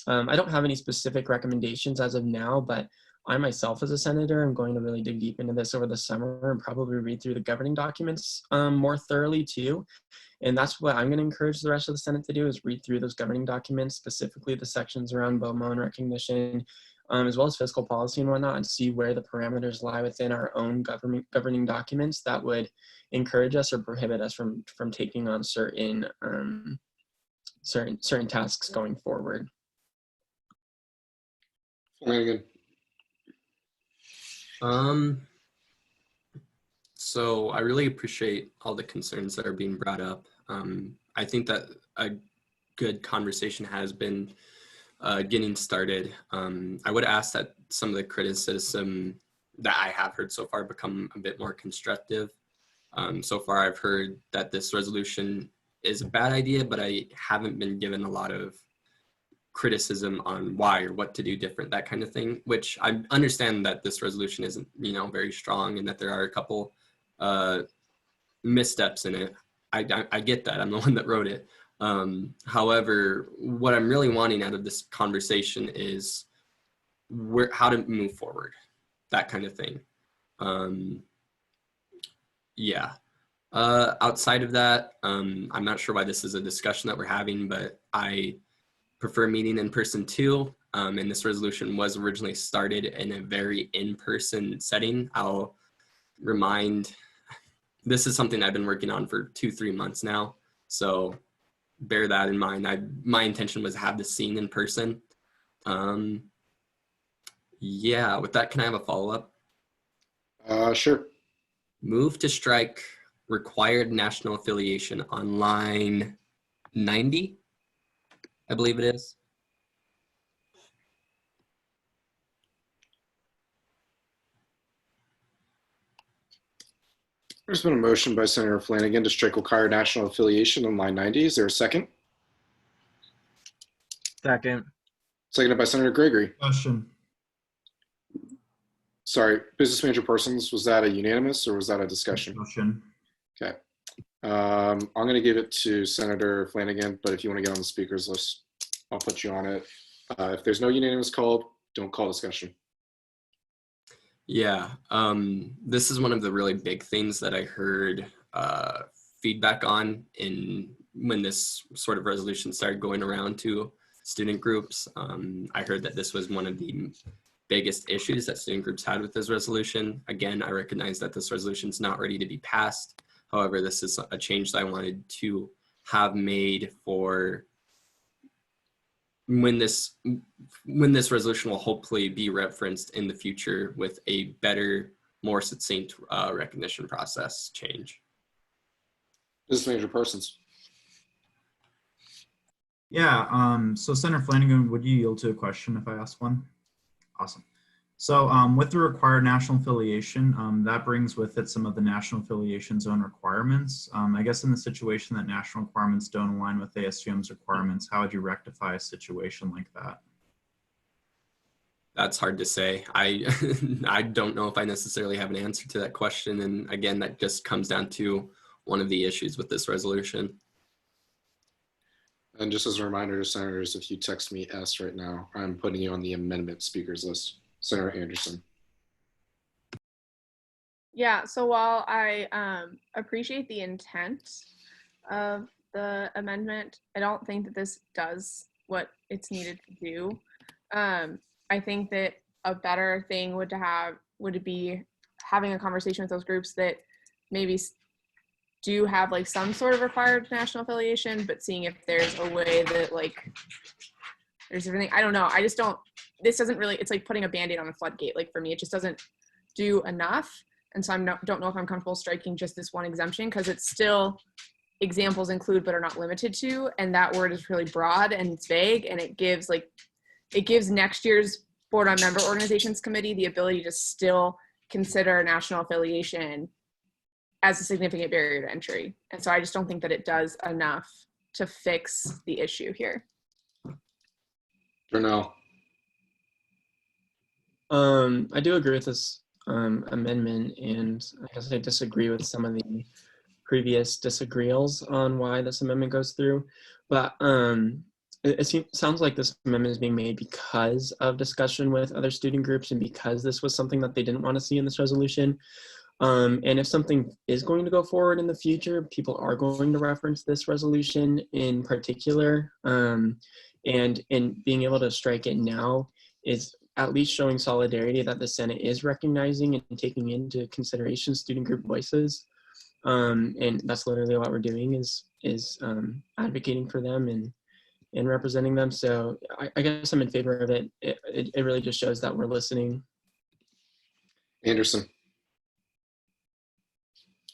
I don't have any specific recommendations as of now, but I myself as a senator am going to really dig deep into this over the summer and probably read through the governing documents more thoroughly too. And that's what I'm going to encourage the rest of the Senate to do, is read through those governing documents, specifically the sections around BOMO and recognition, as well as fiscal policy and whatnot, and see where the parameters lie within our own governing documents that would encourage us or prohibit us from taking on certain tasks going forward. Flanagan. So I really appreciate all the concerns that are being brought up. I think that a good conversation has been getting started. I would ask that some of the criticism that I have heard so far become a bit more constructive. So far I've heard that this resolution is a bad idea, but I haven't been given a lot of criticism on why or what to do different, that kind of thing, which I understand that this resolution isn't, very strong and that there are a couple missteps in it. I get that. I'm the one that wrote it. However, what I'm really wanting out of this conversation is how to move forward, that kind of thing. Yeah. Outside of that, I'm not sure why this is a discussion that we're having, but I prefer meeting in person too. And this resolution was originally started in a very in-person setting. I'll remind, this is something I've been working on for 2-3 months now. So bear that in mind. My intention was to have this seen in person. Yeah, with that, can I have a follow-up? Sure. Move to strike required national affiliation on line 90, I believe it is. There's been a motion by Senator Flanagan to strike required national affiliation on line 90. Is there a second? Second. Seconded by Senator Gregory. Question. Sorry, Business Manager Parsons, was that a unanimous or was that a discussion? Discussion. Okay. I'm going to give it to Senator Flanagan, but if you want to get on the speakers list, I'll put you on it. If there's no unanimous call, don't call discussion. Yeah, this is one of the really big things that I heard feedback on when this sort of resolution started going around to student groups. I heard that this was one of the biggest issues that student groups had with this resolution. Again, I recognize that this resolution is not ready to be passed. However, this is a change that I wanted to have made for when this resolution will hopefully be referenced in the future with a better, more succinct recognition process change. Business Manager Parsons. Yeah, so Senator Flanagan, would you yield to a question if I ask one? Awesome. So with the required national affiliation, that brings with it some of the national affiliation zone requirements. I guess in the situation that national requirements don't align with ASUM's requirements, how would you rectify a situation like that? That's hard to say. I don't know if I necessarily have an answer to that question. And again, that just comes down to one of the issues with this resolution. And just as a reminder to senators, if you text me S right now, I'm putting you on the amendment speakers list. Senator Anderson. Yeah, so while I appreciate the intent of the amendment, I don't think that this does what it's needed to do. I think that a better thing would be having a conversation with those groups that maybe do have like some sort of required national affiliation, but seeing if there's a way that like there's everything. I don't know. I just don't. This doesn't really. It's like putting a Band-Aid on a floodgate. Like for me, it just doesn't do enough. And so don't know if I'm comfortable striking just this one exemption because it's still examples include but are not limited to, and that word is really broad and it's vague, and it gives next year's Board on Member Organizations Committee the ability to still consider national affiliation as a significant barrier to entry. And so I just don't think that it does enough to fix the issue here. Darnell. I do agree with this amendment, and I guess I disagree with some of the previous disagreeals on why this amendment goes through. But sounds like this amendment is being made because of discussion with other student groups and because this was something that they didn't want to see in this resolution. And if something is going to go forward in the future, people are going to reference this resolution in particular. And in being able to strike it now is at least showing solidarity that the Senate is recognizing and taking into consideration student group voices. And that's literally what we're doing is advocating for them and representing them. So I guess I'm in favor of it. It really just shows that we're listening. Anderson.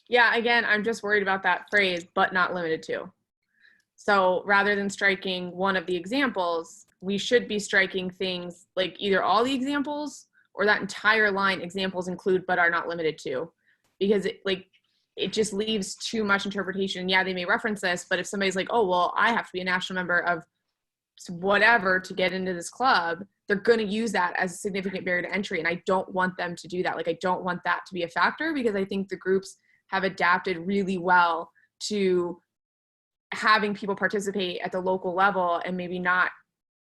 Yeah, again, I'm just worried about that phrase, but not limited to. So rather than striking one of the examples, we should be striking things like either all the examples or that entire line, examples include but are not limited to, because it just leaves too much interpretation. Yeah, they may reference this, but if somebody's like, oh, well, I have to be a national member of whatever to get into this club, they're going to use that as a significant barrier to entry. And I don't want them to do that. Like, I don't want that to be a factor, because I think the groups have adapted really well to having people participate at the local level and maybe not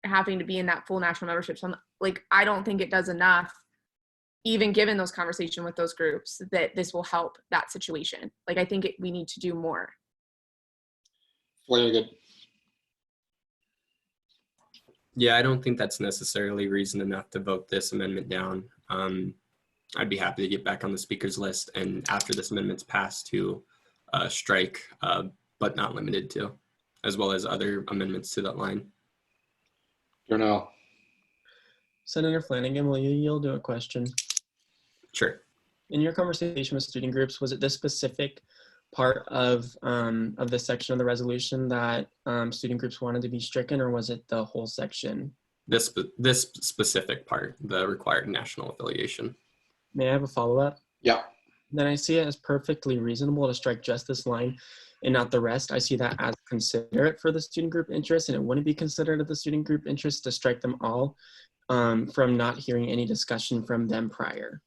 having to be in that full national membership. So I don't think it does enough, even given those conversations with those groups, that this will help that situation. I think we need to do more. Very good. Yeah, I don't think that's necessarily reason enough to vote this amendment down. I'd be happy to get back on the speakers list, and after this amendment's passed, to strike but not limited to, as well as other amendments to that line. Darnell. Senator Flanagan, will you yield to a question? Sure. In your conversation with student groups, was it this specific part of this section of the resolution that student groups wanted to be stricken, or was it the whole section? This specific part, the required national affiliation. May I have a follow-up? Yeah. Then I see it as perfectly reasonable to strike just this line and not the rest. I see that as considerate for the student group interest, and it wouldn't be considerate of the student group interest to strike them all from not hearing any discussion from them prior.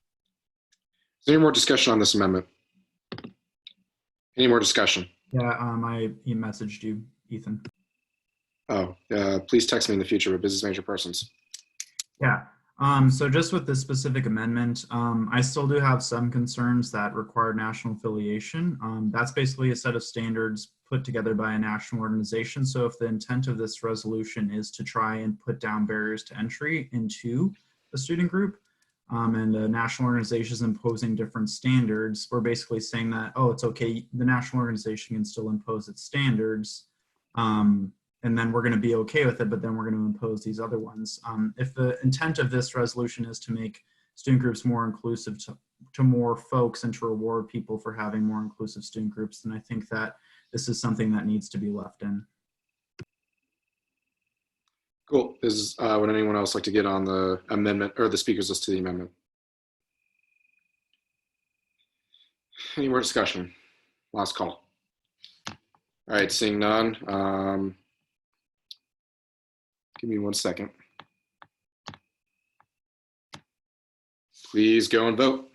Is there any more discussion on this amendment? Any more discussion? Yeah, I messaged you, Ethan. Oh, please text me in the future with business major persons. Yeah. So just with this specific amendment, I still do have some concerns that require national affiliation. That's basically a set of standards put together by a national organization. So if the intent of this resolution is to try and put down barriers to entry into the student group, and the national organization is imposing different standards, we're basically saying that, oh, it's okay, the national organization can still impose its standards, and then we're going to be okay with it, but then we're going to impose these other ones. If the intent of this resolution is to make student groups more inclusive to more folks and to reward people for having more inclusive student groups, then I think that this is something that needs to be left in. Cool. Would anyone else like to get on the amendment or the speakers list to the amendment? Any more discussion? Last call. All right, seeing none. Give me 1 second. Please go and vote.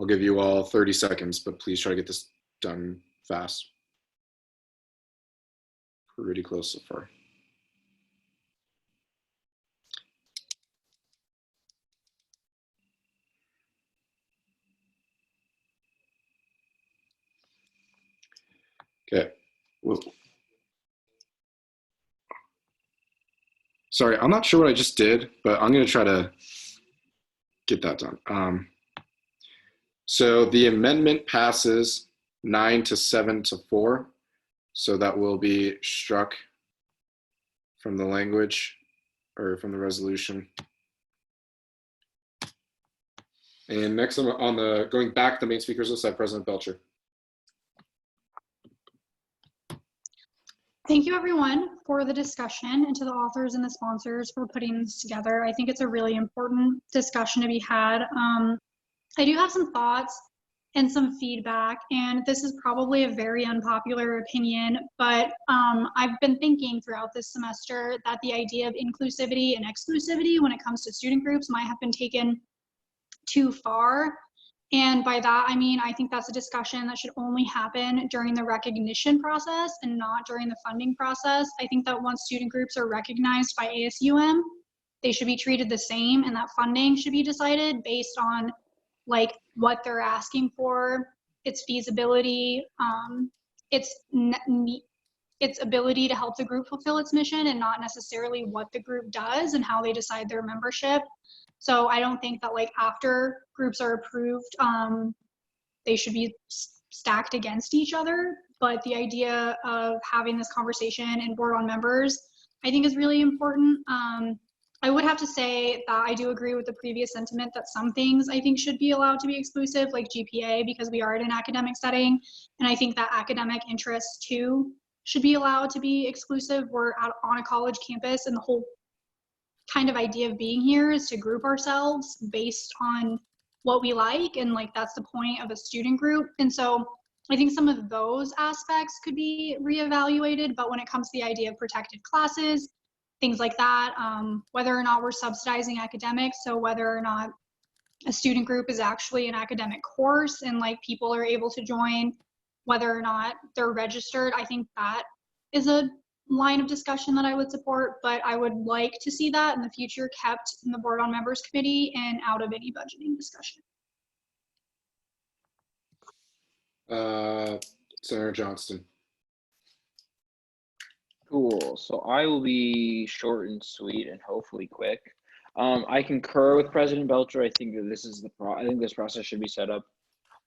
I'll give you all 30 seconds, but please try to get this done fast. Pretty close so far. Okay. Whoa. Sorry, I'm not sure what I just did, but I'm going to try to get that done. So the amendment passes 9 to 7 to 4. So that will be struck from the language or from the resolution. And next on the going back to the main speakers list, I have President Belcher. Thank you everyone for the discussion, and to the authors and the sponsors for putting this together. I think it's a really important discussion to be had. I do have some thoughts and some feedback, and this is probably a very unpopular opinion, but I've been thinking throughout this semester that the idea of inclusivity and exclusivity when it comes to student groups might have been taken too far. And by that, I mean, I think that's a discussion that should only happen during the recognition process and not during the funding process. I think that once student groups are recognized by ASUM, they should be treated the same, and that funding should be decided based on like what they're asking for, its feasibility, its ability to help the group fulfill its mission, and not necessarily what the group does and how they decide their membership. So I don't think that like after groups are approved, they should be stacked against each other. But the idea of having this conversation and board on members, I think is really important. I would have to say that I do agree with the previous sentiment that some things I think should be allowed to be exclusive, like GPA, because we are in an academic setting. And I think that academic interests too should be allowed to be exclusive. We're out on a college campus, and the whole kind of idea of being here is to group ourselves based on what we like, and like that's the point of a student group. And so I think some of those aspects could be reevaluated, but when it comes to the idea of protected classes, things like that, whether or not we're subsidizing academics, so whether or not a student group is actually an academic course and like people are able to join, whether or not they're registered, I think that is a line of discussion that I would support, but I would like to see that in the future kept in the board on members committee and out of any budgeting discussion. Senator Johnston. Cool. So I will be short and sweet and hopefully quick. I concur with President Belcher. I think that this is I think this process should be set up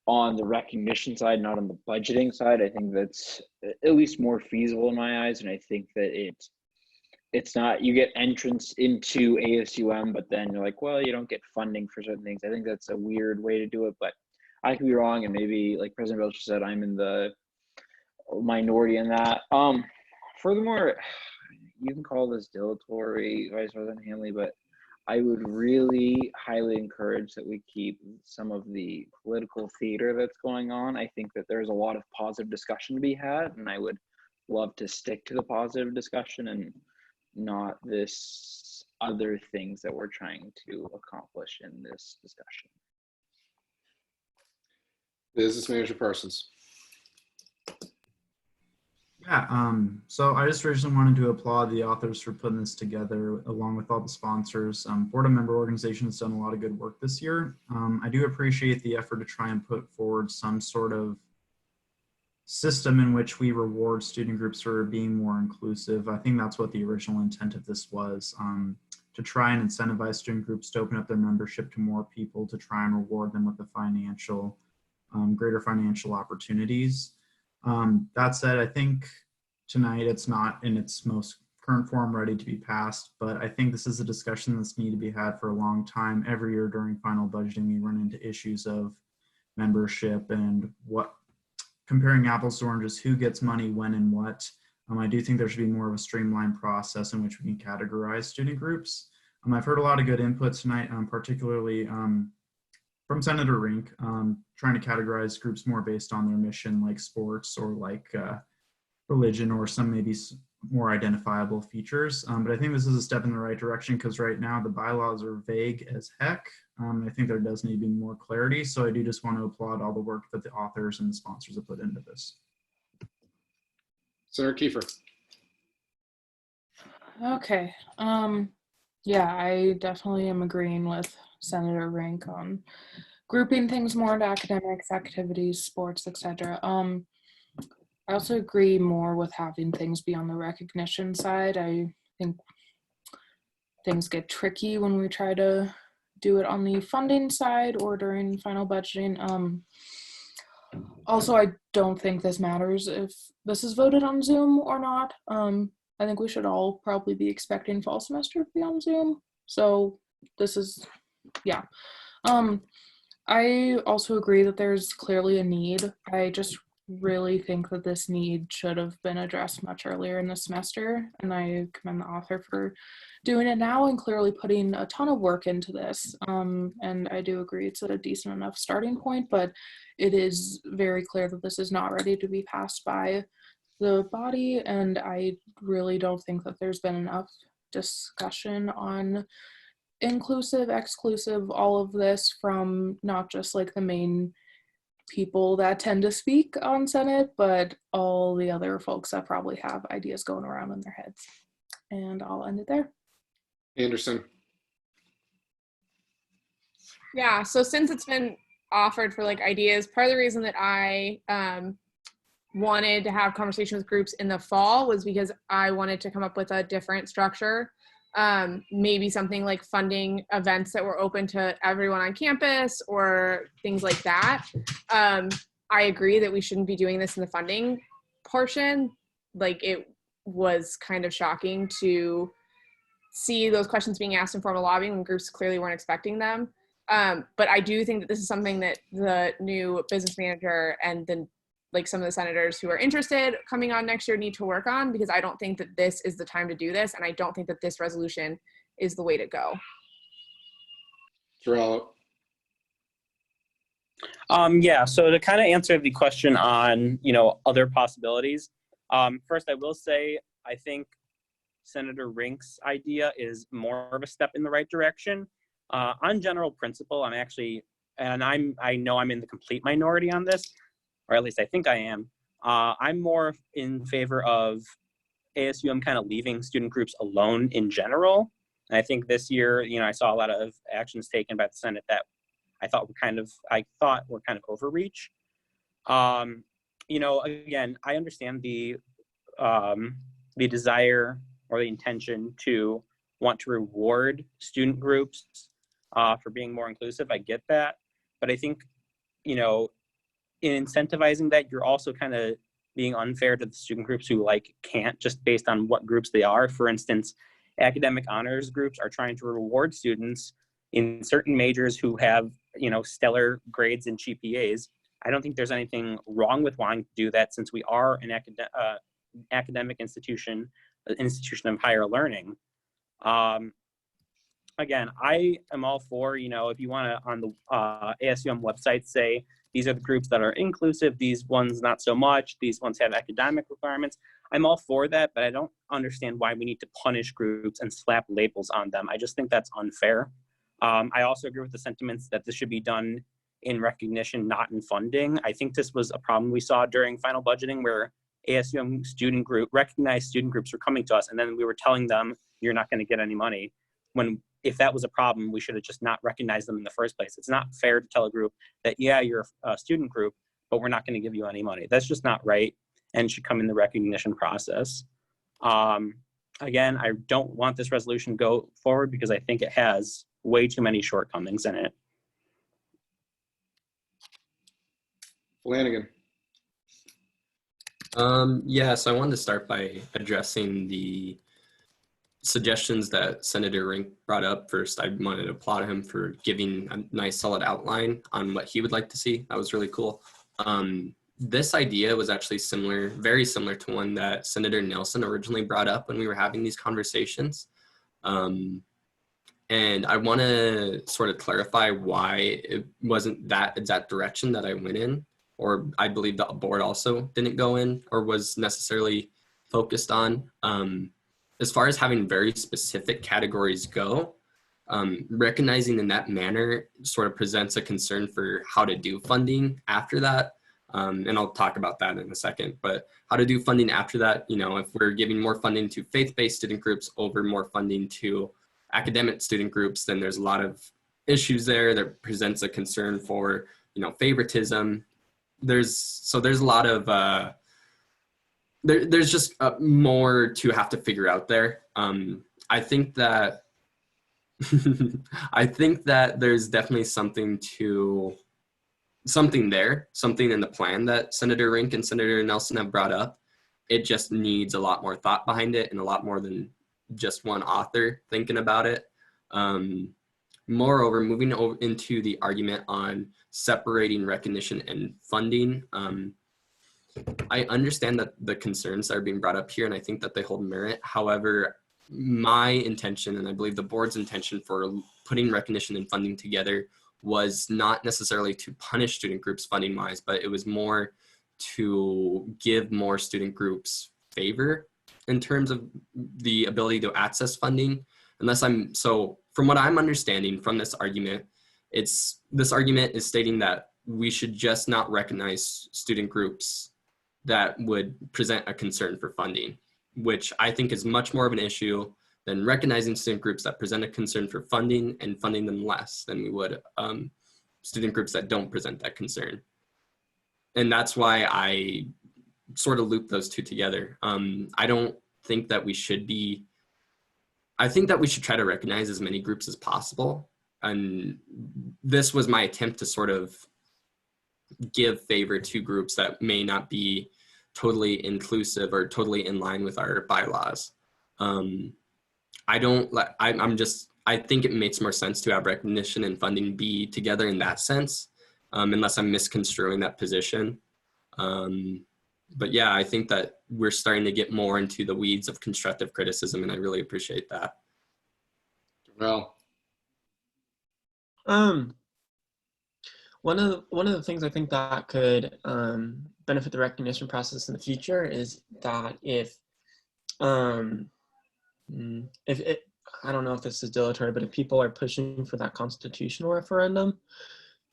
on the recognition side, not on the budgeting side. I think that's at least more feasible in my eyes, and I think that it's not, you get entrance into ASUM, but then you're like, well, you don't get funding for certain things. I think that's a weird way to do it, but I could be wrong, and maybe like President Belcher said, I'm in the minority in that. Furthermore, you can call this dilatory, Vice President Hanley, but I would really highly encourage that we keep some of the political theater that's going on. I think that there's a lot of positive discussion to be had, and I would love to stick to the positive discussion and not this other things that we're trying to accomplish in this discussion. Business Manager Parsons. Yeah, so I just originally wanted to applaud the authors for putting this together along with all the sponsors. Board of member organizations done a lot of good work this year. I do appreciate the effort to try and put forward some sort of system in which we reward student groups for being more inclusive. I think that's what the original intent of this was, to try and incentivize student groups to open up their membership to more people, to try and reward them with the financial, greater financial opportunities. That said, I think tonight it's not in its most current form ready to be passed, but I think this is a discussion that's needed to be had for a long time. Every year during final budgeting, we run into issues of membership and what, comparing apples to oranges, who gets money when and what. I do think there should be more of a streamlined process in which we can categorize student groups. I've heard a lot of good input tonight, particularly from Senator Rink, trying to categorize groups more based on their mission, like sports or like religion, or some maybe more identifiable features. But I think this is a step in the right direction, because right now the bylaws are vague as heck. I think there does need to be more clarity. So I do just want to applaud all the work that the authors and the sponsors have put into this. Senator Kiefer. Okay. Yeah, I definitely am agreeing with Senator Rink on grouping things more into academics, activities, sports, etc. I also agree more with having things be on the recognition side. I think things get tricky when we try to do it on the funding side or during final budgeting. Also, I don't think this matters if this is voted on Zoom or not. I think we should all probably be expecting fall semester to be on Zoom. So this is, yeah. I also agree that there's clearly a need. I just really think that this need should have been addressed much earlier in the semester, and I commend the author for doing it now and clearly putting a ton of work into this. And I do agree it's at a decent enough starting point, but it is very clear that this is not ready to be passed by the body, and I really don't think that there's been enough discussion on inclusive, exclusive, all of this from not just like the main people that tend to speak on Senate, but all the other folks that probably have ideas going around in their heads. And I'll end it there. Anderson. Yeah, so since it's been offered for like ideas, part of the reason that I wanted to have conversations with groups in the fall was because I wanted to come up with a different structure. Maybe something like funding events that were open to everyone on campus or things like that. I agree that we shouldn't be doing this in the funding portion. Like, it was kind of shocking to see those questions being asked in formal lobbying when groups clearly weren't expecting them. But I do think that this is something that the new business manager and then like some of the senators who are interested coming on next year need to work on, because I don't think that this is the time to do this. And I don't think that this resolution is the way to go. Terrell. Yeah, so to kind of answer the question on, other possibilities, first I will say, I think Senator Rink's idea is more of a step in the right direction. On general principle, I know I'm in the complete minority on this, or at least I think I am. I'm more in favor of ASUM kind of leaving student groups alone in general. And I think this year, I saw a lot of actions taken by the Senate that I thought were kind of overreach. Again, I understand the desire or the intention to want to reward student groups for being more inclusive. I get that. But I think, in incentivizing that, you're also kind of being unfair to the student groups who can't, just based on what groups they are. For instance, academic honors groups are trying to reward students in certain majors who have, stellar grades and GPAs. I don't think there's anything wrong with wanting to do that, since we are an academic institution, an institution of higher learning. Again, I am all for, if you want to, on the ASUM website, say, these are the groups that are inclusive, these ones not so much, these ones have academic requirements. I'm all for that, but I don't understand why we need to punish groups and slap labels on them. I just think that's unfair. I also agree with the sentiments that this should be done in recognition, not in funding. I think this was a problem we saw during final budgeting, where ASUM recognized student groups were coming to us, and then we were telling them, you're not going to get any money. When, if that was a problem, we should have just not recognized them in the first place. It's not fair to tell a group that, yeah, you're a student group, but we're not going to give you any money. That's just not right, and should come in the recognition process. Again, I don't want this resolution to go forward because I think it has way too many shortcomings in it. Flanagan. Yeah, so I wanted to start by addressing the suggestions that Senator Rink brought up. First, I wanted to applaud him for giving a nice solid outline on what he would like to see. That was really cool. This idea was actually very similar to one that Senator Nelson originally brought up when we were having these conversations. And I want to sort of clarify why it wasn't that exact direction that I went in, or I believe the board also didn't go in or was necessarily focused on. As far as having very specific categories go, recognizing in that manner sort of presents a concern for how to do funding after that. And I'll talk about that in a second, but how to do funding after that, if we're giving more funding to faith-based student groups over more funding to academic student groups, then there's a lot of issues there that presents a concern for, favoritism. There's a lot of, there's just more to have to figure out there. I think that, there's definitely something in the plan that Senator Rink and Senator Nelson have brought up. It just needs a lot more thought behind it and a lot more than just one author thinking about it. Moreover, moving over into the argument on separating recognition and funding, I understand that the concerns that are being brought up here, and I think that they hold merit. However, my intention, and I believe the board's intention for putting recognition and funding together, was not necessarily to punish student groups funding wise, but it was more to give more student groups favor in terms of the ability to access funding. from what I'm understanding from this argument, this argument is stating that we should just not recognize student groups that would present a concern for funding, which I think is much more of an issue than recognizing student groups that present a concern for funding and funding them less than we would student groups that don't present that concern. And that's why I sort of loop those two together. I don't think that we should be, I think that we should try to recognize as many groups as possible. And this was my attempt to sort of give favor to groups that may not be totally inclusive or totally in line with our bylaws. I think it makes more sense to have recognition and funding be together in that sense, unless I'm misconstruing that position. But yeah, I think that we're starting to get more into the weeds of constructive criticism, and I really appreciate that. Well, one of the things I think that could benefit the recognition process in the future is that if it, I don't know if this is dilatory, but if people are pushing for that constitutional referendum,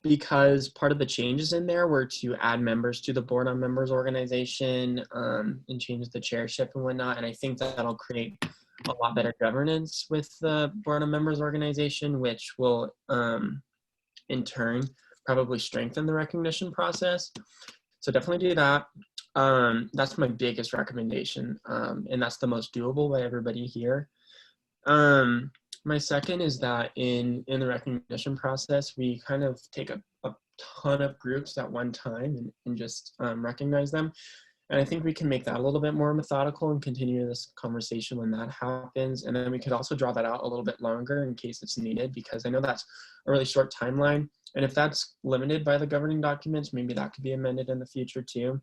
because part of the changes in there were to add members to the board on members organization and change the chairship and whatnot. And I think that that'll create a lot better governance with the board on members organization, which will in turn probably strengthen the recognition process. So definitely do that. That's my biggest recommendation. And that's the most doable by everybody here. My second is that in the recognition process, we kind of take a ton of groups at one time and just recognize them. And I think we can make that a little bit more methodical and continue this conversation when that happens. And then we could also draw that out a little bit longer in case it's needed, because I know that's a really short timeline. And if that's limited by the governing documents, maybe that could be amended in the future too.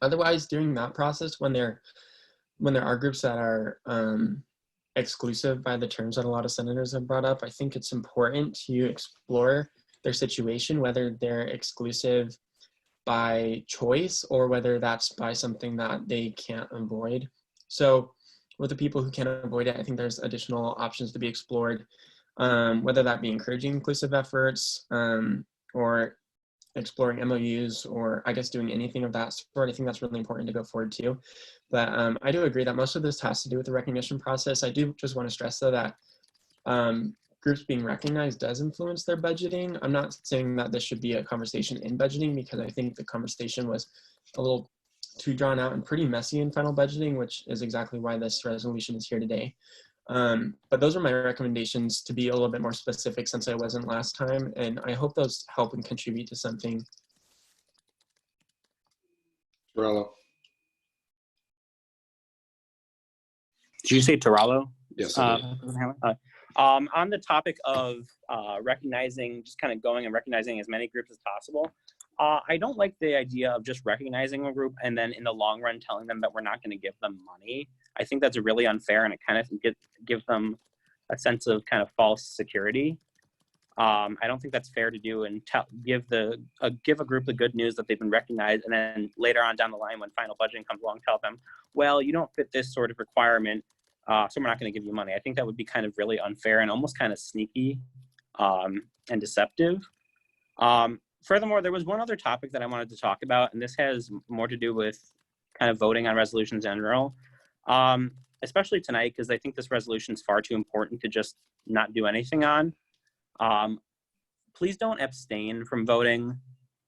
Otherwise, during that process, when there are groups that are exclusive by the terms that a lot of senators have brought up, I think it's important to explore their situation, whether they're exclusive by choice or whether that's by something that they can't avoid. So with the people who can't avoid it, I think there's additional options to be explored, whether that be encouraging inclusive efforts or exploring MOUs, or I guess doing anything of that sort. I think that's really important to go forward too. But I do agree that most of this has to do with the recognition process. I do just want to stress though that groups being recognized does influence their budgeting. I'm not saying that this should be a conversation in budgeting, because I think the conversation was a little too drawn out and pretty messy in final budgeting, which is exactly why this resolution is here today. But those are my recommendations, to be a little bit more specific since I wasn't last time, and I hope those help and contribute to something. Torello. Did you say Torello? Yes. On the topic of recognizing, just kind of going and recognizing as many groups as possible, I don't like the idea of just recognizing a group and then in the long run telling them that we're not going to give them money. I think that's really unfair, and it kind of gives them a sense of kind of false security. I don't think that's fair to do, and give a group the good news that they've been recognized, and then later on down the line when final budgeting comes along, tell them, well, you don't fit this sort of requirement, so we're not going to give you money. I think that would be kind of really unfair and almost kind of sneaky and deceptive. Furthermore, there was one other topic that I wanted to talk about, and this has more to do with kind of voting on resolutions in general, especially tonight, because I think this resolution is far too important to just not do anything on. Please don't abstain from voting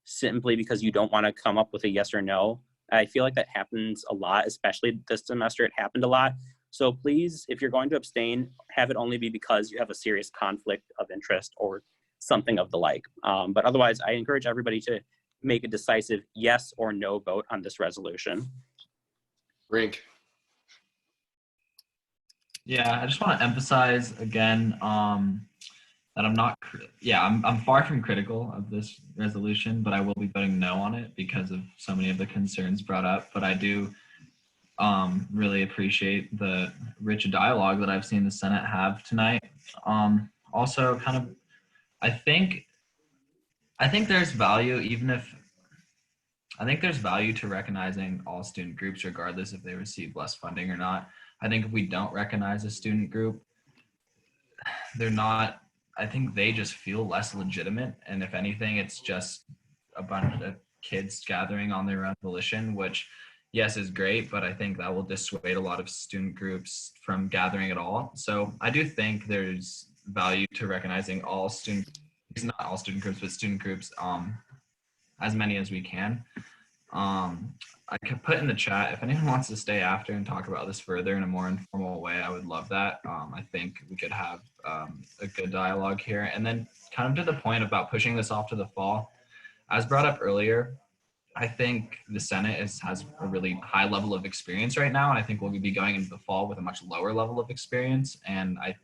simply because you don't want to come up with a yes or no. I feel like that happens a lot, especially this semester. It happened a lot. So please, if you're going to abstain, have it only be because you have a serious conflict of interest or something of the like. But otherwise, I encourage everybody to make a decisive yes or no vote on this resolution. Rink. Yeah, I just want to emphasize again that I'm far from critical of this resolution, but I will be voting no on it because of so many of the concerns brought up. But I do really appreciate the rich dialogue that I've seen the Senate have tonight. Also, kind of, I think there's value, I think there's value to recognizing all student groups regardless if they receive less funding or not. I think if we don't recognize a student group, they're not, I think they just feel less legitimate. And if anything, it's just a bunch of kids gathering on their own volition, which yes is great, but I think that will dissuade a lot of student groups from gathering at all. So I do think there's value to recognizing all student, not all student groups, but student groups, as many as we can. I could put in the chat if anyone wants to stay after and talk about this further in a more informal way. I would love that. I think we could have a good dialogue here. And then kind of to the point about pushing this off to the fall, as brought up earlier, I think the Senate has a really high level of experience right now. And I think we'll be going into the fall with a much lower level of experience. And I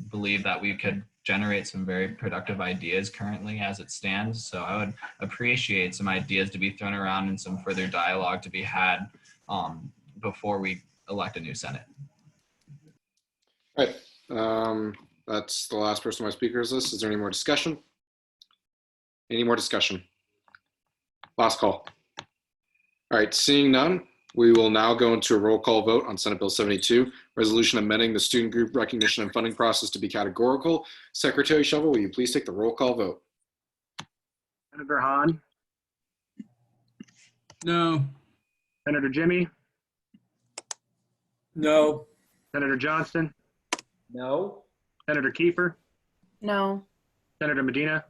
believe that we could generate some very productive ideas currently as it stands. So I would appreciate some ideas to be thrown around and some further dialogue to be had before we elect a new Senate. All right. That's the last person on my speakers list. Is there any more discussion? Any more discussion? Last call. All right, seeing none, we will now go into a roll call vote on Senate Bill 72, resolution amending the student group recognition and funding process to be categorical. Secretary Shovel, will you please take the roll call vote? Senator Hahn? No. Senator Jimmy? No. Senator Johnston? No. Senator Kiefer? No. Senator Medina?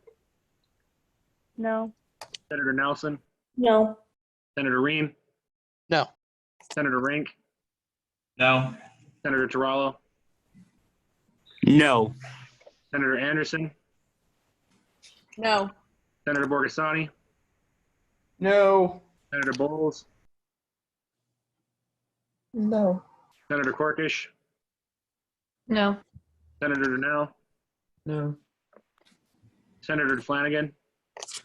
No. Senator Nelson? No. Senator Ream? No. Senator Rink? No. Senator Tarallo? No. Senator Anderson? No. Senator Borgasani? No. Senator Bowles? No. Senator Corkish? No. Senator Durnell? No. Senator Flanagan?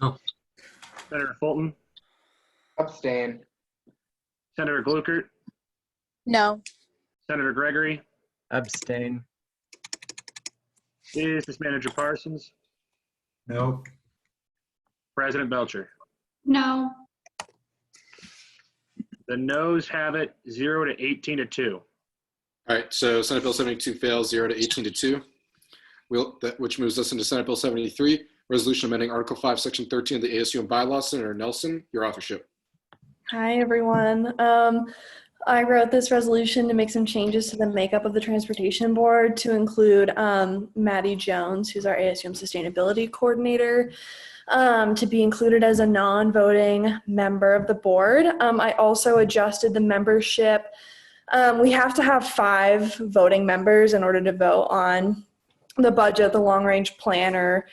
No. Senator Fulton? Abstain. Senator Gluckert? No. Senator Gregory? Abstain. Business Manager Parsons? Nope. President Belcher? No. The noes have it 0 to 18 to 2. All right, so Senate Bill 72 fails 0 to 18 to 2, which moves us into Senate Bill 73, resolution amending Article 5, Section 13 of the ASUM bylaws. Senator Nelson, your authorship. Hi, everyone. I wrote this resolution to make some changes to the makeup of the Transportation Board to include Maddie Jones, who's our ASUM Sustainability Coordinator, to be included as a non-voting member of the board. I also adjusted the membership. We have to have 5 voting members in order to vote on the budget, the long-range plan, or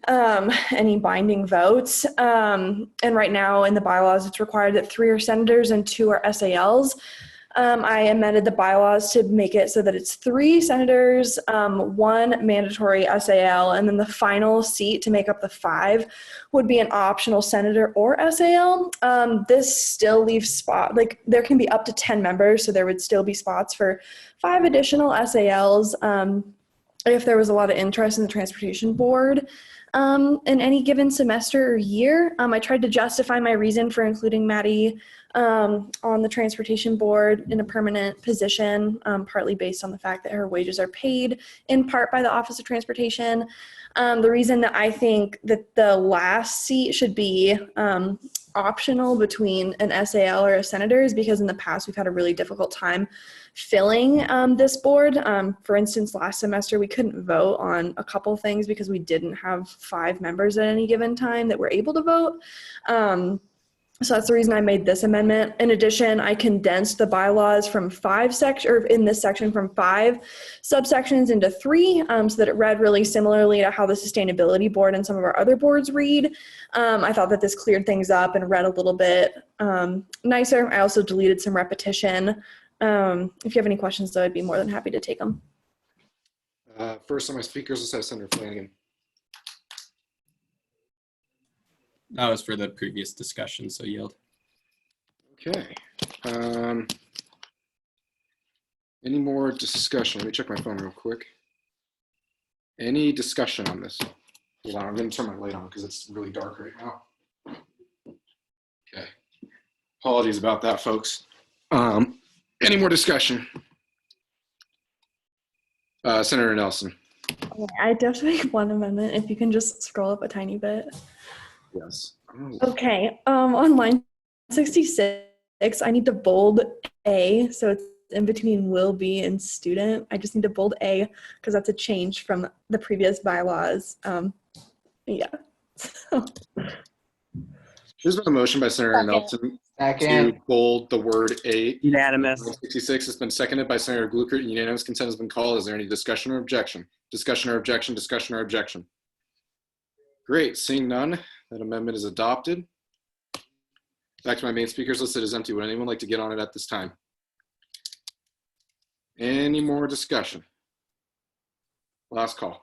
any binding votes. And right now in the bylaws, it's required that 3 are senators and 2 are SALs. I amended the bylaws to make it so that it's 3 senators, 1 mandatory SAL, and then the final seat to make up the 5 would be an optional senator or SAL. This still leaves spot, like there can be up to 10 members, so there would still be spots for 5 additional SALs if there was a lot of interest in the Transportation Board. In any given semester or year. I tried to justify my reason for including Maddie on the Transportation Board in a permanent position, partly based on the fact that her wages are paid in part by the Office of Transportation. The reason that I think that the last seat should be optional between an SAL or a senator is because in the past we've had a really difficult time filling this board. For instance, last semester we couldn't vote on a couple things because we didn't have 5 members at any given time that were able to vote. So that's the reason I made this amendment. In addition, I condensed the bylaws from 5 sections, or in this section from 5 subsections into 3, so that it read really similarly to how the Sustainability Board and some of our other boards read. I thought that this cleared things up and read a little bit nicer. I also deleted some repetition. If you have any questions, though, I'd be more than happy to take them. First on my speakers, let's have Senator Flanagan. That was for the previous discussion, so yield. Okay. Any more discussion? Let me check my phone real quick. Any discussion on this? Hold on, I'm going to turn my light on because it's really dark right now. Okay. Apologies about that, folks. Any more discussion? Senator Nelson. Okay, I definitely make one amendment. If you can just scroll up a tiny bit. Yes. Okay. On line 66, I need to bold A, so it's in between will be and student. I just need to bold A because that's a change from the previous bylaws. Yeah. There's been a motion by Senator Second. Nelson to Second. bold the word A. Unanimous. 66 has been seconded by Senator Gluckert. Unanimous consent has been called. Is there any discussion or objection? Discussion or objection? Discussion or objection? Great. Seeing none, that amendment is adopted. Back to my main speakers list. It is empty. Would anyone like to get on it at this time? Any more discussion? Last call.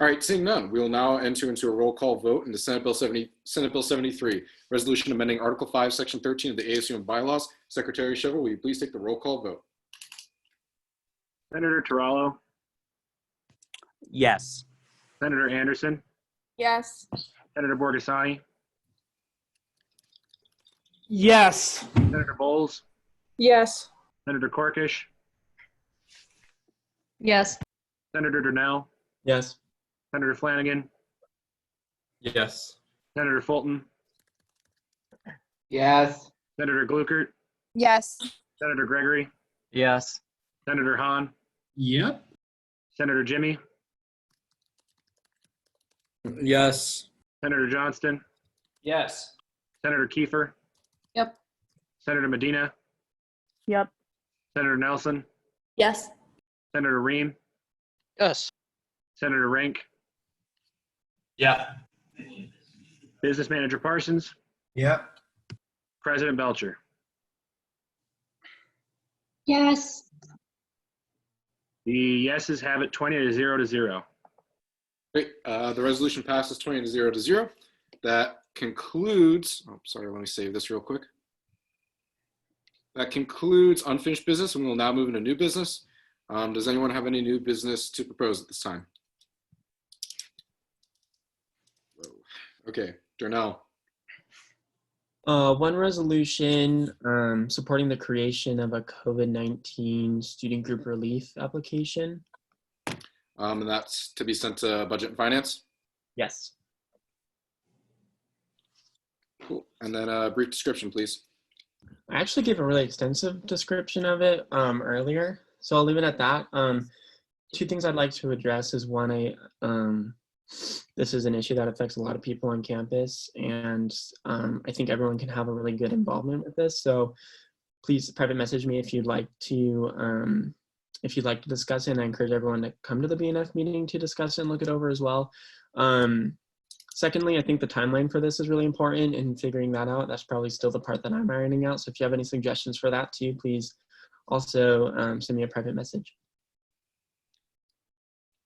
All right, seeing none, we will now enter into a roll call vote into Senate Bill 73, resolution amending Article 5, Section 13 of the ASUM bylaws. Secretary Shovel, will you please take the roll call vote? Senator Tarallo, Yes. Senator Anderson, Yes. Senator Borgasani, Yes. Senator Bowles, Yes. Senator Corkish, Yes. Senator Durnell, Yes. Senator Flanagan, Yes. Senator Fulton, Yes. Senator Gluckert, Yes. Senator Gregory, Yes. Senator Hahn, Yep. Senator Jimmy, Yes. Senator Johnston, Yes. Senator Kiefer, Yep. Senator Medina, Yep. Senator Nelson, Yes. Senator Ream, Yes. Senator Rank, Yeah. Business Manager Parsons, Yep. President Belcher. Yes. The yeses have it 20-0. Great. The resolution passes 20-0. That concludes, sorry, let me save this real quick. That concludes unfinished business, and we will now move into new business. Does anyone have any new business to propose at this time? Okay, Darnell. One resolution supporting the creation of a COVID-19 student group relief application. And that's to be sent to Budget and Finance? Yes. Cool. And then a brief description, please. I actually gave a really extensive description of it earlier, so I'll leave it at that. Two things I'd like to address is one, this is an issue that affects a lot of people on campus, and I think everyone can have a really good involvement with this. So please private message me if you'd like to discuss it, and I encourage everyone to come to the BNF meeting to discuss it and look it over as well. Secondly, I think the timeline for this is really important in figuring that out. That's probably still the part that I'm ironing out. So if you have any suggestions for that too, please also send me a private message.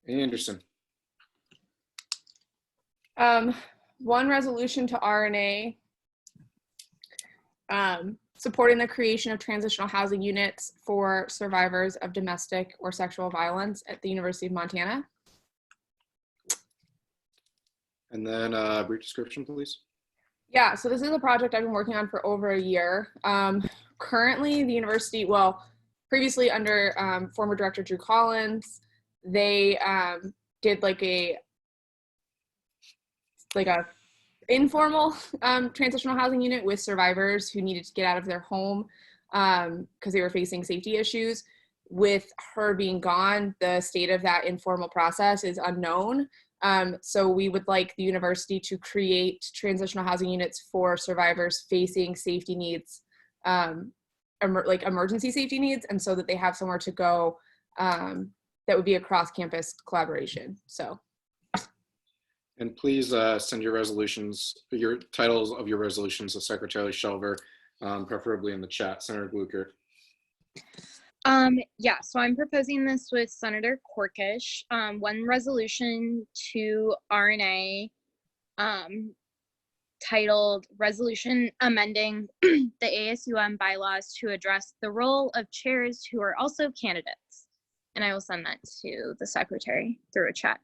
Anderson. One resolution to RNA supporting the creation of transitional housing units for survivors of domestic or sexual violence at the University of Montana. And then a brief description, please. Yeah, so this is a project I've been working on for over a year. Currently, the university, well, previously under former director Drew Collins, they did like a informal transitional housing unit with survivors who needed to get out of their home because they were facing safety issues. With her being gone, the state of that informal process is unknown. So we would like the university to create transitional housing units for survivors facing safety needs, like emergency safety needs, and so that they have somewhere to go that would be a cross-campus collaboration. So. And please send your resolutions, your titles of your resolutions to Secretary Shelver, preferably in the chat. Senator Gluckert. Yeah, so I'm proposing this with Senator Corkish. One resolution to RNA titled Resolution Amending the ASUM bylaws to address the role of chairs who are also candidates. And I will send that to the secretary through a chat.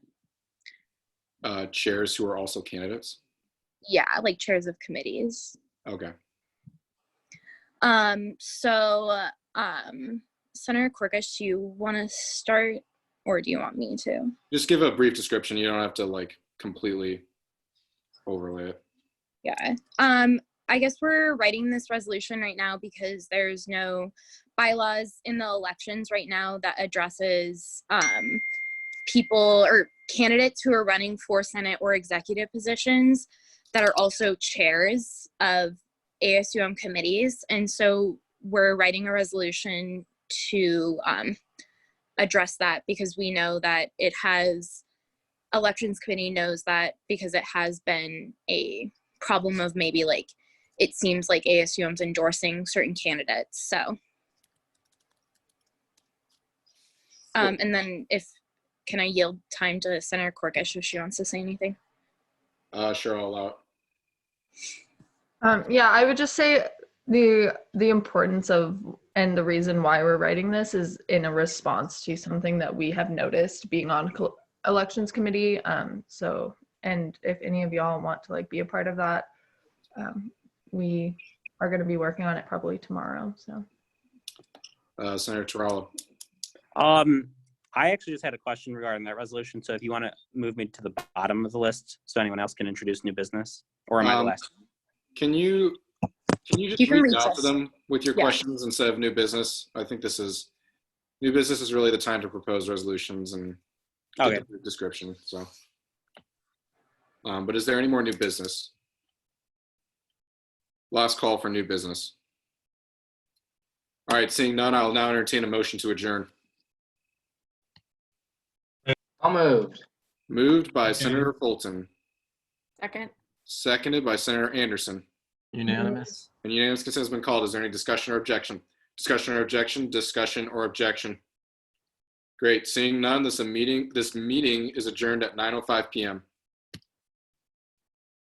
Chairs who are also candidates? Yeah, like chairs of committees. Okay. Senator Corkish, do you want to start or do you want me to? Just give a brief description. You don't have to like completely overlay it. Yeah. I guess we're writing this resolution right now because there's no bylaws in the elections right now that addresses people or candidates who are running for Senate or executive positions that are also chairs of ASUM committees. And so we're writing a resolution to address that because we know that it has, elections committee knows that because it has been a problem of maybe like, it seems like ASUM's endorsing certain candidates. So, and then can I yield time to Senator Corkish if she wants to say anything? Sure, I'll allow it. Yeah, I would just say the importance of and the reason why we're writing this is in a response to something that we have noticed being on elections committee. So, and if any of y'all want to like be a part of that, we are going to be working on it probably tomorrow. So, Senator Tarallo. I actually just had a question regarding that resolution. So if you want to move me to the bottom of the list so anyone else can introduce new business, or am I the last? Can you just reach out to them with your questions instead of new business? I think new business is really the time to propose resolutions and get the description. So, but is there any more new business? Last call for new business. All right, seeing none, I'll now entertain a motion to adjourn. I'll moved. Moved by Senator Fulton. Second. Seconded by Senator Anderson. Unanimous. And unanimous consent has been called. Is there any discussion or objection? Discussion or objection? Discussion or objection? Great. Seeing none, this meeting is adjourned at 9:05 p.m.